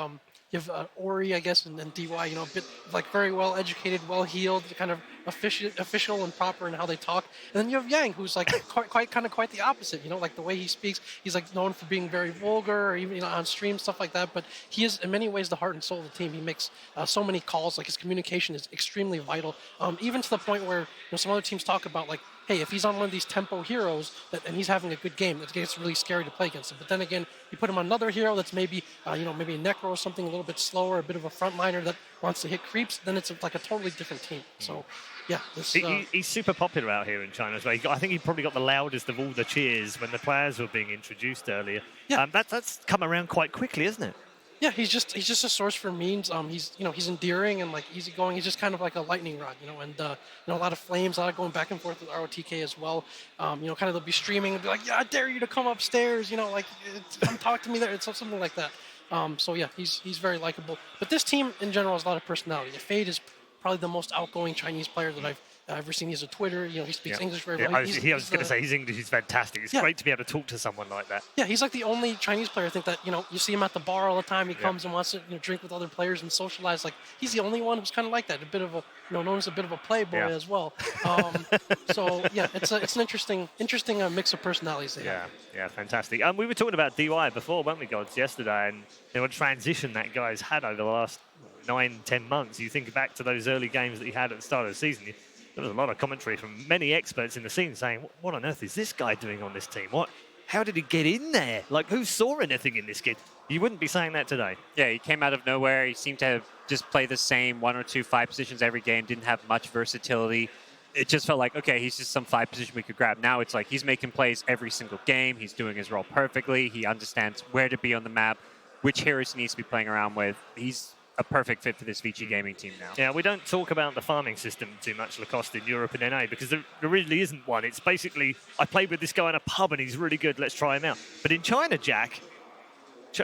Ori, I guess, and DY, a bit like very well educated, well heeled, kind of official and proper in how they talk. And then you have Yang, who's like quite the opposite. Like the way he speaks, he's like known for being very vulgar, or even on stream, stuff like that. But he is in many ways the heart and soul of the team. He makes so many calls. Like his communication is extremely vital, even to the point where some other teams talk about hey, if he's on one of these tempo heroes and he's having a good game, it gets really scary to play against him. But then again, You put him on another hero that's maybe, maybe a Necro or something a little bit slower, a bit of a frontliner that wants to hit creeps, then it's like a totally different team. So, yeah. He's super popular out here in China as well. I think he probably got the loudest of all the cheers when the players were being introduced earlier. Yeah. That's come around quite quickly, isn't it? Yeah, he's just a source for memes. He's endearing and like easygoing. He's just kind of like a lightning rod, and a lot of flames, a lot of going back and forth with ROTK as well. Kind of they'll be streaming and be like, "Yeah, I dare you to come upstairs," come talk to me there. It's something like that. So yeah, he's very likable. But this team in general has a lot of personality. Fade is probably the most outgoing Chinese player that I've ever seen. He's a Twitter. He speaks English very well. I was going to say his English is fantastic. It's great to be able to talk to someone like that. Yeah, he's like the only Chinese player I think that you see him at the bar all the time. He comes and wants to drink with other players and socialize. Like he's the only one who's kind of like that. A bit of a known as a bit of a playboy as well. So yeah, it's an interesting mix of personalities they have. Yeah, fantastic. We were talking about DY before, weren't we, Gods, yesterday, and what transition that guy's had over the last 9-10 months. You think back to those early games that he had at the start of the season. There was a lot of commentary from many experts in the scene saying, what on earth is this guy doing on this team? How did he get in there? Like, who saw anything in this kid? You wouldn't be saying that today. Yeah, he came out of nowhere. He seemed to have just played the same 1 or 2 5 positions every game, didn't have much versatility. It just felt like, okay, he's just some 5 position we could grab. Now it's like he's making plays every single game. He's doing his role perfectly. He understands where to be on the map, which heroes he needs to be playing around with. He's a perfect fit for this VICI gaming team now. Yeah, we don't talk about the farming system too much, Lacoste, in Europe and NA, because there really isn't one. It's basically, I played with this guy in a pub and he's really good, let's try him out. But in China, Jack,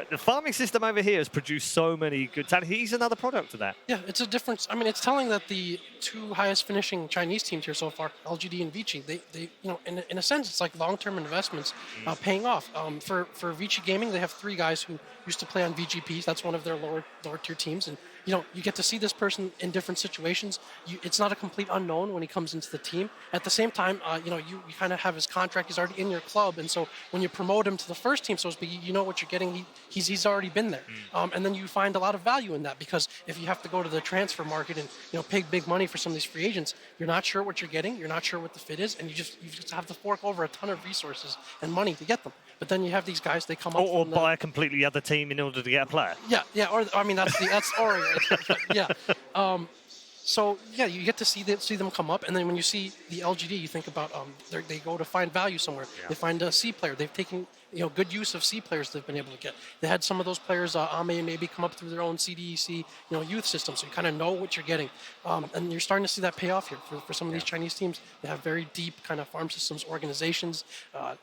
the farming system over here has produced so many good talent. He's another product of that. Yeah, it's a difference. I mean, it's telling that the 2 highest finishing Chinese teams here so far, LGD and VICI, they in a sense, it's like long-term investments paying off. For VICI Gaming, they have 3 guys who used to play on VGPs. That's one of their lower tier teams, and you get to see this person in different situations. It's not a complete unknown when he comes into the team. At the same time, you kind of have his contract. He's already in your club, and so when you promote him to the first team, so to speak, you know what you're getting. He's already been there, and then you find a lot of value in that, because if you have to go to the transfer market and pay big money for some of these free agents, you're not sure what you're getting. You're not sure what the fit is, and you just have to fork over a ton of resources and money to get them. But then you have these guys, they come up or buy a completely other team in order to get a player. Yeah. Or I mean, that's Ori. Yeah. So yeah, you get to see them come up, and then when you see the LGD, you think about they go to find value somewhere. Yeah. They find a C player. They've taken good use of C players they've been able to get. They had some of those players, Ame, maybe come up through their own CDEC youth system, so you kind of know what you're getting, and you're starting to see that pay off here for some of these Chinese teams. They have very deep kind of farm systems, organizations,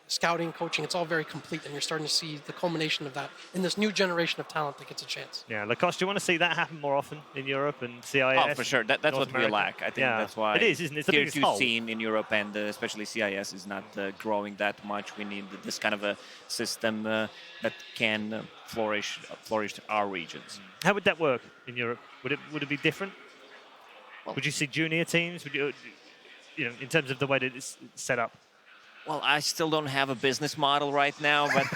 scouting, coaching. It's all very complete, and you're starting to see the culmination of that in this new generation of talent that gets a chance. Yeah, Lacoste, do you want to see that happen more often in Europe and CIS? Oh, for sure. That's what we lack. I think that's why it is, isn't it? It's the tier biggest 2 hole. scene in Europe and especially CIS is not growing that much. We need this kind of a system that can flourish our regions. How would that work in Europe? Would it be different? Well, would you see junior teams? Would you in terms of the way that it's set up? Well, I still don't have a business model right now, but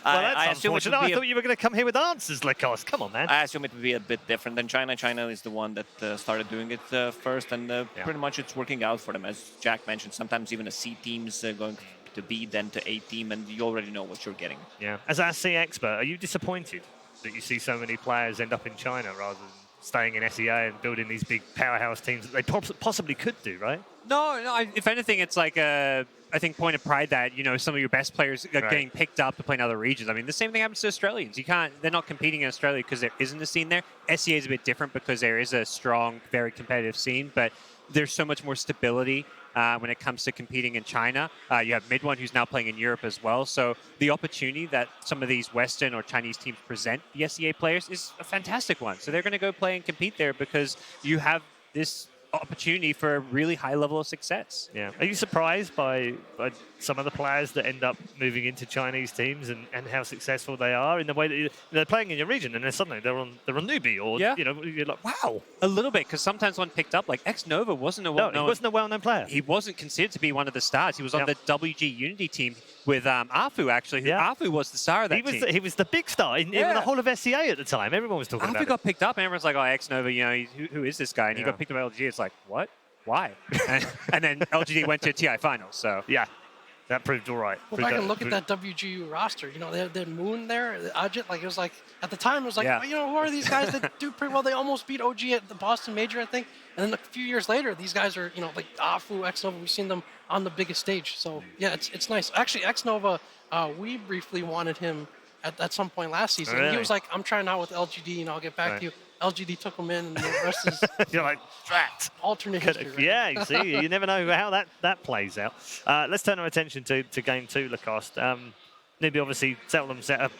I assume it would be I thought you were going to come here with answers, Lacoste. Come on, man. I assume it would be a bit different than China. China is the one that started doing it first, and pretty much it's working out for them. As Jack mentioned, sometimes even a C team's going to B, then to A team, and you already know what you're getting. Yeah. As our C expert, are you disappointed that you see so many players end up in China rather than staying in SEA and building these big powerhouse teams that they possibly could do, right? No. If anything, it's like I think point of pride that some of your best players are getting picked up to play in other regions. I mean, the same thing happens to Australians. They're not competing in Australia because there isn't a scene there. SEA is a bit different because there is a strong, very competitive scene, but there's so much more stability when it comes to competing in China. You have Midone, who's now playing in Europe as well. So the opportunity that some of these Western or Chinese teams present the SEA players is a fantastic one. So they're going to go play and compete there because you have this opportunity for a really high level of success. Yeah. Are you surprised by some of the players that end up moving into Chinese teams and how successful they are in the way that they're playing in your region and then suddenly they're on newbie or you're like, wow. A little bit, because sometimes one picked up, like X-Nova wasn't a well-known. No, he wasn't a well-known player. He wasn't considered to be one of the stars. He was on the WG Unity team with Afu, actually. Afu was the star of that team. He was the big star in the whole of SEA at the time. Everyone was talking about it. Afu got picked up, and everyone's like, oh, X-Nova, who is this guy? And he got picked up by LGD. It's like, what? Why? and then LGD went to TI finals, so. Yeah. That proved all right. Go back and look at that WGU roster. You know, they had Moon there, Ajit. Like, it was like, at the time, it was like, Yeah. well, you know, who are these guys that do pretty well? They almost beat OG at the Boston Major, I think. And then a few years later, these guys are, you know, like Afu, X-Nova. We've seen them on the biggest stage. So, yeah, it's nice. Actually, X-Nova, we briefly wanted him at some point last season. Really? He was like, I'm trying out with LGD, and I'll get back Right. to you. LGD took him in, and the rest is You're like, drat. alternate history. Right? Yeah, you see, you never know how that plays out. Let's turn our attention to game 2, Lacoste. Newbie obviously settled themselves.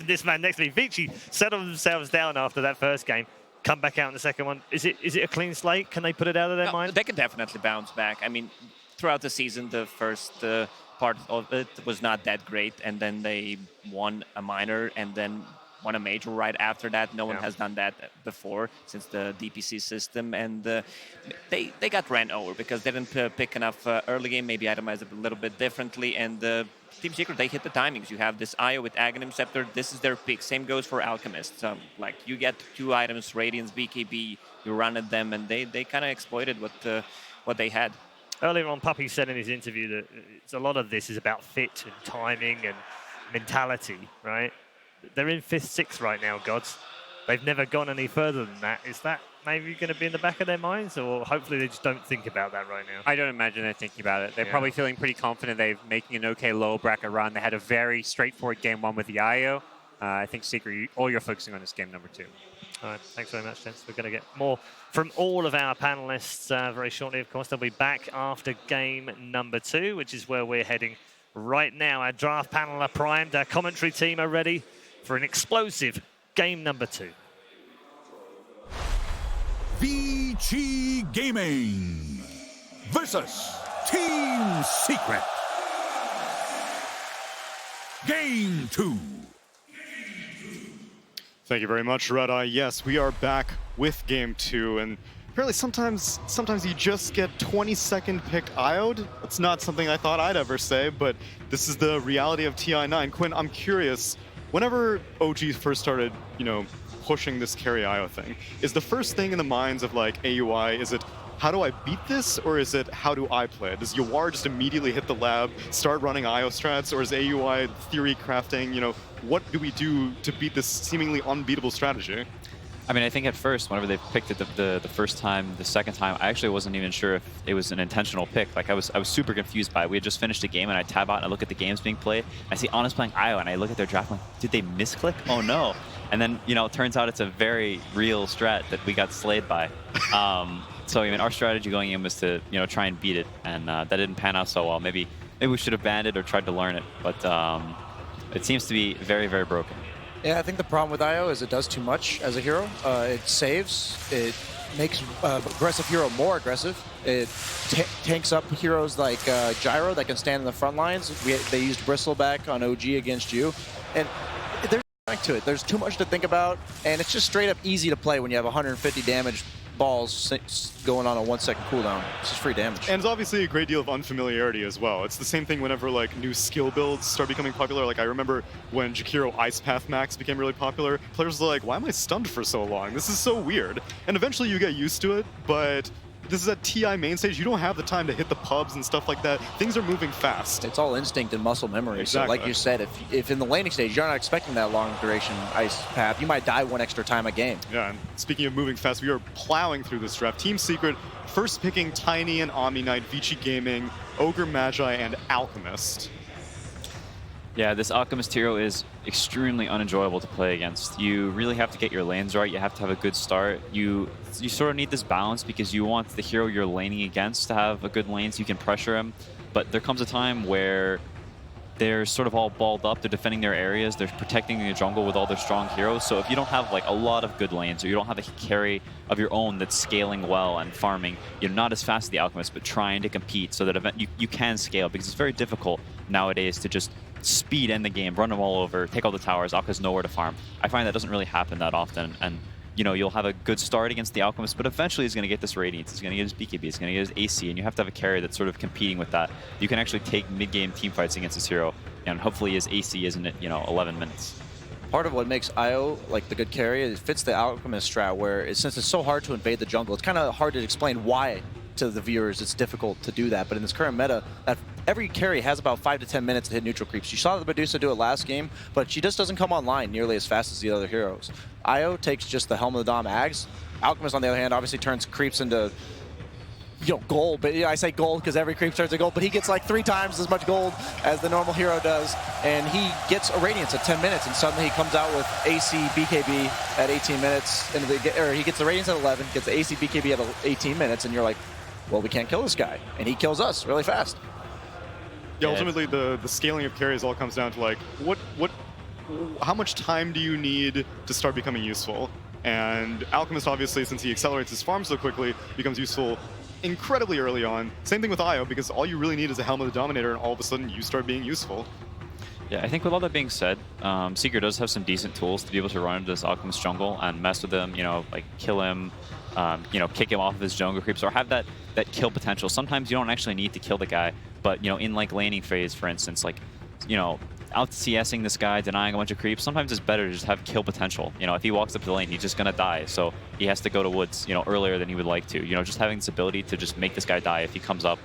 This man next to me, VICI, settled themselves down after that first game. Come back out in the second one. Is it a clean slate? Can they put it out of their mind? They can definitely bounce back. I mean, throughout the season, the first part of it was not that great, and then they won a minor, and then won a major right after that. No one has done that before since the DPC system, and they got ran over because they didn't pick enough early game, maybe itemized it a little bit differently, and Team Secret, they hit the timings. You have this IO with Aghanim Scepter. This is their pick. Same goes for Alchemist. Like, you get 2 items, Radiance, BKB, you run at them, and they kind of exploited what they had. Earlier on, Puppy said in his interview that a lot of this is about fit and timing and mentality, right? They're in 5th, 6th right now, gods. They've never gone any further than that. Is that maybe going to be in the back of their minds, or hopefully they just don't think about that right now? I don't imagine they're thinking about it. They're probably feeling pretty confident they're making an okay lower bracket run. They had a very straightforward game 1 with the IO. I think Secret, all you're focusing on is game number 2. All right, thanks very much, gents. We're going to get more from all of our panelists very shortly, of course. They'll be back after game number 2, which is where we're heading right now. Our draft panel are primed. Our commentary team are ready for an explosive game number 2. VICI Gaming versus Team Secret. Game 2. Thank you very much, Red Eye. Yes, we are back with game 2, and apparently sometimes you just get 20-second pick IO'd. That's not something I thought I'd ever say, but this is the reality of TI9. Quinn, I'm curious, whenever OG first started, you know, pushing this carry IO thing, is the first thing in the minds of like AUI, is it how do I beat this, or is it how do I play it? Does Yawar just immediately hit the lab, start running IO strats, or is AUI theory crafting, you know, what do we do to beat this seemingly unbeatable strategy? I mean, I think at first, whenever they picked it the first time, the second time, I actually wasn't even sure if it was an intentional pick. Like, I was super confused by it. We had just finished a game, and I tab out and I look at the games being played. I see Honest playing IO, and I look at their draft, I'm like, did they misclick? Oh no. And then, you know, it turns out it's a very real strat that we got slayed by. So, I mean, our strategy going in was to, you know, try and beat it, and that didn't pan out so well. Maybe we should have banned it or tried to learn it, but it seems to be very, very broken. Yeah, I think the problem with IO is it does too much as a hero. It saves, it makes aggressive hero more aggressive. It tanks up heroes like Gyro that can stand in the front lines. They used Bristleback on OG against you. And there's back to it. There's too much to think about, and it's just straight up easy to play when you have 150 damage balls going on a 1-second cooldown. It's just free damage. And it's obviously a great deal of unfamiliarity as well. It's the same thing whenever like new skill builds start becoming popular. Like I remember when Jakiro Ice Path Max became really popular, players were like, why am I stunned for so long? This is so weird. And eventually you get used to it, but this is at TI main stage. You don't have the time to hit the pubs and stuff like that. Things are moving fast. It's all instinct and muscle memory. Exactly. So like you said, if in the laning stage you're not expecting that long duration ice path, you might die 1 extra time a game. Yeah, and speaking of moving fast, we are plowing through this draft. Team Secret first picking Tiny and Omni Knight, VICI Gaming, Ogre Magi, and Alchemist. Yeah, this Alchemist hero is extremely unenjoyable to play against. You really have to get your lanes right. You have to have a good start. You sort of need this balance because you want the hero you're laning against to have a good lane so you can pressure him. But there comes a time where they're sort of all balled up. They're defending their areas. They're protecting the jungle with all their strong heroes. So if you don't have like a lot of good lanes, or you don't have a carry of your own that's scaling well and farming, you're not as fast as the Alchemist, but trying to compete so that you can scale, because it's very difficult nowadays to just speed end the game, run them all over, take all the towers. Alka's nowhere to farm. I find that doesn't really happen that often, and you know, you'll have a good start against the Alchemist, but eventually he's going to get this Radiance, he's going to get his BKB, he's going to get his AC, and you have to have a carry that's sort of competing with that. You can actually take mid-game team fights against this hero, and hopefully his AC isn't at, 11 minutes. Part of what makes IO like the good carry is it fits the Alchemist strat, where since it's so hard to invade the jungle, it's kind of hard to explain why to the viewers, it's difficult to do that. But in this current meta, every carry has about 5 to 10 minutes to hit neutral creeps. You saw the Medusa do it last game, but she just doesn't come online nearly as fast as the other heroes. Io takes just the Helm of the Dom Ags. Alchemist, on the other hand, obviously turns creeps into gold, but I say gold because every creep turns to gold, but he gets like 3 times as much gold as the normal hero does, and he gets a Radiance at 10 minutes, and suddenly he comes out with AC BKB at 18 minutes, or he gets the Radiance at 11, gets the AC BKB at 18 minutes, and you're like, well, we can't kill this guy, and he kills us really fast. Yeah, ultimately the scaling of carries all comes down to like, how much time do you need to start becoming useful? And Alchemist, obviously, since he accelerates his farm so quickly, becomes useful incredibly early on. Same thing with Io, because all you really need is a Helm of the Dominator, and all of a sudden you start being useful. Yeah, I think with all that being said, Seeker does have some decent tools to be able to run into this Alchemist jungle and mess with him, like kill him, kick him off of his jungle creeps, or have that kill potential. Sometimes you don't actually need to kill the guy, but in like laning phase, for instance, like, out CSing this guy, denying a bunch of creeps, sometimes it's better to just have kill potential. If he walks up to the lane, he's just going to die. So he has to go to woods, earlier than he would like to. Just having this ability to just make this guy die if he comes up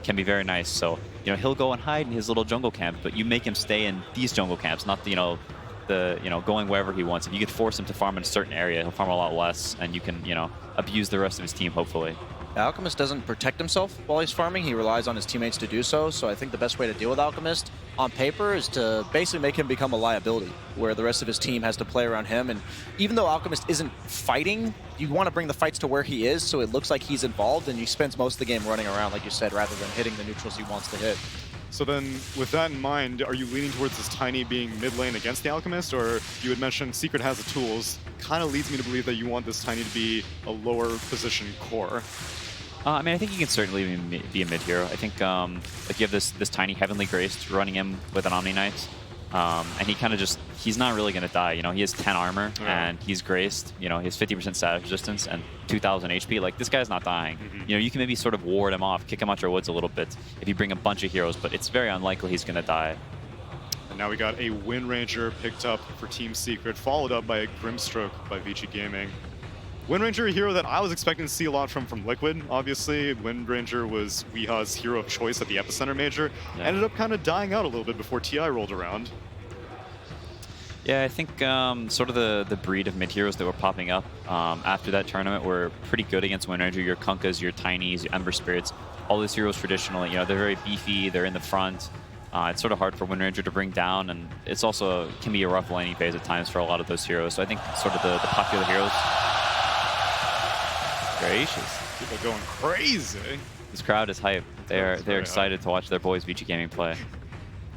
can be very nice. So, he'll go and hide in his little jungle camp, but you make him stay in these jungle camps, not going wherever he wants. If you could force him to farm in a certain area, he'll farm a lot less, and you can, abuse the rest of his team, hopefully. Alchemist doesn't protect himself while he's farming. He relies on his teammates to do so. So I think the best way to deal with Alchemist on paper is to basically make him become a liability, where the rest of his team has to play around him. And even though Alchemist isn't fighting, you want to bring the fights to where he is so it looks like he's involved, and he spends most of the game running around, like you said, rather than hitting the neutrals he wants to hit. So then, with that in mind, are you leaning towards this Tiny being mid lane against the Alchemist, or you had mentioned Secret has the tools, kind of leads me to believe that you want this Tiny to be a lower position core? I think he can certainly be a mid hero. I think like you have this Tiny Heavenly Graced running him with an Omni Knight, and he kind of he's not really going to die. He has 10 armor, and he's Graced. He has 50% status resistance and 2,000 HP. Like, this guy's not dying. You can maybe sort of ward him off, kick him out your woods a little bit if you bring a bunch of heroes, but it's very unlikely he's going to die. And now we got a Wind Ranger picked up for Team Secret, followed up by a Grimstroke by VICI Gaming. Wind Ranger, a hero that I was expecting to see a lot from Liquid, obviously. Wind Ranger was Weeha's hero of choice at the Epicenter Major. Yeah. Ended up kind of dying out a little bit before TI rolled around. Yeah, I think sort of the breed of mid-heroes that were popping up after that tournament were pretty good against Wind Ranger. Your Kunkas, your Tinies, your Ember Spirits, all these heroes traditionally, they're very beefy, they're in the front. It's sort of hard for Wind Ranger to bring down, and it's also can be a rough laning phase at times for a lot of those heroes. So I think sort of the popular heroes... Gracious. People going crazy. This crowd is hype. They're excited to watch their boys VICI Gaming play.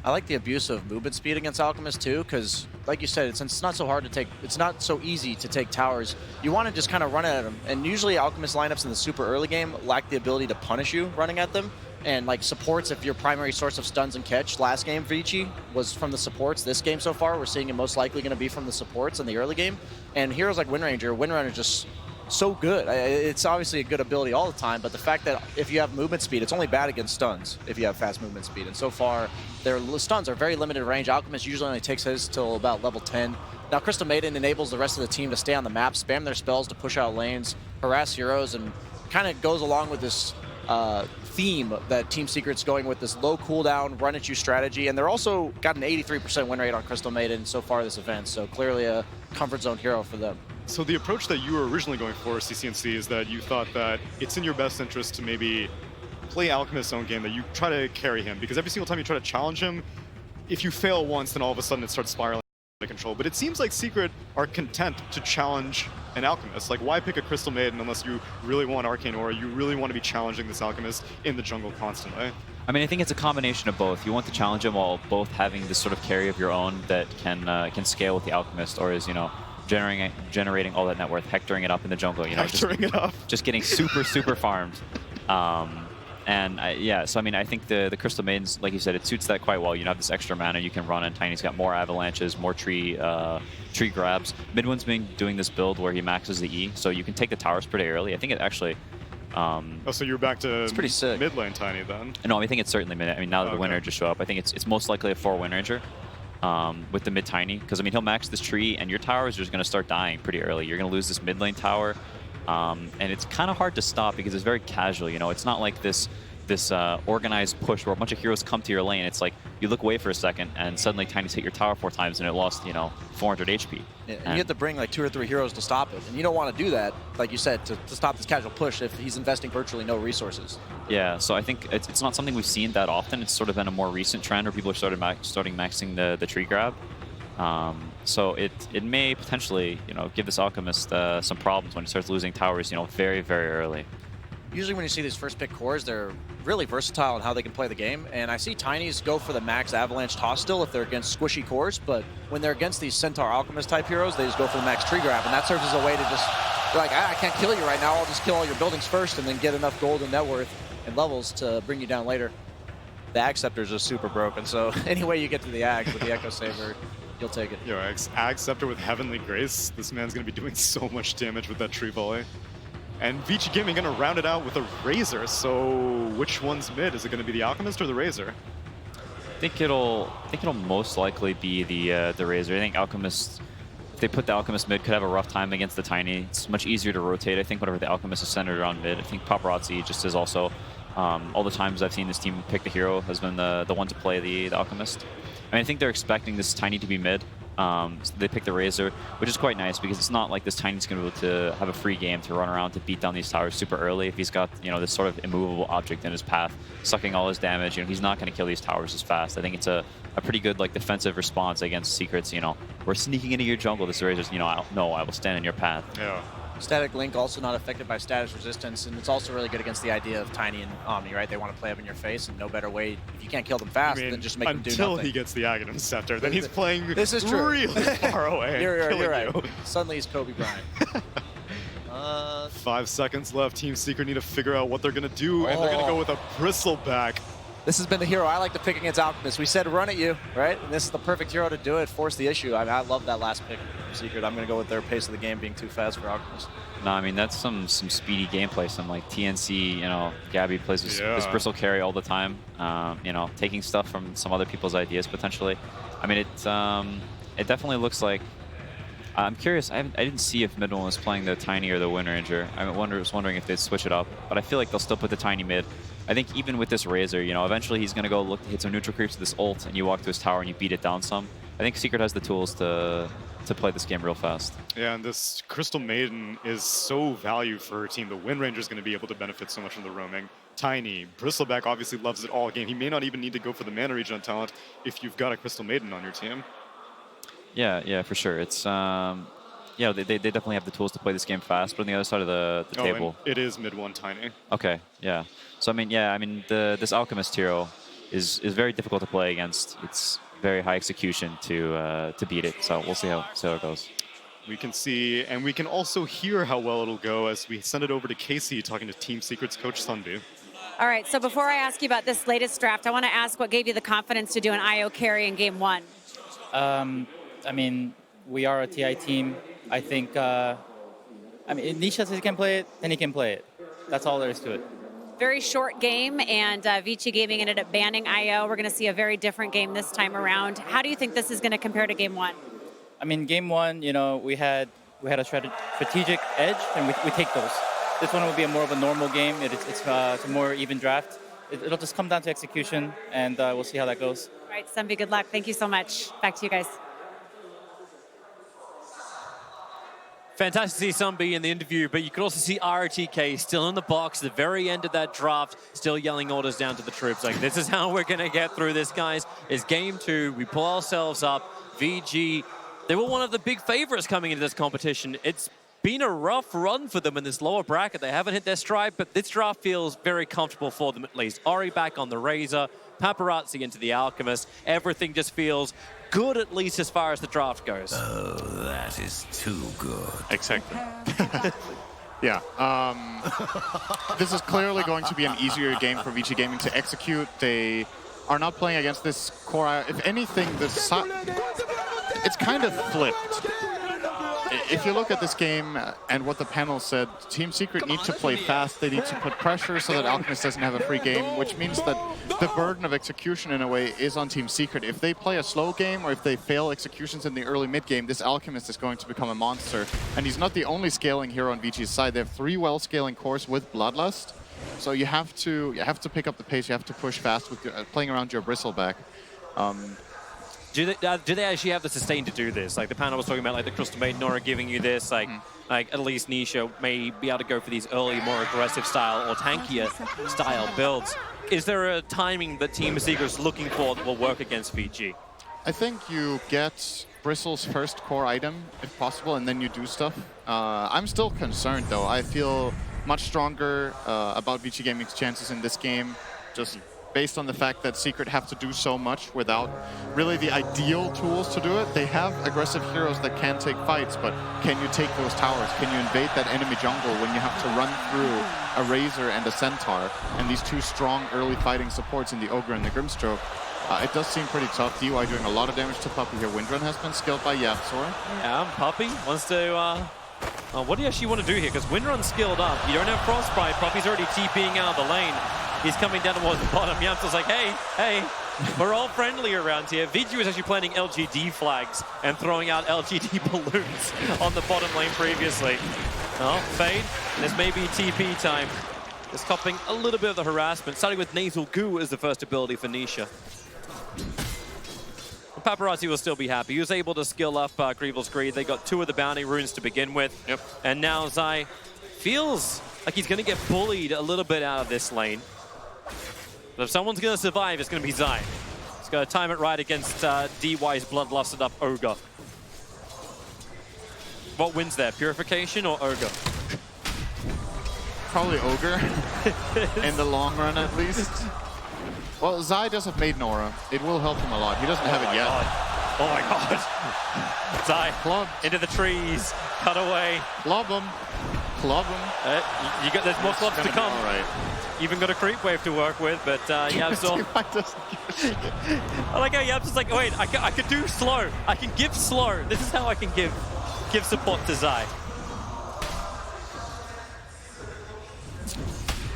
I like the abuse of movement speed against Alchemist too, because like you said, it's not so hard to take, it's not so easy to take towers. You want to just kind of run at them, and usually Alchemist lineups in the super early game lack the ability to punish you running at them. And like supports, if your primary source of stuns and catch last game VICI was from the supports, this game so far we're seeing it most likely going to be from the supports in the early game. And heroes like Wind Ranger just so good. It's obviously a good ability all the time, but the fact that if you have movement speed, it's only bad against stuns if you have fast movement speed. And so far, their stuns are very limited range. Alchemist usually only takes his till about level 10. Now, Crystal Maiden enables the rest of the team to stay on the map, spam their spells to push out lanes, harass heroes, and kind of goes along with this theme that Team Secret's going with, this low cooldown, run at you strategy. And they're also got an 83% win rate on Crystal Maiden so far this event, so clearly a comfort zone hero for them. So the approach that you were originally going for, CCNC, is that you thought that it's in your best interest to maybe play Alchemist's own game, that you try to carry him, because every single time you try to challenge him, if you fail once, then all of a sudden it starts spiraling out of control. But it seems like Secret are content to challenge an Alchemist. Like, why pick a Crystal Maiden unless you really want Arcane Aura, you really want to be challenging this Alchemist in the jungle constantly? I think it's a combination of both. You want to challenge him while both having this sort of carry of your own that can scale with the Alchemist, or is, generating all that net worth, hectoring it up in the jungle, just getting super farmed. I think the Crystal Maidens, like you said, it suits that quite well. You have this extra mana you can run, and Tiny's got more avalanches, more tree grabs. Midwin's been doing this build where he maxes the E, so you can take the towers pretty early. I think it actually... so you're back to it's pretty sick. Mid lane Tiny then? No, I think it's certainly mid. Now that the Wind Ranger show up, I think it's most likely a 4 Wind Ranger. With the mid Tiny, because he'll max this tree and your towers are just going to start dying pretty early. You're going to lose this mid lane tower, And it's kind of hard to stop because it's very casual. You know, it's not like this organized push where a bunch of heroes come to your lane. It's like you look away for a second and suddenly Tiny's hit your tower 4 times and it lost, you know, 400 HP. Yeah, and you have to bring like 2 or 3 heroes to stop it. And you don't want to do that, like you said, to stop this casual push if he's investing virtually no resources. Yeah, so I think it's not something we've seen that often. It's sort of been a more recent trend where people are starting maxing the tree grab. So it may potentially, you know, give this Alchemist some problems when he starts losing towers, you know, very, very early. Usually when you see these first pick cores, they're really versatile in how they can play the game. And I see Tinys go for the max Avalanche toss still if they're against squishy cores, but when they're against these Centaur Alchemist type heroes, they just go for the max tree grab. And that serves as a way to just, they're like, I can't kill you right now, I'll just kill all your buildings first and then get enough gold and net worth and levels to bring you down later. The Ag Scepters are super broken, so any way you get to the Ag with the Echo Saber, you'll take it. Yo, Ag Scepter with Heavenly Grace. This man's going to be doing so much damage with that tree volley. And VICI Gaming going to round it out with a Razor. So which one's mid? Is it going to be the Alchemist or the Razor? I think it'll most likely be the Razor. I think Alchemist, if they put the Alchemist mid, could have a rough time against the Tiny. It's much easier to rotate. I think whenever the Alchemist is centered around mid, I think Paparazzi just is also, all the times I've seen this team pick the hero has been the one to play the Alchemist. I mean, I think they're expecting this Tiny to be mid. So they pick the Razor, which is quite nice because it's not like this Tiny's going to be able to have a free game to run around to beat down these towers super early. If he's got, you know, this sort of immovable object in his path, sucking all his damage, you know, he's not going to kill these towers as fast. I think it's a pretty good like defensive response against Secrets. You know, we're sneaking into your jungle. This Razor's, you know, I will stand in your path. Yeah. Static Link also not affected by status resistance, and it's also really good against the idea of Tiny and Omni, right? They want to play up in your face, and no better way, if you can't kill them fast, then just make them do nothing. Until he gets the Aghanim Scepter, then he's playing this is true. Really far away. You're right. Suddenly he's Kobe Bryant. 5 seconds left. Team Secret need to figure out what they're going to do, and they're going to go with a Bristleback. This has been the hero I like to pick against Alchemist. We said run at you, right? And this is the perfect hero to do it, force the issue. I mean, I love that last pick from Secret. I'm going to go with their pace of the game being too fast for Alchemist. No, I mean, that's some speedy gameplay. Some like TNC, you know, Gabby plays this Bristle carry all the time, you know, taking stuff from some other people's ideas potentially. I mean, it definitely looks like, I'm curious, I didn't see if mid one was playing the Tiny or the Wind Ranger. I was wondering if they'd switch it up, but I feel like they'll still put the Tiny mid. I think even with this Razor, you know, eventually he's going to go look to hit some neutral creeps with this ult, and you walk to his tower and you beat it down some. I think Secret has the tools to play this game real fast. Yeah, and this Crystal Maiden is so valued for her team. The Wind Ranger is going to be able to benefit so much from the roaming. Tiny, Bristleback obviously loves it all game. He may not even need to go for the mana regen talent if you've got a Crystal Maiden on your team. Yeah, for sure. It's yeah, they definitely have the tools to play this game fast, but on the other side of the table, it is mid one Tiny. Okay, yeah. So I mean, this Alchemist hero is very difficult to play against. It's very high execution to beat it. So we'll see how it goes. We can see, and we can also hear how well it'll go as we send it over to Casey talking to Team Secret's coach Sunby. All right, so before I ask you about this latest draft, I want to ask what gave you the confidence to do an IO carry in game 1? I mean, we are a TI team. I think, I mean, if Nisha says he can play it, then he can play it. That's all there is to it. Very short game, and VICI Gaming ended up banning IO. We're going to see a very different game this time around. How do you think this is going to compare to game 1? I mean, game 1, you know, we had a strategic edge, and we take those. This one will be more of a normal game. It's a more even draft. It'll just come down to execution, and we'll see how that goes. All right, Sunby, good luck. Thank you so much. Back to you guys. Fantastic to see Sunby in the interview, but you could also see ROTK still in the box at the very end of that draft, still yelling orders down to the troops. Like, this is how we're going to get through this, guys. It's game 2. We pull ourselves up. VG, they were one of the big favorites coming into this competition. It's been a rough run for them in this lower bracket. They haven't hit their stride, but this draft feels very comfortable for them at least. Ori back on the Razor, Paparazzi into the Alchemist. Everything just feels good, at least as far as the draft goes. Oh, that is too good. Exactly. Yeah. This is clearly going to be an easier game for VICI Gaming to execute. They are not playing against this core. If anything, it's kind of flipped. if you look at this game and what the panel said, Team Secret need to play fast. They need to put pressure so that Alchemist doesn't have a free game, which means that the burden of execution in a way is on Team Secret. If they play a slow game or if they fail executions in the early mid game, this Alchemist is going to become a monster. And he's not the only scaling hero on VICI's side. They have 3 well-scaling cores with Bloodlust. So you have to pick up the pace. You have to push fast with playing around your Bristleback. Do they actually have the sustain to do this? Like the panel was talking about, like the Crystal Maiden Nora giving you this, like at least Nisha may be able to go for these early, more aggressive style or tankier style builds. Is there a timing that Team Secret's looking for that will work against VG? I think you get Bristle's first core item, if possible, and then you do stuff. I'm still concerned, though. I feel much stronger about VG Gaming's chances in this game, just based on the fact that Secret have to do so much without really the ideal tools to do it. They have aggressive heroes that can take fights, but can you take those towers? Can you invade that enemy jungle when you have to run through a Razor and a Centaur and these 2 strong early fighting supports in the Ogre and the Grimstroke? It does seem pretty tough. DY doing a lot of damage to Puppey here. Windrun has been skilled by Yapzor. Yeah, Puppey wants to... what do you actually want to do here? Because Windrun's skilled up. You don't have Frostbite. Puppey's already TPing out of the lane. He's coming down towards the bottom. Yapzor's like, hey, we're all friendly around here. VG was actually planting LGD flags and throwing out LGD balloons on the bottom lane previously. Oh, Fade. This may be TP time. Just copping a little bit of the harassment. Starting with Nasal Goo as the first ability for Nisha. Paparazzi will still be happy. He was able to skill up Greevil's Greed. They got 2 of the bounty runes to begin with. Yep. And now Zai feels like he's going to get bullied a little bit out of this lane. But if someone's going to survive, it's going to be Zai. He's got to time it right against DY's bloodlusted up Ogre. What wins there, Purification or Ogre? Probably Ogre, in the long run at least. Well, Zai does have Maiden Aura. It will help him a lot. He doesn't have it yet. God. Oh my god. Zai, club into the trees, cut away. Club him. Club him. There's more clubs to come. All right. Even got a creep wave to work with, but Yapzor... I like how Yapzor's like, wait, I could do slow. I can give slow. This is how I can give support to Zai.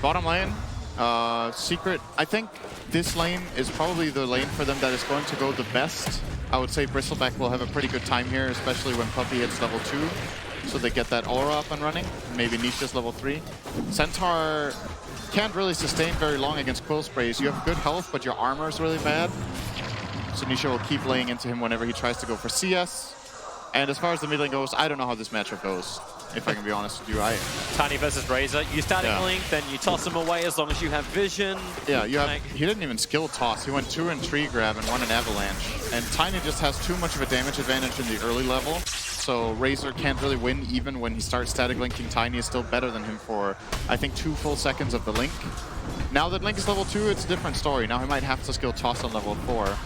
Bottom lane, Secret, I think this lane is probably the lane for them that is going to go the best. I would say Bristleback will have a pretty good time here, especially when Puppey hits level 2. So they get that aura up and running. Maybe Nisha's level 3. Centaur can't really sustain very long against Quill Sprays. You have good health, but your armor is really bad. So Nisha will keep laying into him whenever he tries to go for CS. And as far as the mid lane goes, I don't know how this matchup goes, if I can be honest with you. Tiny versus Razor. You static link, then you toss him away as long as you have vision. Yeah, you have. He didn't even skill toss. He went 2 and tree grab and 1 in avalanche. And Tiny just has too much of a damage advantage in the early level. So Razor can't really win even when he starts static linking. Tiny is still better than him for, I think, 2 full seconds of the link. Now that Link is level 2, it's a different story. Now he might have to skill toss on level 4.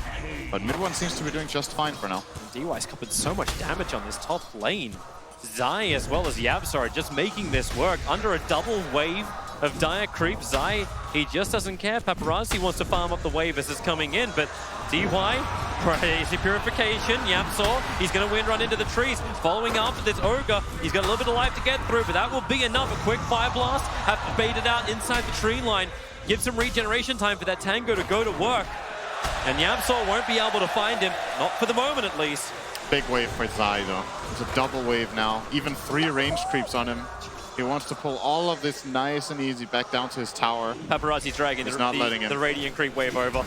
But mid one seems to be doing just fine for now. DY's covered so much damage on this top lane. Zai as well as Yapzor are just making this work under a double wave of dire creep. Zai, he just doesn't care. Paparazzi wants to farm up the wave as it's coming in, but DY, crazy purification. Yapzor, he's going to run into the trees. Following after this Ogre, he's got a little bit of life to get through, but that will be enough. A quick fire blast, have to bait it out inside the tree line. Give some regeneration time for that Tango to go to work. And Yapzor won't be able to find him, not for the moment at least. Big wave for Zai though. It's a double wave now. Even 3 ranged creeps on him. He wants to pull all of this nice and easy back down to his tower. Paparazzi dragging the Radiant creep wave over.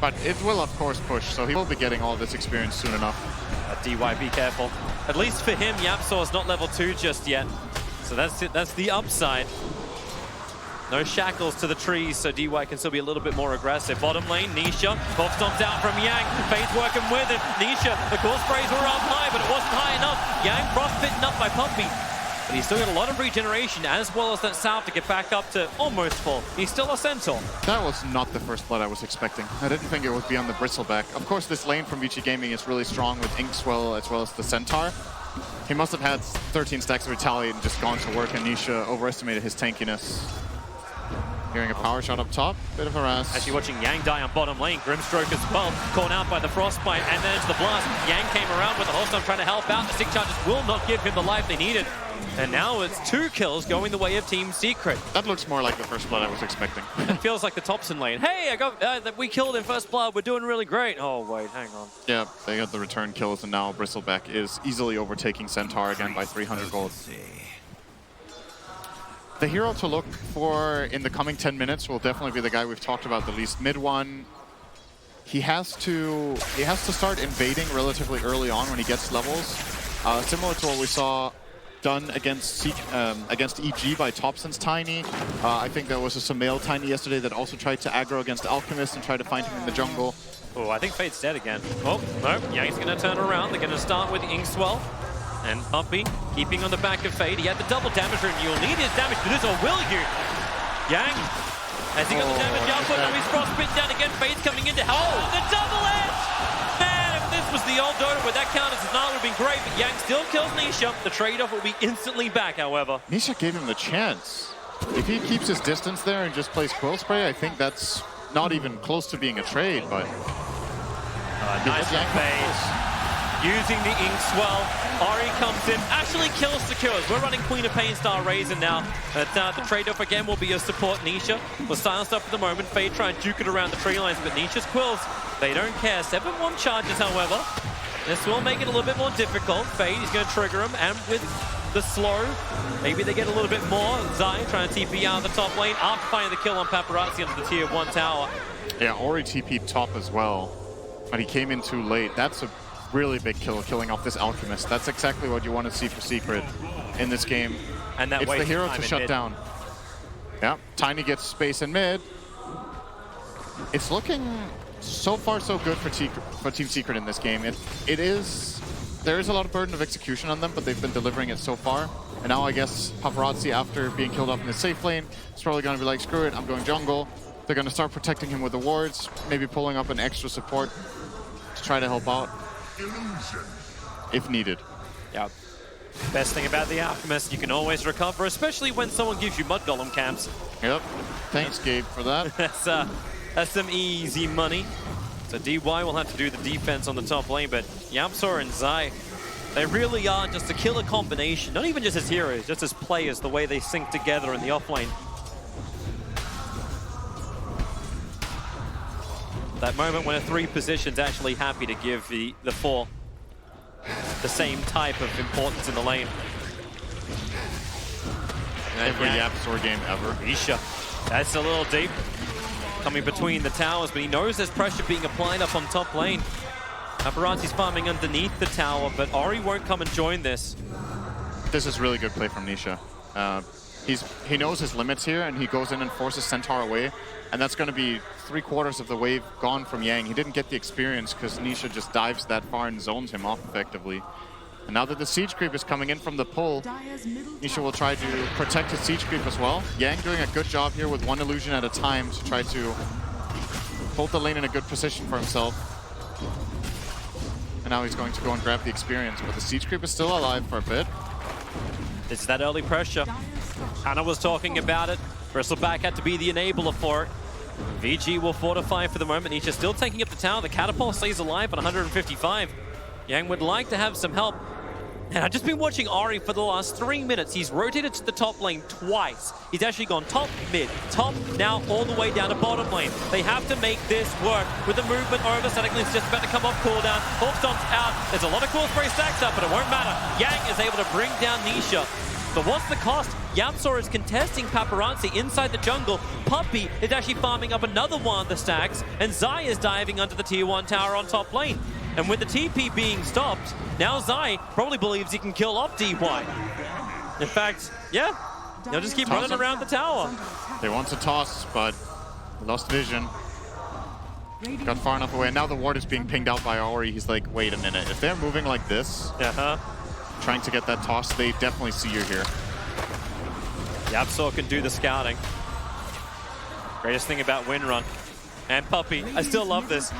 But it will of course push, so he will be getting all this experience soon enough. DY, be careful. At least for him, Yapzor's not level 2 just yet. So that's it. That's the upside. No shackles to the trees, so DY can still be a little bit more aggressive. Bottom lane, Nisha. Bob stomps out from Yang. Fade's working with it. Nisha, the core sprays were up high, but it wasn't high enough. Yang frostbitten up by Puppey. But he's still got a lot of regeneration, as well as that salve to get back up to almost full. He's still a Centaur. That was not the first blood I was expecting. I didn't think it would be on the Bristleback. Of course, this lane from VICI Gaming is really strong with Inkswell as well as the Centaur. He must have had 13 stacks of Retaliate and just gone to work, and Nisha overestimated his tankiness. Hearing a power shot up top, bit of harass. Actually watching Yang die on bottom lane. Grimstroke as well, caught out by the Frostbite and then into the blast. Yang came around with the Holstone trying to help out. The stick charges will not give him the life they needed. And now it's 2 kills going the way of Team Secret. That looks more like the first blood I was expecting. It feels like the Thompson lane. Hey, I got we killed in first blood. We're doing really great. Oh, wait, hang on. Yeah, they got the return kills, and now Bristleback is easily overtaking Centaur again by 300 gold. The hero to look for in the coming 10 minutes will definitely be the guy we've talked about the least. Mid one, he has to start invading relatively early on when he gets levels. Similar to what we saw done against EG by Thompson's Tiny. I think there was a Samael Tiny yesterday that also tried to aggro against Alchemist and tried to find him in the jungle. Oh, I think Fade's dead again. Oh, no, Yang's going to turn around. They're going to start with Inkswell. And Pumpy keeping on the back of Fade. He had the double damage, and you'll need his damage to this, or will you? Yang, has he got the damage output? Now he's frostbitten down again. Fade's coming in to help. Oh, the double edge! Man, if this was the old Dota where that counted as not, would have been great, but Yang still kills Nisha. The trade-off will be instantly back, however. Nisha gave him the chance. If he keeps his distance there and just plays Quill Spray, I think that's not even close to being a trade, but... nice Fade. Using the Inkswell. Ori comes in, actually kills Secures. We're running Queen of Pain Star Razor now. But the trade-off again will be your support Nisha. We're silenced up for the moment. Fade try and juke it around the tree lines, but Nisha's Quills, they don't care. 7-1 charges, however. This will make it a little bit more difficult. Fade is going to trigger him, and with the slow, maybe they get a little bit more. Zai trying to TP out of the top lane after finding the kill on Paparazzi under the tier 1 tower. Yeah, Ori TP'd top as well, but he came in too late. That's a really big kill, killing off this Alchemist. That's exactly what you want to see for Secret in this game. And that it's the hero to shut down. Yeah, Tiny gets space in mid. It's looking so far so good for Team Secret in this game. There is a lot of burden of execution on them, but they've been delivering it so far. And now I guess Paparazzi, after being killed off in the safe lane, is probably going to be like, screw it, I'm going jungle. They're going to start protecting him with the wards, maybe pulling up an extra support to try to help out. If needed. Yeah. Best thing about the Alchemist, you can always recover, especially when someone gives you Mud Golem camps. Yep. Thanks, Gabe, for that. That's some easy money. So DY will have to do the defense on the top lane, but Yamsor and Zai, they really are just a killer combination. Not even just as heroes, just as players, the way they sync together in the offlane. That moment when a 3 position's actually happy to give the 4 the same type of importance in the lane. Every Yapsor game ever. Isha, that's a little deep. Coming between the towers, but he knows there's pressure being applied up on top lane. Paparazzi's farming underneath the tower, but Ori won't come and join this. This is really good play from Nisha. He knows his limits here, and he goes in and forces Centaur away. And that's going to be 3/4 of the wave gone from Yang. He didn't get the experience because Nisha just dives that far and zones him off effectively. And now that the siege creep is coming in from the pull, Nisha will try to protect his siege creep as well. Yang doing a good job here with 1 illusion at a time to try to hold the lane in a good position for himself. And now he's going to go and grab the experience, but the siege creep is still alive for a bit. This is that early pressure. Hannah was talking about it. Bristleback had to be the enabler for it. VG will fortify for the moment. Nisha still taking up the tower. The catapult stays alive at 155. Yang would like to have some help. And I've just been watching Ori for the last 3 minutes. He's rotated to the top lane twice. He's actually gone top, mid, top, now all the way down to bottom lane. They have to make this work with the movement over. Static Link's just about to come off cooldown. Hawkstomp's out. There's a lot of Quill Spray stacks up, but it won't matter. Yang is able to bring down Nisha. But what's the cost? Yamsor is contesting Paparazzi inside the jungle. Puppy is actually farming up another one of the stacks, and Zai is diving under the tier 1 tower on top lane. And with the TP being stopped, now Zai probably believes he can kill off DY. In fact, yeah, they'll just keep running around the tower. They want to toss, but lost vision. Got far enough away, and now the ward is being pinged out by Ori. He's like, wait a minute, if they're moving like this, trying to get that toss, they definitely see you here. Yapsor can do the scouting. Greatest thing about Windrun. And Puppy, I still love this.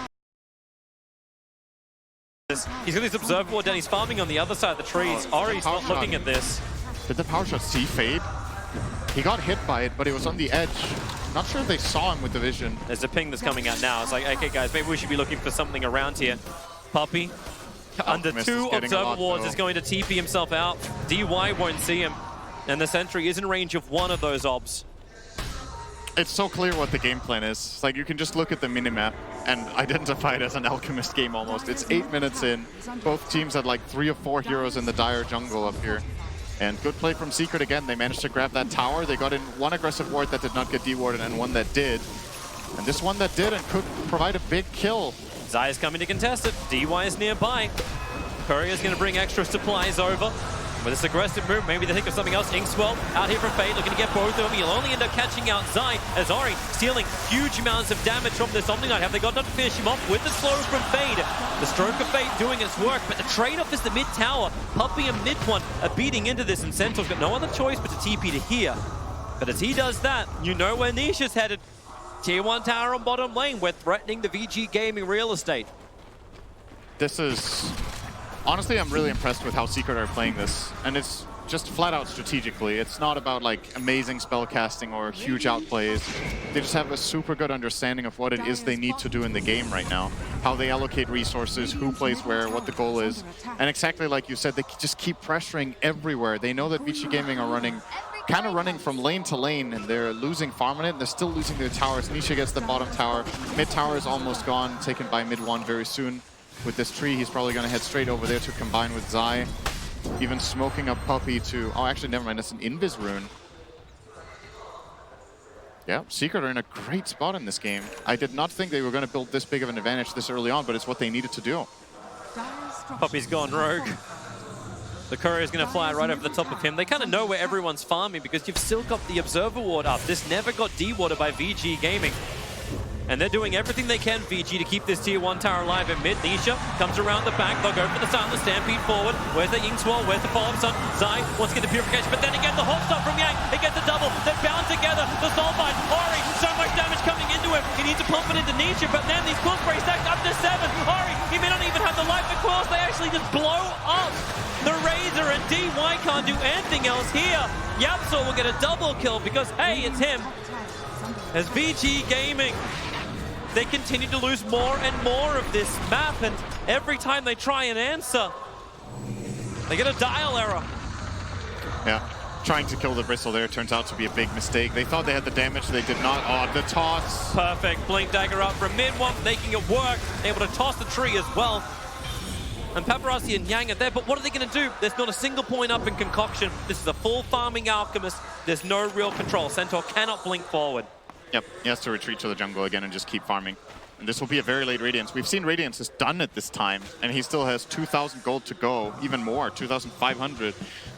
He's got this observer ward down, he's farming on the other side of the trees. Ori's not looking at this. Did the power shot see Fade? He got hit by it, but it was on the edge. Not sure if they saw him with the vision. There's a ping that's coming out now. It's like, okay, guys, maybe we should be looking for something around here. Puppey, under 2 observer wards, is going to TP himself out. DY won't see him. And the sentry is in range of 1 of those obs. It's so clear what the game plan is. It's like you can just look at the minimap and identify it as an Alchemist game almost. It's 8 minutes in. Both teams had like 3 or 4 heroes in the dire jungle up here. And good play from Secret again. They managed to grab that tower. They got in 1 aggressive ward that did not get dewarded and 1 that did. And this one that did and could provide a big kill. Zai is coming to contest it. DY is nearby. Courier's going to bring extra supplies over. With this aggressive move, maybe they think of something else. Inkswell out here from Fade, looking to get both of them. He'll only end up catching out Zai as Ori stealing huge amounts of damage from this Omni Knight. Have they got enough to finish him off with the slow from Fade? The stroke of Fade doing its work, but the trade-off is the mid tower. Puppey and mid one are beating into this, and Sentinel's got no other choice but to TP to here. But as he does that, you know where Nisha's headed. Tier 1 tower on bottom lane. We're threatening the VG Gaming real estate. This is... Honestly, I'm really impressed with how Secret are playing this. And it's just flat out strategically. It's not about like amazing spell casting or huge outplays. They just have a super good understanding of what it is they need to do in the game right now. How they allocate resources, who plays where, what the goal is. And exactly like you said, they just keep pressuring everywhere. They know that VICI Gaming are kind of running from lane to lane, and they're losing farm on it, and they're still losing their towers. Nisha gets the bottom tower. Mid tower is almost gone, taken by mid one very soon. With this tree, he's probably going to head straight over there to combine with Zai. Even smoking up Puppey to... Oh, actually, never mind. That's an Invis rune. Yeah, Secret are in a great spot in this game. I did not think they were going to build this big of an advantage this early on, but it's what they needed to do. Puppey's gone rogue. The Courier's going to fly right over the top of him. They kind of know where everyone's farming because you've still got the Observer Ward up. This never got de-warded by VG Gaming. And they're doing everything they can, VG, to keep this Tier 1 tower alive in mid. Nisha comes around the back. They'll go for the silent stampede forward. Where's the Inkswell? Where's the follow-up stun? Zai wants to get the purification, but then again, the hot stop from Yang. It gets a double. They're bound together. The Soulbind. Ori, so much damage coming into him. He needs to pump it into Nisha, but then these quill sprays stacked up to 7. Ori, he may not even have the life of course. They actually just blow up the Razor, and DY can't do anything else here. Yapsor will get a double kill because, hey, it's him. As VG Gaming, they continue to lose more and more of this map, and every time they try and answer, they get a dial error. Yeah, trying to kill the Bristle there turns out to be a big mistake. They thought they had the damage, they did not. Oh, the toss. Perfect. Blink Dagger up from mid one, making it work. Able to toss the tree as well. And Paparazzi and Yang are there, but what are they going to do? There's not a single point up in Concoction. This is a full farming Alchemist. There's no real control. Centaur cannot blink forward. Yep, he has to retreat to the jungle again and just keep farming. And this will be a very late Radiance. We've seen Radiance is done at this time, and he still has 2,000 gold to go, even more, 2,500.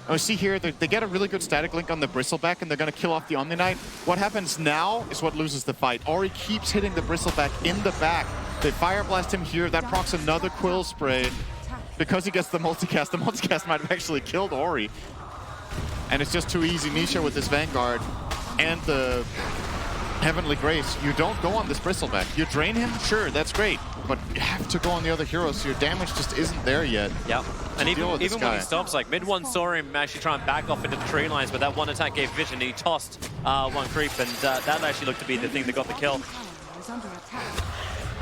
Oh, see here, they get a really good static link on the Bristleback, and they're going to kill off the Omni Knight. What happens now is what loses the fight. Ori keeps hitting the Bristleback in the back. They Fire Blast him here. That procs another Quill Spray. Because he gets the multicast might have actually killed Ori. And it's just too easy. Nisha with this Vanguard and the Heavenly Grace. You don't go on this Bristleback. You drain him, sure, that's great. But you have to go on the other heroes, so your damage just isn't there yet. Yep. And even when he stops, like mid one saw him actually try and back off into the tree lines, but that one attack gave vision. He tossed one creep, and that actually looked to be the thing that got the kill.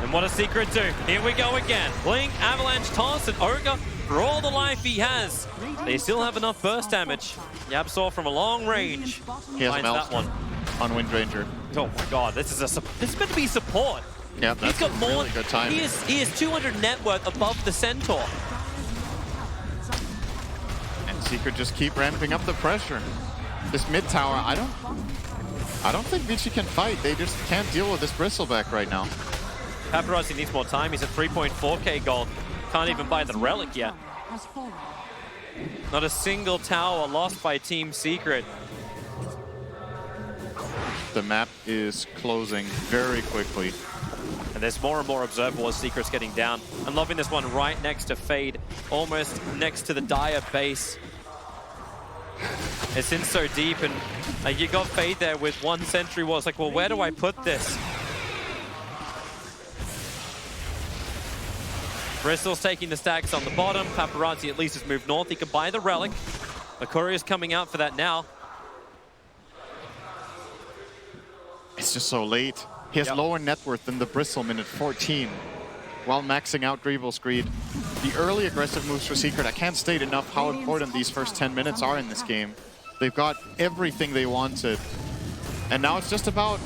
And what does Secret do? Here we go again. Blink, Avalanche, Toss, and Ogre, for all the life he has, they still have enough burst damage. Yapsor from a long range he has finds that one. On Windranger. Oh my god, this is meant to be support. Yeah, that's got more, really good timing. He is 200 net worth above the Centaur. And Secret just keep ramping up the pressure. This mid tower, I don't think VICI can fight. They just can't deal with this Bristleback right now. Paparazzi needs more time. He's at 3.4k gold. Can't even buy the relic yet. Not a single tower lost by Team Secret. The map is closing very quickly. And there's more and more Observer Wars. Secret's getting down. I'm loving this one right next to Fade, almost next to the Dire base. It's in so deep, and you got Fade there with one Sentry Wall. It's like, well, where do I put this? Bristol's taking the stacks on the bottom. Paparazzi at least has moved north. He can buy the relic. The Courier's coming out for that now. It's just so late. He has lower net worth than the Bristle minute 14 while maxing out Greevil's Greed. The early aggressive moves for Secret, I can't state enough how important these first 10 minutes are in this game. They've got everything they wanted. And now it's just about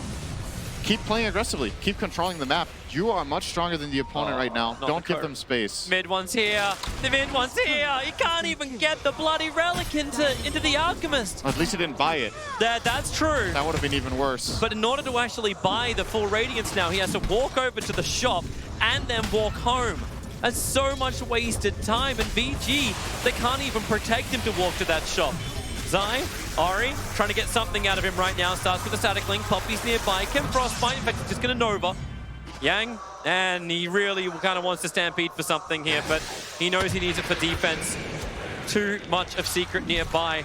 keep playing aggressively, keep controlling the map. You are much stronger than the opponent right now. Don't give them space. Mid one's here. The mid one's here. He can't even get the bloody relic into the Alchemist. At least he didn't buy it. That's true. That would have been even worse. But in order to actually buy the full Radiance now, he has to walk over to the shop and then walk home. That's so much wasted time. And VG, they can't even protect him to walk to that shop. Zai, Ari, trying to get something out of him right now. Starts with a static link. Poppy's nearby. Can Frostbite, in fact, he's just going to Nova. Yang, and he really kind of wants to stampede for something here, but he knows he needs it for defense. Too much of Secret nearby.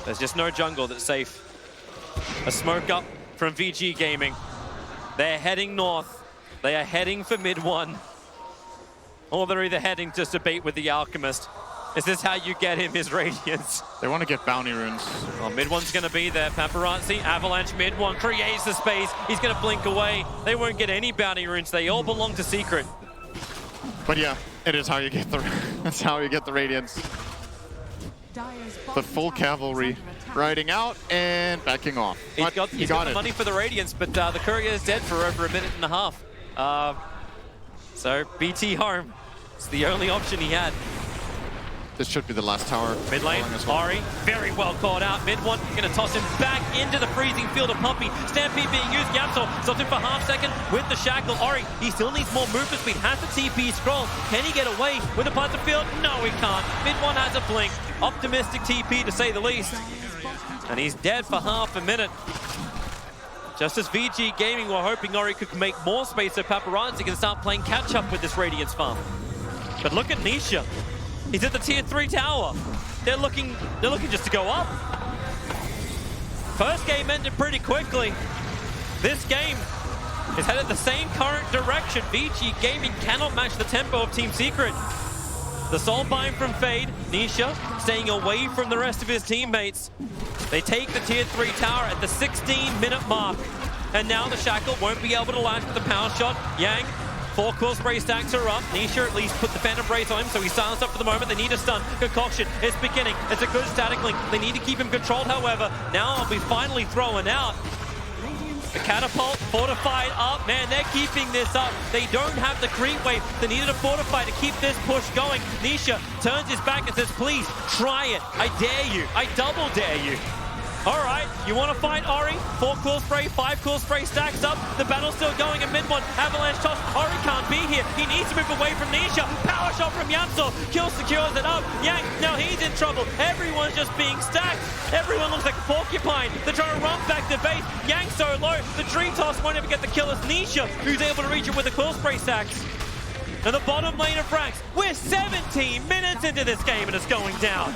There's just no jungle that's safe. A smoke up from VG Gaming. They're heading north. They are heading for mid one. Or they're either heading to debate with the Alchemist. Is this how you get him his Radiance? They want to get bounty runes. Well, mid one's going to be there. Paparazzi, Avalanche mid one creates the space. He's going to blink away. They won't get any bounty runes. They all belong to Secret. But yeah, it is how you get the that's how you get the Radiance. The full cavalry riding out and backing off. He's got the money for the Radiance, but the courier is dead for over a minute and a half. So BT home. It's the only option he had. This should be the last tower. Mid lane, Ari, very well caught out. Mid one, going to toss him back into the freezing field of Puppy. Stampede being used. Yamso stops him for half second with the shackle. Ari, he still needs more movement speed. Has the TP scroll. Can he get away with the punch of field? No, he can't. Mid one has a blink. Optimistic TP to say the least. And he's dead for half a minute. Just as VG Gaming were hoping Ori could make more space so Paparazzi can start playing catch up with this Radiance farm. But look at Nisha. He's at the tier 3 tower. They're looking just to go up. First game ended pretty quickly. This game is headed the same current direction. VG Gaming cannot match the tempo of Team Secret. The Soulbind from Fade, Nisha staying away from the rest of his teammates. They take the tier 3 tower at the 16-minute mark. And now the Shackle won't be able to launch with the power shot. Yang, 4 cool spray stacks are up. Nisha at least put the Phantom Brace on him, so he's silenced up for the moment. They need a stun. Concoction is beginning. It's a good static link. They need to keep him controlled, however. Now I'll be finally thrown out. The catapult, fortified up. Man, they're keeping this up. They don't have the creep wave. They needed a fortify to keep this push going. Nisha turns his back and says, please, try it. I dare you. I double dare you. All right, you want to fight Ori? 4 cool spray, 5 cool spray stacks up. The battle's still going in mid one. Avalanche toss. Ori can't be here. He needs to move away from Nisha. Power shot from Yamso. Kill secures it up. Yang, now he's in trouble. Everyone's just being stacked. Everyone looks like a porcupine. They're trying to run back to base. Yang so low. The tree toss won't even get the kill. It's Nisha who's able to reach it with the cool spray stacks. And the bottom lane of ranks. We're 17 minutes into this game and it's going down.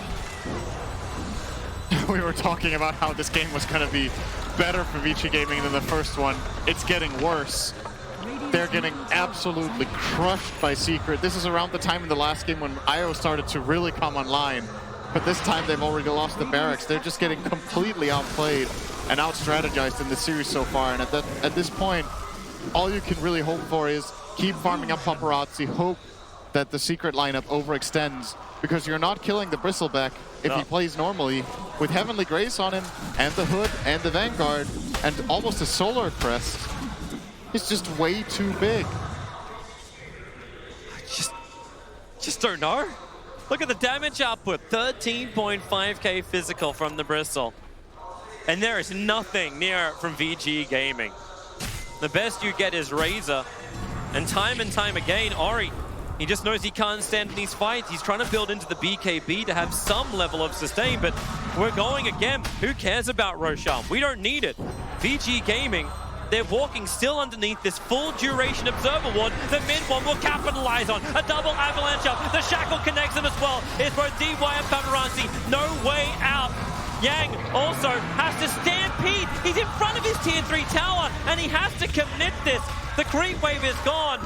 We were talking about how this game was going to be better for VICI Gaming than the first one. It's getting worse. They're getting absolutely crushed by Secret. This is around the time in the last game when IO started to really come online. But this time they've already lost the barracks. They're just getting completely outplayed and out-strategized in the series so far. And at this point, all you can really hope for is keep farming up Paparazzi, hope that the Secret lineup overextends, because you're not killing the Bristleback if he plays normally. With Heavenly Grace on him, and the Hood, and the Vanguard, and almost a Solar Crest, it's just way too big. Just don't know. Look at the damage output, 13.5k physical from the Bristle. And there is nothing near it from VG Gaming. The best you get is Razor. And time again, Ori, he just knows he can't stand in these fights. He's trying to build into the BKB to have some level of sustain, but we're going again. Who cares about Roshan? We don't need it. VG Gaming, they're walking still underneath this full duration Observer Ward that mid one will capitalize on. A double avalanche up. The Shackle connects them as well. It's both DY and Paparazzi. No way out. Yang also has to stampede. He's in front of his tier 3 tower and he has to commit this. The creep wave is gone.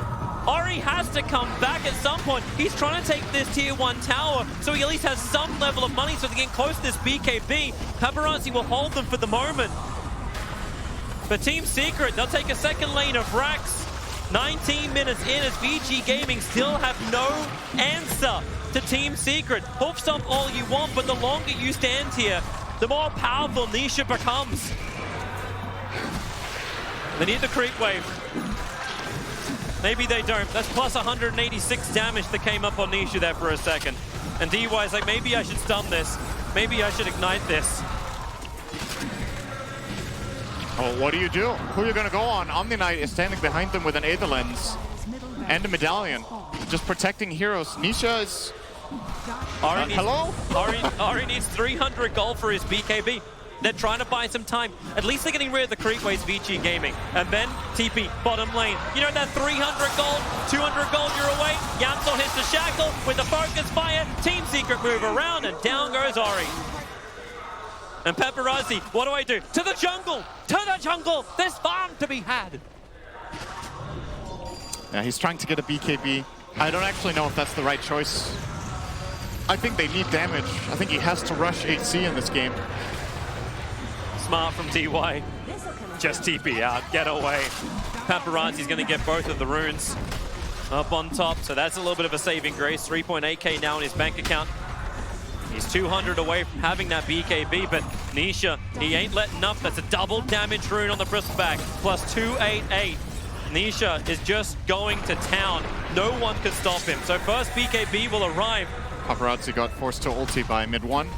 Ori has to come back at some point. He's trying to take this tier 1 tower, so he at least has some level of money so they get close to this BKB. Paparazzi will hold them for the moment. But Team Secret, they'll take a second lane of Rax. 19 minutes in as VICI Gaming still have no answer to Team Secret. Hoof stomp all you want, but the longer you stand here, the more powerful Nisha becomes. They need the creep wave. Maybe they don't. That's plus 186 damage that came up on Nisha there for a second. And DY is like, maybe I should stun this. Maybe I should ignite this. Oh, what do? Who are you going to go on? Omni Knight is standing behind them with an Aether Lens and a medallion. Just protecting heroes. Nisha is... hello? Ari needs 300 gold for his BKB. They're trying to buy some time. At least they're getting rid of the creep waves, VICI Gaming. And then TP, bottom lane. You know that 300 gold, 200 gold you're away? Yamsel hits the shackle with the focus fire. Team Secret move around and down goes Ori. And Paparazzi, what do I do? To the jungle! To the jungle! There's farm to be had! Yeah, he's trying to get a BKB. I don't actually know if that's the right choice. I think they need damage. I think he has to rush HC in this game. Smart from DY. Just TP out, get away. Paparazzi's gonna get both of the runes up on top, so that's a little bit of a saving grace. 3.8k now in his bank account. He's 200 away from having that BKB, but Nisha, he ain't letting up. That's a double damage rune on the bristleback, plus 288. Nisha is just going to town. No one can stop him. So first BKB will arrive. Paparazzi got forced to ulti by mid 1.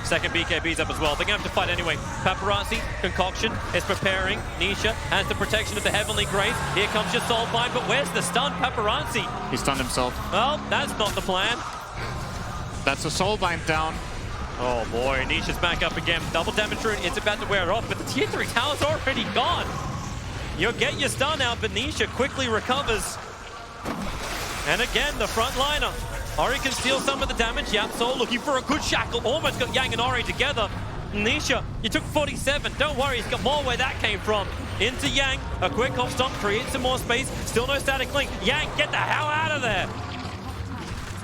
Second BKB's up as well. They're gonna have to fight anyway. Paparazzi, Concoction is preparing. Nisha has the protection of the Heavenly Grace. Here comes your Soulbind, but where's the stun? Paparazzi. He stunned himself. Well, that's not the plan. That's a Soulbind down. Oh boy, Nisha's back up again. Double damage rune, it's about to wear off, but the tier 3 tower's already gone. You'll get your stun out, but Nisha quickly recovers. And again, the front liner. Ori can steal some of the damage. Yamsol looking for a good shackle. Almost got Yang and Ori together. Nisha, you took 47. Don't worry, he's got more where that came from. Into Yang, a quick hop stomp, creates some more space. Still no static link. Yang, get the hell out of there.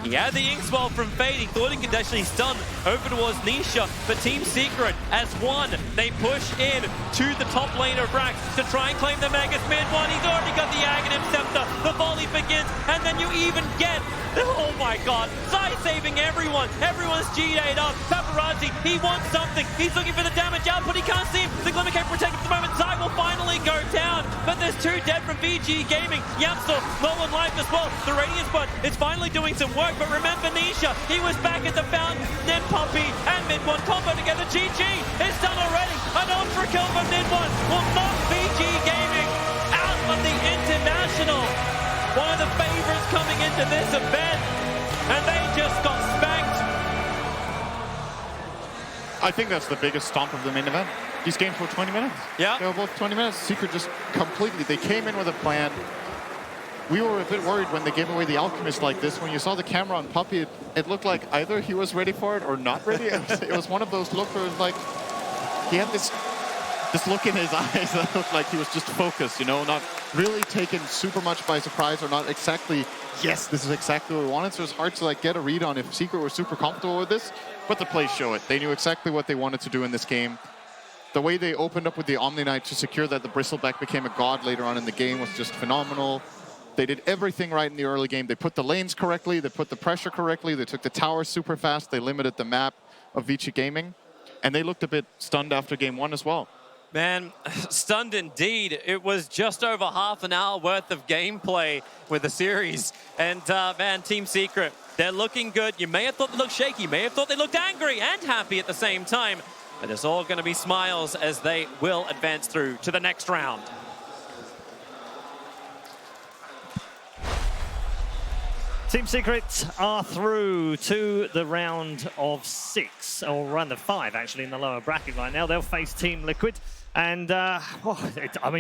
He had the ink swell from Fade. He thought he could actually stun over towards Nisha, but Team Secret, as one, they push in to the top lane of Rax to try and claim the Magus mid one. He's already got the Aghanim Scepter. The volley begins, and then you even get, oh my god, Zai saving everyone. Everyone's G-A'd up. Paparazzi, he wants something. He's looking for the damage output. He can't see him. The Glimmer can't protect him at the moment. Zai will finally go down, but there's 2 dead from VICI Gaming. Yamsel, low on life as well. The Radiance Bud is finally doing some work. But remember Nisha, he was back at the fountain, then Puppy and Mid-1 combo together. GG is done already. An ultra kill from Mid-1 will knock VG Gaming out of the International. One of the favorites coming into this event, and they just got spanked. I think that's the biggest stomp of the main event. These games were 20 minutes. Yeah. They were both 20 minutes. Secret just completely, they came in with a plan. We were a bit worried when they gave away the Alchemist like this. When you saw the camera on Puppy, it looked like either he was ready for it or not ready. It was one of those looks where it was like, he had this look in his eyes that looked like he was just focused, you know, not really taken super much by surprise or not exactly, yes, this is exactly what we wanted. So it's hard to like get a read on if Secret were super comfortable with this, but the plays show it. They knew exactly what they wanted to do in this game. The way they opened up with the Omni Knight to secure that the Bristleback became a god later on in the game was just phenomenal. They did everything right in the early game. They put the lanes correctly, they put the pressure correctly, they took the towers super fast, they limited the map of VICI Gaming, and they looked a bit stunned after game 1 as well. Man, stunned indeed. It was just over half an hour worth of gameplay with the series. And man, Team Secret, they're looking good. You may have thought they looked shaky, you may have thought they looked angry and happy at the same time, but it's all going to be smiles as they will advance through to the next round. Team Secret are through to the round of 6, or round of 5 actually in the lower bracket right now. They'll face Team Liquid, and I mean,